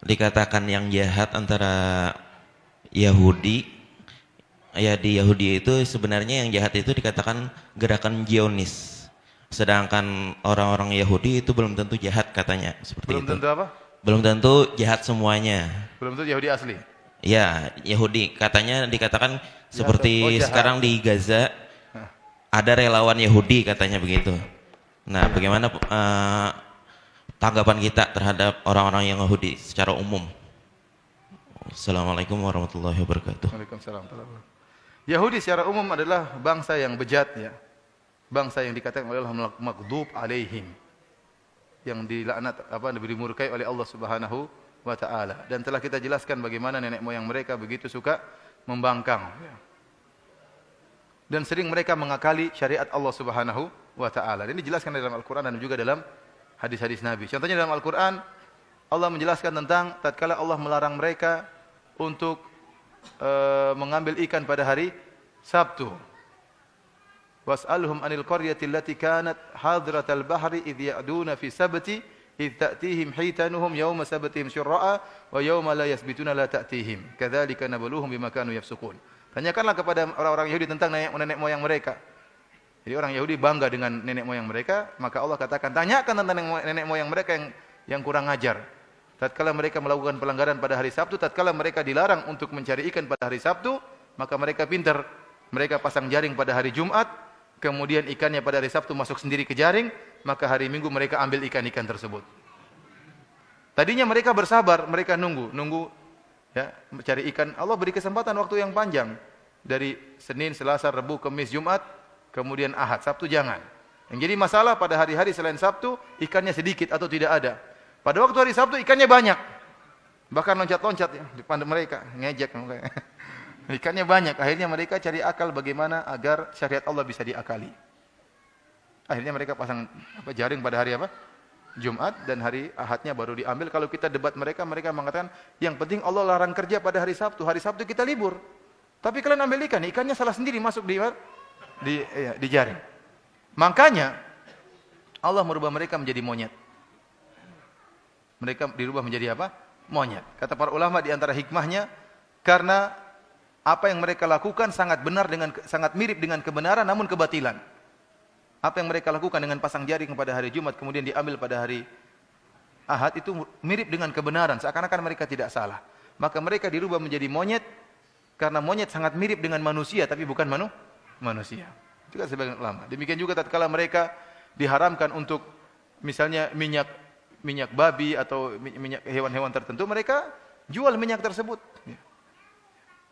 dikatakan yang jahat antara Yahudi, ya di Yahudi itu sebenarnya yang jahat itu dikatakan gerakan Zionis. Sedangkan orang-orang Yahudi itu belum tentu jahat katanya, seperti Belum itu. tentu apa? Belum tentu jahat semuanya. Belum tentu Yahudi asli. Ya, Yahudi katanya dikatakan seperti jahat. sekarang di Gaza ada relawan Yahudi katanya begitu. Nah, bagaimana tanggapan kita terhadap orang-orang yang Yahudi secara umum? Assalamualaikum warahmatullahi wabarakatuh. Waalaikumsalam warahmatullahi wabarakatuh. Yahudi secara umum adalah bangsa yang bejat ya. Bangsa yang dikatakan oleh Allah maghdub alaihim. Yang dilaknat dimurkai oleh Allah Subhanahu wa taala, dan telah kita jelaskan bagaimana nenek moyang mereka begitu suka membangkang ya. Dan sering mereka mengakali syariat Allah Subhanahu wa taala. Dan ini dijelaskan dalam Al-Qur'an dan juga dalam hadis-hadis Nabi. Contohnya dalam Al-Qur'an Allah menjelaskan tentang tatkala Allah melarang mereka untuk mengambil ikan pada hari Sabtu. Was'alhum 'anil qaryati allati kanat hadratal bahri idh ya'duna fi sabti idh ta'tihim hitanuhum yawma sabtihim syurra'a wa yawma la yasbituna la ta'tihim kadzalika nabluhum bima kanu yafsukun. Tanyakanlah kepada orang-orang Yahudi tentang nenek moyang mereka. Jadi orang Yahudi bangga dengan nenek moyang mereka, maka Allah katakan tanyakan tentang nenek moyang mereka yang kurang ajar. Tatkala mereka melakukan pelanggaran pada hari Sabtu, tatkala mereka dilarang untuk mencari ikan pada hari Sabtu, maka mereka pintar. Mereka pasang jaring pada hari Jumat, kemudian ikannya pada hari Sabtu masuk sendiri ke jaring, maka hari Minggu mereka ambil ikan-ikan tersebut. Tadinya mereka bersabar, mereka nunggu ya, mencari ikan. Allah beri kesempatan waktu yang panjang. Dari Senin, Selasa, Rabu, Kamis, Jumat, kemudian Ahad, Sabtu jangan. Yang jadi masalah pada hari-hari selain Sabtu, ikannya sedikit atau tidak ada. Pada waktu hari Sabtu ikannya banyak. Bahkan loncat-loncat ya, di depan mereka, ngejek. Ikannya banyak, akhirnya mereka cari akal bagaimana agar syariat Allah bisa diakali. Akhirnya mereka pasang jaring pada hari apa? Jumat, dan hari Ahadnya baru diambil. Kalau kita debat mereka mengatakan yang penting Allah larang kerja pada hari Sabtu. Hari Sabtu kita libur. Tapi kalian ambil ikan, ikannya salah sendiri masuk di jaring. Makanya Allah merubah mereka menjadi monyet. Mereka dirubah menjadi apa? Monyet. Kata para ulama di antara hikmahnya, karena apa yang mereka lakukan sangat mirip dengan kebenaran namun kebatilan. Apa yang mereka lakukan dengan pasang jaring pada hari Jumat kemudian diambil pada hari Ahad itu mirip dengan kebenaran, seakan-akan mereka tidak salah. Maka mereka dirubah menjadi monyet karena monyet sangat mirip dengan manusia tapi bukan manusia. Itu kan sebagian ulama. Demikian juga tatkala mereka diharamkan untuk misalnya minyak babi atau minyak hewan-hewan tertentu, mereka jual minyak tersebut.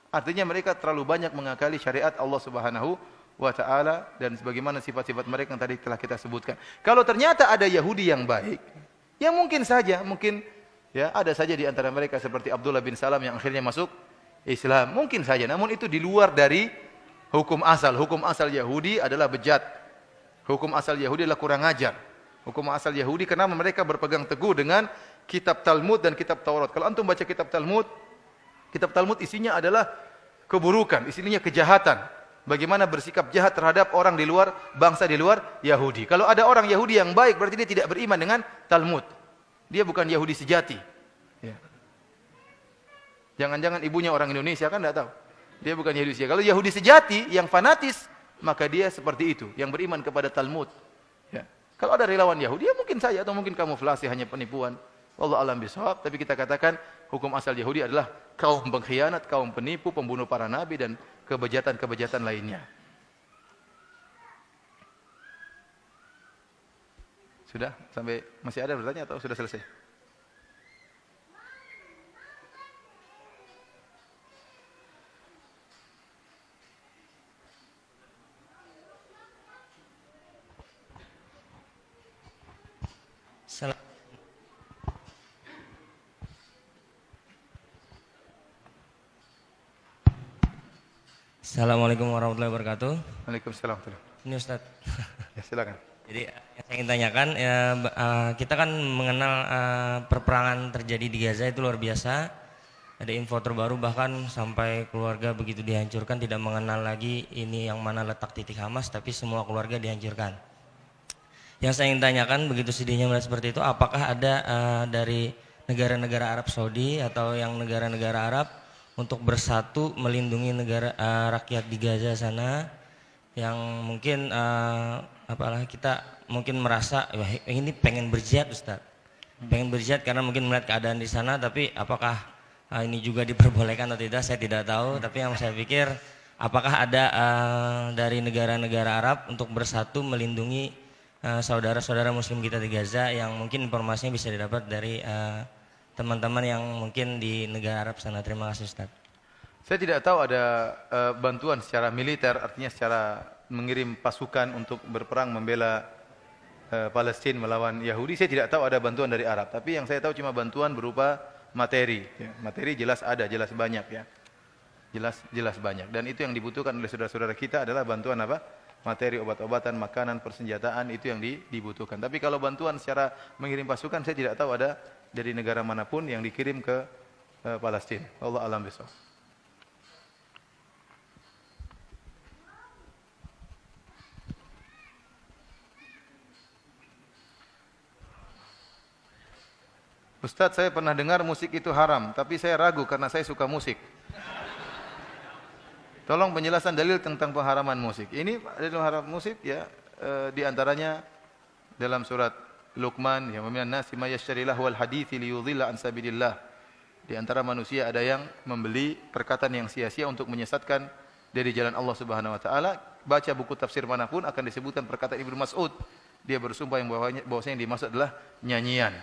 Artinya mereka terlalu banyak mengakali syariat Allah Subhanahu wa taala dan sebagaimana sifat-sifat mereka yang tadi telah kita sebutkan. Kalau ternyata ada Yahudi yang baik, ya mungkin ya ada saja di antara mereka seperti Abdullah bin Salam yang akhirnya masuk Islam, mungkin saja. Namun itu di luar dari hukum asal. Hukum asal Yahudi adalah bejat. Hukum asal Yahudi adalah kurang ajar. Hukum asal Yahudi karena mereka berpegang teguh dengan kitab Talmud dan kitab Taurat. Kalau antum baca kitab Talmud isinya adalah keburukan, isinya kejahatan. Bagaimana bersikap jahat terhadap orang di luar, bangsa di luar Yahudi. Kalau ada orang Yahudi yang baik, berarti dia tidak beriman dengan Talmud. Dia bukan Yahudi sejati. Ya. Jangan-jangan ibunya orang Indonesia, kan tidak tahu. Dia bukan Yahudi sejati. Kalau Yahudi sejati, yang fanatis, maka dia seperti itu, yang beriman kepada Talmud. Ya. Kalau ada relawan Yahudi, ya mungkin saja, atau mungkin kamuflase, hanya penipuan. Wallahu a'lam bishawab. Tapi kita katakan hukum asal Yahudi adalah kaum pengkhianat, kaum penipu, pembunuh para nabi dan kebejatan-kebejatan lainnya. Sudah? Sampai masih ada bertanya atau sudah selesai? Assalamualaikum warahmatullahi wabarakatuh. Waalaikumsalam. Ini Ustaz. Ya, silakan. Jadi yang saya ingin tanyakan, kita kan mengenal perperangan terjadi di Gaza itu luar biasa. ada info terbaru bahkan sampai keluarga begitu dihancurkan tidak mengenal lagi ini yang mana letak titik Hamas, tapi semua keluarga dihancurkan. Yang saya ingin tanyakan, begitu sedihnya melihat seperti itu, apakah ada dari negara-negara Arab Saudi atau yang negara-negara Arab untuk bersatu melindungi negara rakyat di Gaza sana yang mungkin apalah kita mungkin merasa wah, ini pengen berjihad Ustaz. Pengen berjihad karena mungkin melihat keadaan di sana, tapi apakah ini juga diperbolehkan atau tidak saya tidak tahu, tapi yang saya pikir apakah ada dari negara-negara Arab untuk bersatu melindungi saudara-saudara muslim kita di Gaza yang mungkin informasinya bisa didapat dari teman-teman yang mungkin di negara Arab sana. Terima kasih Ustaz. Saya tidak tahu ada bantuan secara militer, artinya secara mengirim pasukan untuk berperang membela Palestina melawan Yahudi. Saya tidak tahu ada bantuan dari Arab, tapi yang saya tahu cuma bantuan berupa materi. Ya. Materi jelas ada, jelas banyak ya. Jelas banyak. Dan itu yang dibutuhkan oleh saudara-saudara kita adalah bantuan apa? Materi, obat-obatan, makanan, persenjataan, itu yang dibutuhkan. Tapi kalau bantuan secara mengirim pasukan, saya tidak tahu ada dari negara manapun yang dikirim ke Palestina. Allah alam bisawab. Ustadz, saya pernah dengar musik itu haram, tapi saya ragu karena saya suka musik. Tolong penjelasan dalil tentang pengharaman musik. Ini dalil haram musik ya, di antaranya dalam surat Luqman, ya minan nasi may yashtari lahwal hadithi liyudhilla an sabilillah. Di antara manusia ada yang membeli perkataan yang sia-sia untuk menyesatkan dari jalan Allah Subhanahu wa taala. Baca buku tafsir manapun akan disebutkan perkataan Ibnu Mas'ud. Dia bersumpah yang bahwasanya yang dimaksud adalah nyanyian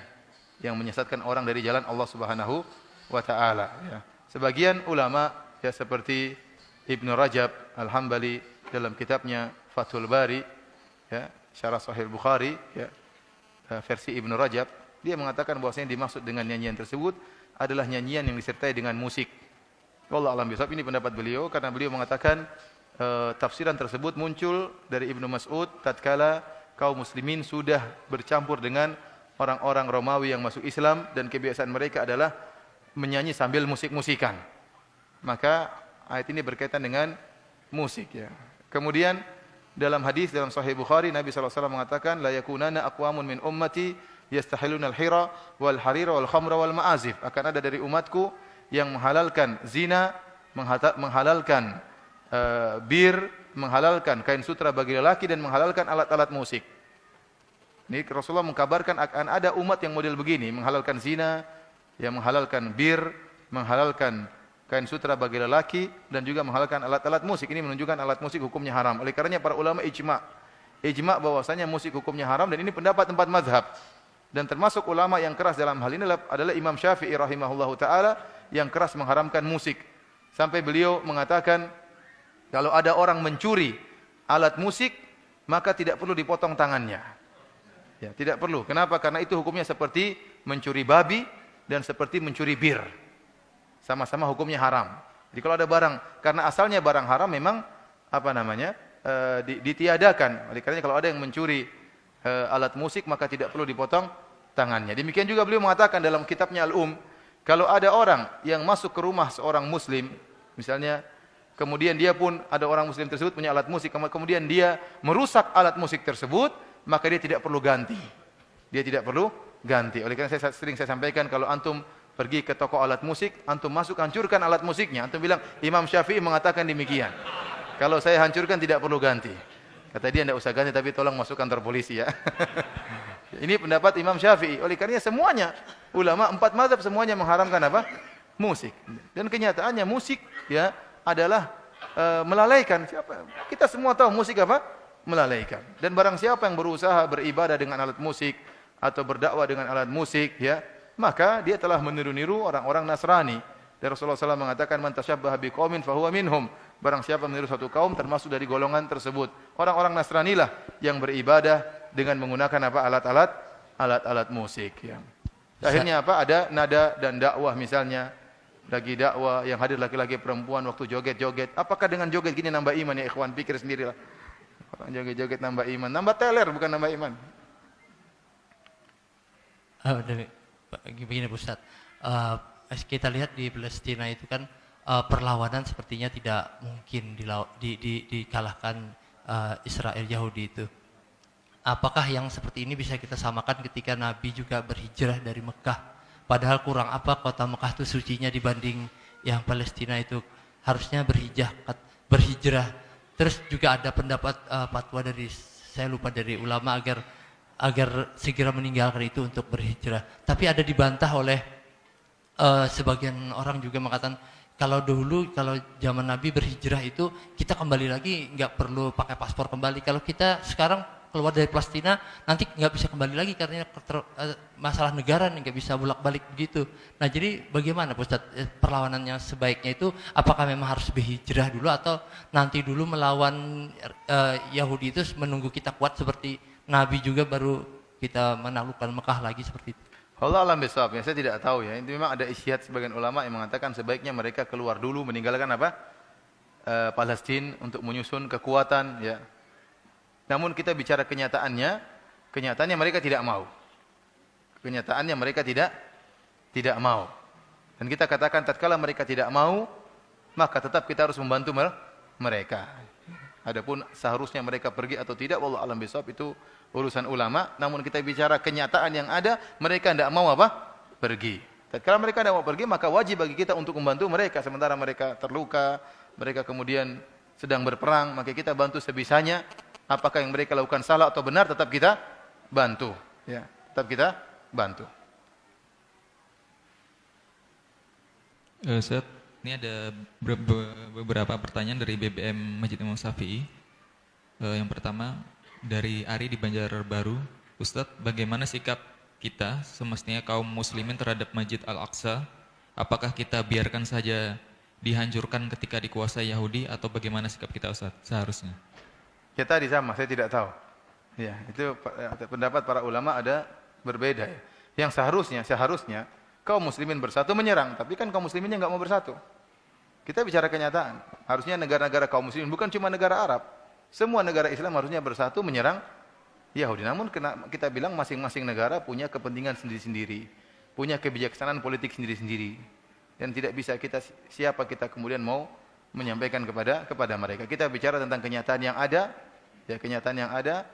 yang menyesatkan orang dari jalan Allah Subhanahu wa taala ya. Sebagian ulama ya seperti Ibnu Rajab Al-Hambali dalam kitabnya Fathul Bari ya, Syarah Sahih Bukhari ya, versi Ibnu Rajab, dia mengatakan bahwasanya yang dimaksud dengan nyanyian tersebut adalah nyanyian yang disertai dengan musik. Wallahu a'lam bishawab. Ini pendapat beliau karena beliau mengatakan tafsiran tersebut muncul dari Ibnu Mas'ud tatkala kaum muslimin sudah bercampur dengan orang-orang Romawi yang masuk Islam dan kebiasaan mereka adalah menyanyi sambil musik-musikan. Maka ayat ini berkaitan dengan musik ya. Kemudian dalam hadis dalam Sahih Bukhari Nabi SAW mengatakan la yakunana aqwamun min ummati yastahiluna al-hira wal harira wal khamra wal ma'azif. Akan ada dari umatku yang menghalalkan zina, menghalalkan bir, menghalalkan kain sutra bagi lelaki dan menghalalkan alat-alat musik. Ini Rasulullah mengkabarkan akan ada umat yang model begini, menghalalkan zina, yang menghalalkan bir, menghalalkan kain sutra bagi lelaki dan juga menghalalkan alat-alat musik. Ini menunjukkan alat musik hukumnya haram. Oleh karenanya para ulama ijma bahwasanya musik hukumnya haram dan ini pendapat 4 mazhab. Dan termasuk ulama yang keras dalam hal ini adalah Imam Syafi'i rahimahullahu taala yang keras mengharamkan musik. Sampai beliau mengatakan kalau ada orang mencuri alat musik maka tidak perlu dipotong tangannya. Ya, tidak perlu. Kenapa? Karena itu hukumnya seperti mencuri babi dan seperti mencuri bir. Sama-sama hukumnya haram. Jadi kalau ada barang, karena asalnya barang haram memang ditiadakan. Oleh karenanya kalau ada yang mencuri alat musik maka tidak perlu dipotong tangannya. Demikian juga beliau mengatakan dalam kitabnya kalau ada orang yang masuk ke rumah seorang muslim, misalnya kemudian dia pun ada orang muslim tersebut punya alat musik, kemudian dia merusak alat musik tersebut, maka dia tidak perlu ganti. Dia tidak perlu ganti. Oleh karena sering saya sampaikan kalau antum pergi ke toko alat musik, antum masuk hancurkan alat musiknya. Antum bilang Imam Syafi'i mengatakan demikian. Kalau saya hancurkan tidak perlu ganti. Kata dia tidak usah ganti tapi tolong masuk kantor polisi ya. Ini pendapat Imam Syafi'i. Oleh karena semuanya ulama 4 mazhab semuanya mengharamkan apa? Musik. Dan kenyataannya musik ya adalah melalaikan. Kita semua tahu musik apa? Melalaikan. Dan barang siapa yang berusaha beribadah dengan alat musik atau berdakwah dengan alat musik ya, maka dia telah meniru-niru orang-orang Nasrani. Dan Rasulullah SAW mengatakan man tasyabbaha biqaumin fahuwa minhum. Barang siapa meniru suatu kaum termasuk dari golongan tersebut. Orang-orang Nasrani lah yang beribadah dengan menggunakan apa? Alat-alat musik ya. Akhirnya apa? Ada nada dan dakwah misalnya. Lagi dakwah yang hadir laki-laki perempuan waktu joget-joget. Apakah dengan joget gini nambah iman ya ikhwan? Pikir sendirilah. Orang joget-joget nambah iman, nambah teler bukan nambah iman. Begini Ustaz, kita lihat di Palestina itu kan perlawanan sepertinya tidak mungkin dikalahkan Israel Yahudi itu. Apakah yang seperti ini bisa kita samakan ketika Nabi juga berhijrah dari Mekah? Padahal kurang apa kota Mekah itu sucinya dibanding yang Palestina itu, harusnya berhijrah. Terus juga ada pendapat fatwa dari, saya lupa, dari ulama agar segera meninggalkan itu untuk berhijrah. Tapi ada dibantah oleh sebagian orang juga mengatakan kalau dulu, kalau zaman Nabi berhijrah itu kita kembali lagi nggak perlu pakai paspor kembali. Kalau kita sekarang keluar dari Palestina nanti nggak bisa kembali lagi karena masalah negara nggak bisa bolak-balik begitu. Nah jadi bagaimana Ustaz perlawanannya sebaiknya itu, apakah memang harus berhijrah dulu atau nanti dulu melawan Yahudi itu menunggu kita kuat seperti Nabi juga baru kita menaklukkan Mekah lagi seperti itu? Allah alam bisawab, ya saya tidak tahu ya. Itu memang ada isyihad sebagian ulama yang mengatakan sebaiknya mereka keluar dulu meninggalkan apa? Palestina untuk menyusun kekuatan ya. Namun kita bicara kenyataannya mereka tidak mau. Kenyataannya mereka tidak mau. Dan kita katakan tatkala mereka tidak mau, maka tetap kita harus membantu mereka. Adapun seharusnya mereka pergi atau tidak, wallahu alam bisawab, itu urusan ulama. Namun kita bicara kenyataan yang ada, mereka tidak mau apa? Pergi. Tatkala mereka tidak mau pergi, maka wajib bagi kita untuk membantu mereka. Sementara mereka terluka, mereka kemudian sedang berperang, maka kita bantu sebisanya. Apakah yang mereka lakukan salah atau benar, tetap kita bantu. Ya, tetap kita bantu. Ustaz, ini ada beberapa pertanyaan dari BBM Masjid Imam Syafi'i. Yang pertama dari Ari di Banjarbaru. Ustaz, bagaimana sikap kita semestinya kaum muslimin terhadap Masjid Al-Aqsa? Apakah kita biarkan saja dihancurkan ketika dikuasai Yahudi atau bagaimana sikap kita Ustaz seharusnya? Ya tadi sama, saya tidak tahu. Ya, itu pendapat para ulama ada berbeda ya. Yang seharusnya kaum muslimin bersatu menyerang, tapi kan kaum musliminnya enggak mau bersatu. Kita bicara kenyataan. Harusnya negara-negara kaum muslimin, bukan cuma negara Arab. Semua negara Islam harusnya bersatu menyerang Yahudi. Namun kita bilang masing-masing negara punya kepentingan sendiri-sendiri, punya kebijaksanaan politik sendiri-sendiri. Dan tidak bisa siapa kita kemudian mau menyampaikan kepada mereka. Kita bicara tentang kenyataan yang ada. Ya, kenyataan yang ada,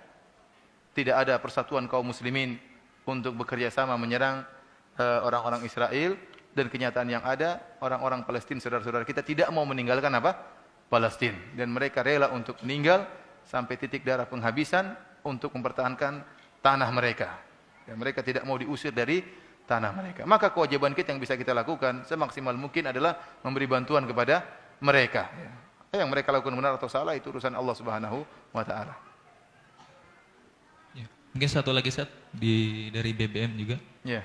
tidak ada persatuan kaum muslimin untuk bekerja sama menyerang orang-orang Israel, dan kenyataan yang ada, orang-orang Palestina saudara-saudara kita tidak mau meninggalkan apa? Palestina, dan mereka rela untuk meninggal sampai titik darah penghabisan untuk mempertahankan tanah mereka. Dan mereka tidak mau diusir dari tanah mereka. Maka kewajiban kita yang bisa kita lakukan semaksimal mungkin adalah memberi bantuan kepada mereka. Yang mereka lakukan benar atau salah itu urusan Allah Subhanahu wa taala. Ya, mungkin satu lagi Ustaz dari BBM juga. Ya.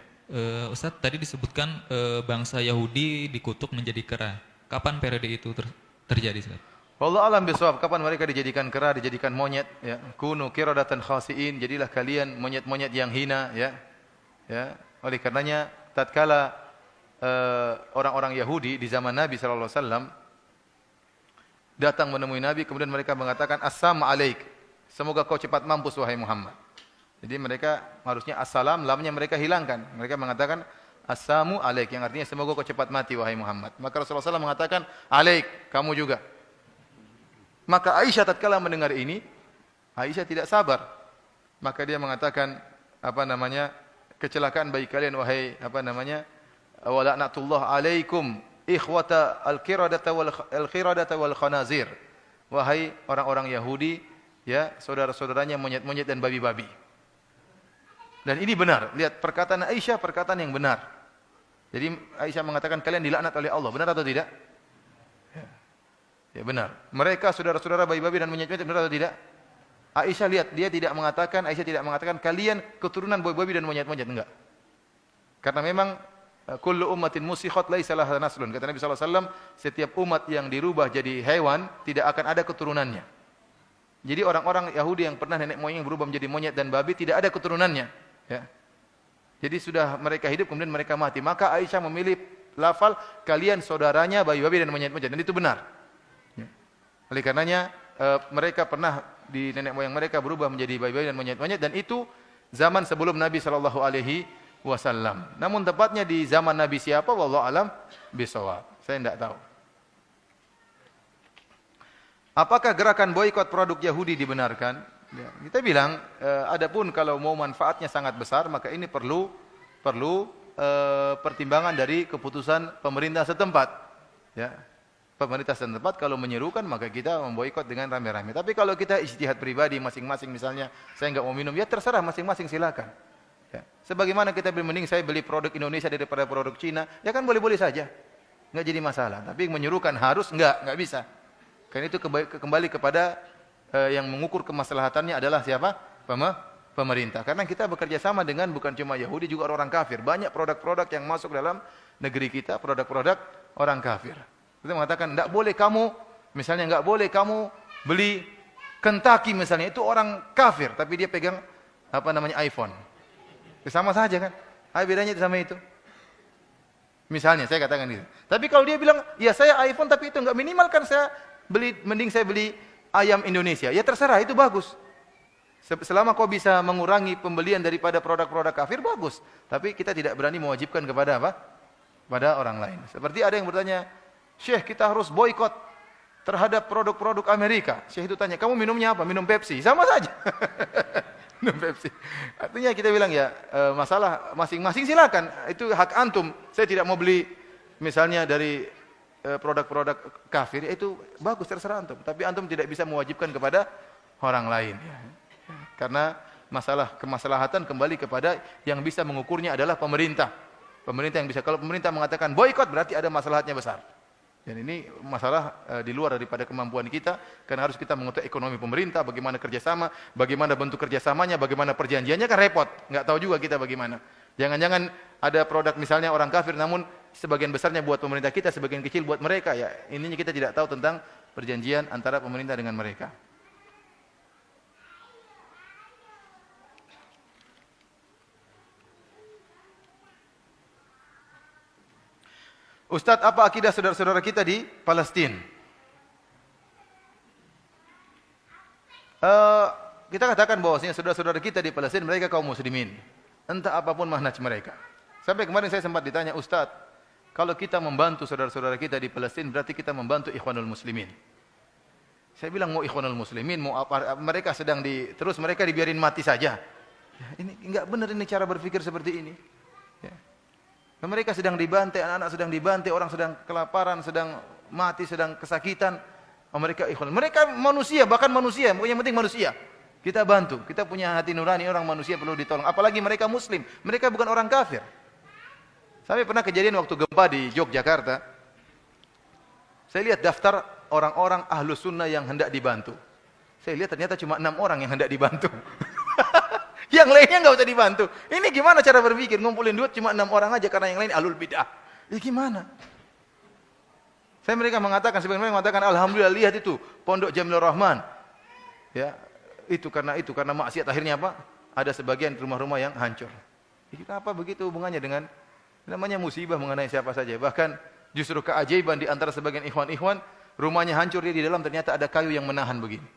Ustaz, tadi disebutkan bangsa Yahudi dikutuk menjadi kera. Kapan periode itu terjadi Ustaz? Wallahu alam bisawab. Kapan mereka dijadikan kera, dijadikan monyet ya. Kunu qiradatan khasiin, jadilah kalian monyet-monyet yang hina ya. Ya, oleh karenanya tatkala orang-orang Yahudi di zaman Nabi sallallahu alaihi wasallam datang menemui Nabi, kemudian mereka mengatakan assalamu alaik, semoga kau cepat mampus wahai Muhammad. Jadi mereka harusnya assalam, lamnya mereka hilangkan. Mereka mengatakan assalamu alaik, yang artinya semoga kau cepat mati wahai Muhammad. Maka Rasulullah SAW mengatakan alaik, kamu juga. Maka Aisyah tatkala mendengar ini, Aisyah tidak sabar. Maka dia mengatakan kecelakaan bagi kalian wahai wa la'natullah alaikum ikhwata al-qiradata wal khanazir. Wahai orang-orang Yahudi, ya, saudara-saudaranya monyet-monyet dan babi-babi. Dan ini benar. Lihat perkataan Aisyah, perkataan yang benar. Jadi Aisyah mengatakan kalian dilaknat oleh Allah. Benar atau tidak? Ya benar. Mereka saudara-saudara babi-babi dan monyet-monyet, benar atau tidak? Aisyah lihat, Aisyah tidak mengatakan kalian keturunan babi-babi dan monyet-monyet, enggak. Karena memang kullu ummatin musikhat laisa laha naslun. Kata Nabi sallallahu alaihi wasallam, setiap umat yang dirubah jadi hewan tidak akan ada keturunannya. Jadi orang-orang Yahudi yang pernah nenek moyang berubah menjadi monyet dan babi tidak ada keturunannya, ya. Jadi sudah mereka hidup kemudian mereka mati. Maka Aisyah memilih lafal kalian saudaranya babi-babi dan monyet-monyet, dan itu benar. Ya. Oleh karenanya mereka pernah di nenek moyang mereka berubah menjadi babi-babi dan monyet-monyet, dan itu zaman sebelum Nabi sallallahu alaihi wasallam. Namun tepatnya di zaman Nabi siapa? Wallahu alam bisawab. Saya tidak tahu. Apakah gerakan boikot produk Yahudi dibenarkan? Ya, kita bilang, adapun kalau mau manfaatnya sangat besar, maka ini perlu pertimbangan dari keputusan pemerintah setempat. Ya, pemerintah setempat kalau menyerukan maka kita memboikot dengan rame-rame. Tapi kalau kita ijtihad pribadi masing-masing, misalnya saya nggak mau minum, ya terserah masing-masing, silakan. Ya. Sebagaimana kita mending saya beli produk Indonesia daripada produk Cina, ya kan boleh-boleh saja, nggak jadi masalah. Tapi menyerukan harus nggak bisa. Karena itu kembali kepada yang mengukur kemaslahatannya adalah siapa? Pemerintah. Karena kita bekerja sama dengan bukan cuma Yahudi, juga orang kafir. Banyak produk-produk yang masuk dalam negeri kita, produk-produk orang kafir. Kita mengatakan, tidak boleh kamu, misalnya nggak boleh kamu beli Kentucky misalnya, itu orang kafir, tapi dia pegang iPhone. Sama saja kan? Apa bedanya itu sama itu? Misalnya saya katakan gitu. Tapi kalau dia bilang, ya saya iPhone tapi itu nggak minimal kan saya mending saya beli ayam Indonesia. Ya terserah, itu bagus. Selama kau bisa mengurangi pembelian daripada produk-produk kafir, bagus. Tapi kita tidak berani mewajibkan kepada apa? Pada orang lain. Seperti ada yang bertanya, Syekh kita harus boikot terhadap produk-produk Amerika. Syekh itu tanya, kamu minumnya apa? Minum Pepsi. Sama saja. Minum Pepsi. Artinya kita bilang ya, masalah masing-masing silakan. Itu hak antum. Saya tidak mau beli misalnya dari produk-produk kafir, itu bagus, terserah antum. Tapi antum tidak bisa mewajibkan kepada orang lain. Karena masalah kemaslahatan kembali kepada yang bisa mengukurnya adalah pemerintah. Pemerintah yang bisa. Kalau pemerintah mengatakan boikot berarti ada maslahatnya besar. Dan ini masalah di luar daripada kemampuan kita, karena harus kita mengetahui ekonomi pemerintah, bagaimana kerjasama, bagaimana bentuk kerjasamanya, bagaimana perjanjiannya, kan repot. Nggak tahu juga kita bagaimana. Jangan-jangan ada produk misalnya orang kafir, namun sebagian besarnya buat pemerintah kita, sebagian kecil buat mereka. Ya, ininya kita tidak tahu tentang perjanjian antara pemerintah dengan mereka. Ustadz, apa akidah saudara-saudara kita di Palestina? Kita katakan bahwasanya saudara-saudara kita di Palestina, mereka kaum muslimin. Entah apapun manhaj mereka. Sampai kemarin saya sempat ditanya, Ustadz, kalau kita membantu saudara-saudara kita di Palestina, berarti kita membantu ikhwanul muslimin. Saya bilang, mau ikhwanul muslimin, mau apa, mereka sedang terus mereka dibiarin mati saja. Ya, ini enggak benar ini cara berpikir seperti ini. Ya. Mereka sedang dibantai, anak-anak sedang dibantai, orang sedang kelaparan, sedang mati, sedang kesakitan. Mereka ikhwan. Mereka manusia, bahkan manusia, pokoknya yang penting manusia. Kita bantu, kita punya hati nurani, orang manusia perlu ditolong. Apalagi mereka muslim, mereka bukan orang kafir. Sampai pernah kejadian waktu gempa di Yogyakarta. Saya lihat daftar orang-orang ahlus sunnah yang hendak dibantu. Saya lihat ternyata cuma 6 orang yang hendak dibantu. Yang lainnya nggak usah dibantu. Ini gimana cara berpikir? Ngumpulin duit cuma 6 orang aja karena yang lain ahlul bidah. Ya gimana? Mereka mengatakan, sebenarnya mengatakan, alhamdulillah lihat itu Pondok Jamilur Rahman. Ya, itu karena maksiat akhirnya apa? Ada sebagian rumah-rumah yang hancur. Apa begitu hubungannya dengan namanya musibah mengenai siapa saja? Bahkan justru keajaiban di antara sebagian ikhwan-ikhwan, rumahnya hancur, dia di dalam ternyata ada kayu yang menahan begini.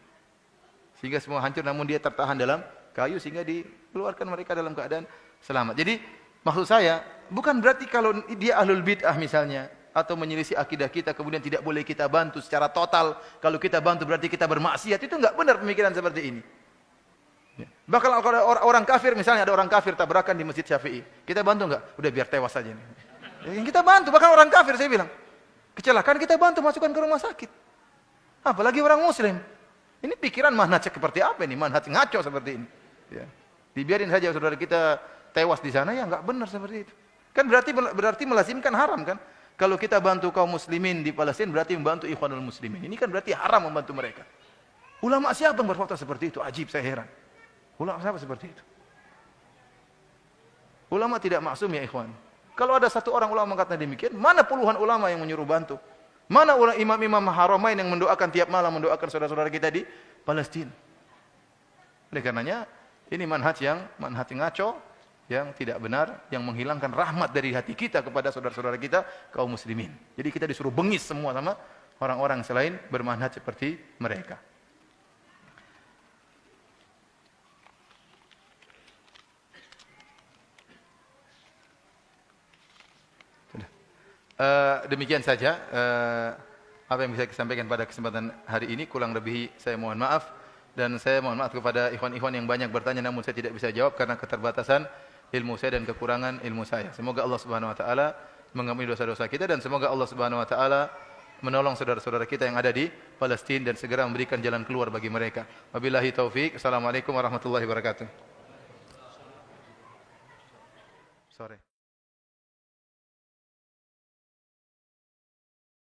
Sehingga semua hancur namun dia tertahan dalam kayu sehingga dikeluarkan mereka dalam keadaan selamat. Jadi maksud saya bukan berarti kalau dia ahlul bid'ah misalnya atau menyelisih akidah kita kemudian tidak boleh kita bantu secara total. Kalau kita bantu berarti kita bermaksiat. Itu enggak benar pemikiran seperti ini. Bahkan kalau orang kafir misalnya ada orang kafir tabrakan di Masjid Syafi'i, kita bantu enggak? Udah biar tewas saja nih. Yang kita bantu bahkan orang kafir saya bilang. Kecelakaan kita bantu masukkan ke rumah sakit. Apalagi orang muslim. Ini pikiran manhaj seperti apa ini? Manhaj ngaco seperti ini. Ya. Dibiarin saja saudara kita tewas di sana, ya enggak benar seperti itu. Kan berarti melazimkan haram kan? Kalau kita bantu kaum muslimin di Palestina berarti membantu ikhwanul muslimin. Ini kan berarti haram membantu mereka. Ulama siapa yang berfatwa seperti itu? Ajib, saya heran. Ulama siapa seperti itu? Ulama tidak maksum ya ikhwan. Kalau ada satu orang ulama mengatakan demikian, mana puluhan ulama yang menyuruh bantu? Mana imam-imam haramain yang mendoakan tiap malam mendoakan saudara-saudara kita di Palestina? Oleh karenanya ini manhaj ngaco, yang tidak benar, yang menghilangkan rahmat dari hati kita kepada saudara-saudara kita kaum muslimin. Jadi kita disuruh bengis semua sama orang-orang selain bermanhaj seperti mereka. Demikian saja apa yang bisa saya sampaikan pada kesempatan hari ini. Kurang lebih saya mohon maaf, dan saya mohon maaf kepada ikhwan-ikhwan yang banyak bertanya namun saya tidak bisa jawab karena keterbatasan ilmu saya dan kekurangan ilmu saya. Semoga Allah Subhanahu wa taala mengampuni dosa-dosa kita, dan semoga Allah Subhanahu wa taala menolong saudara-saudara kita yang ada di Palestina dan segera memberikan jalan keluar bagi mereka. Wabillahi taufik. Assalamualaikum warahmatullahi wabarakatuh. Sore.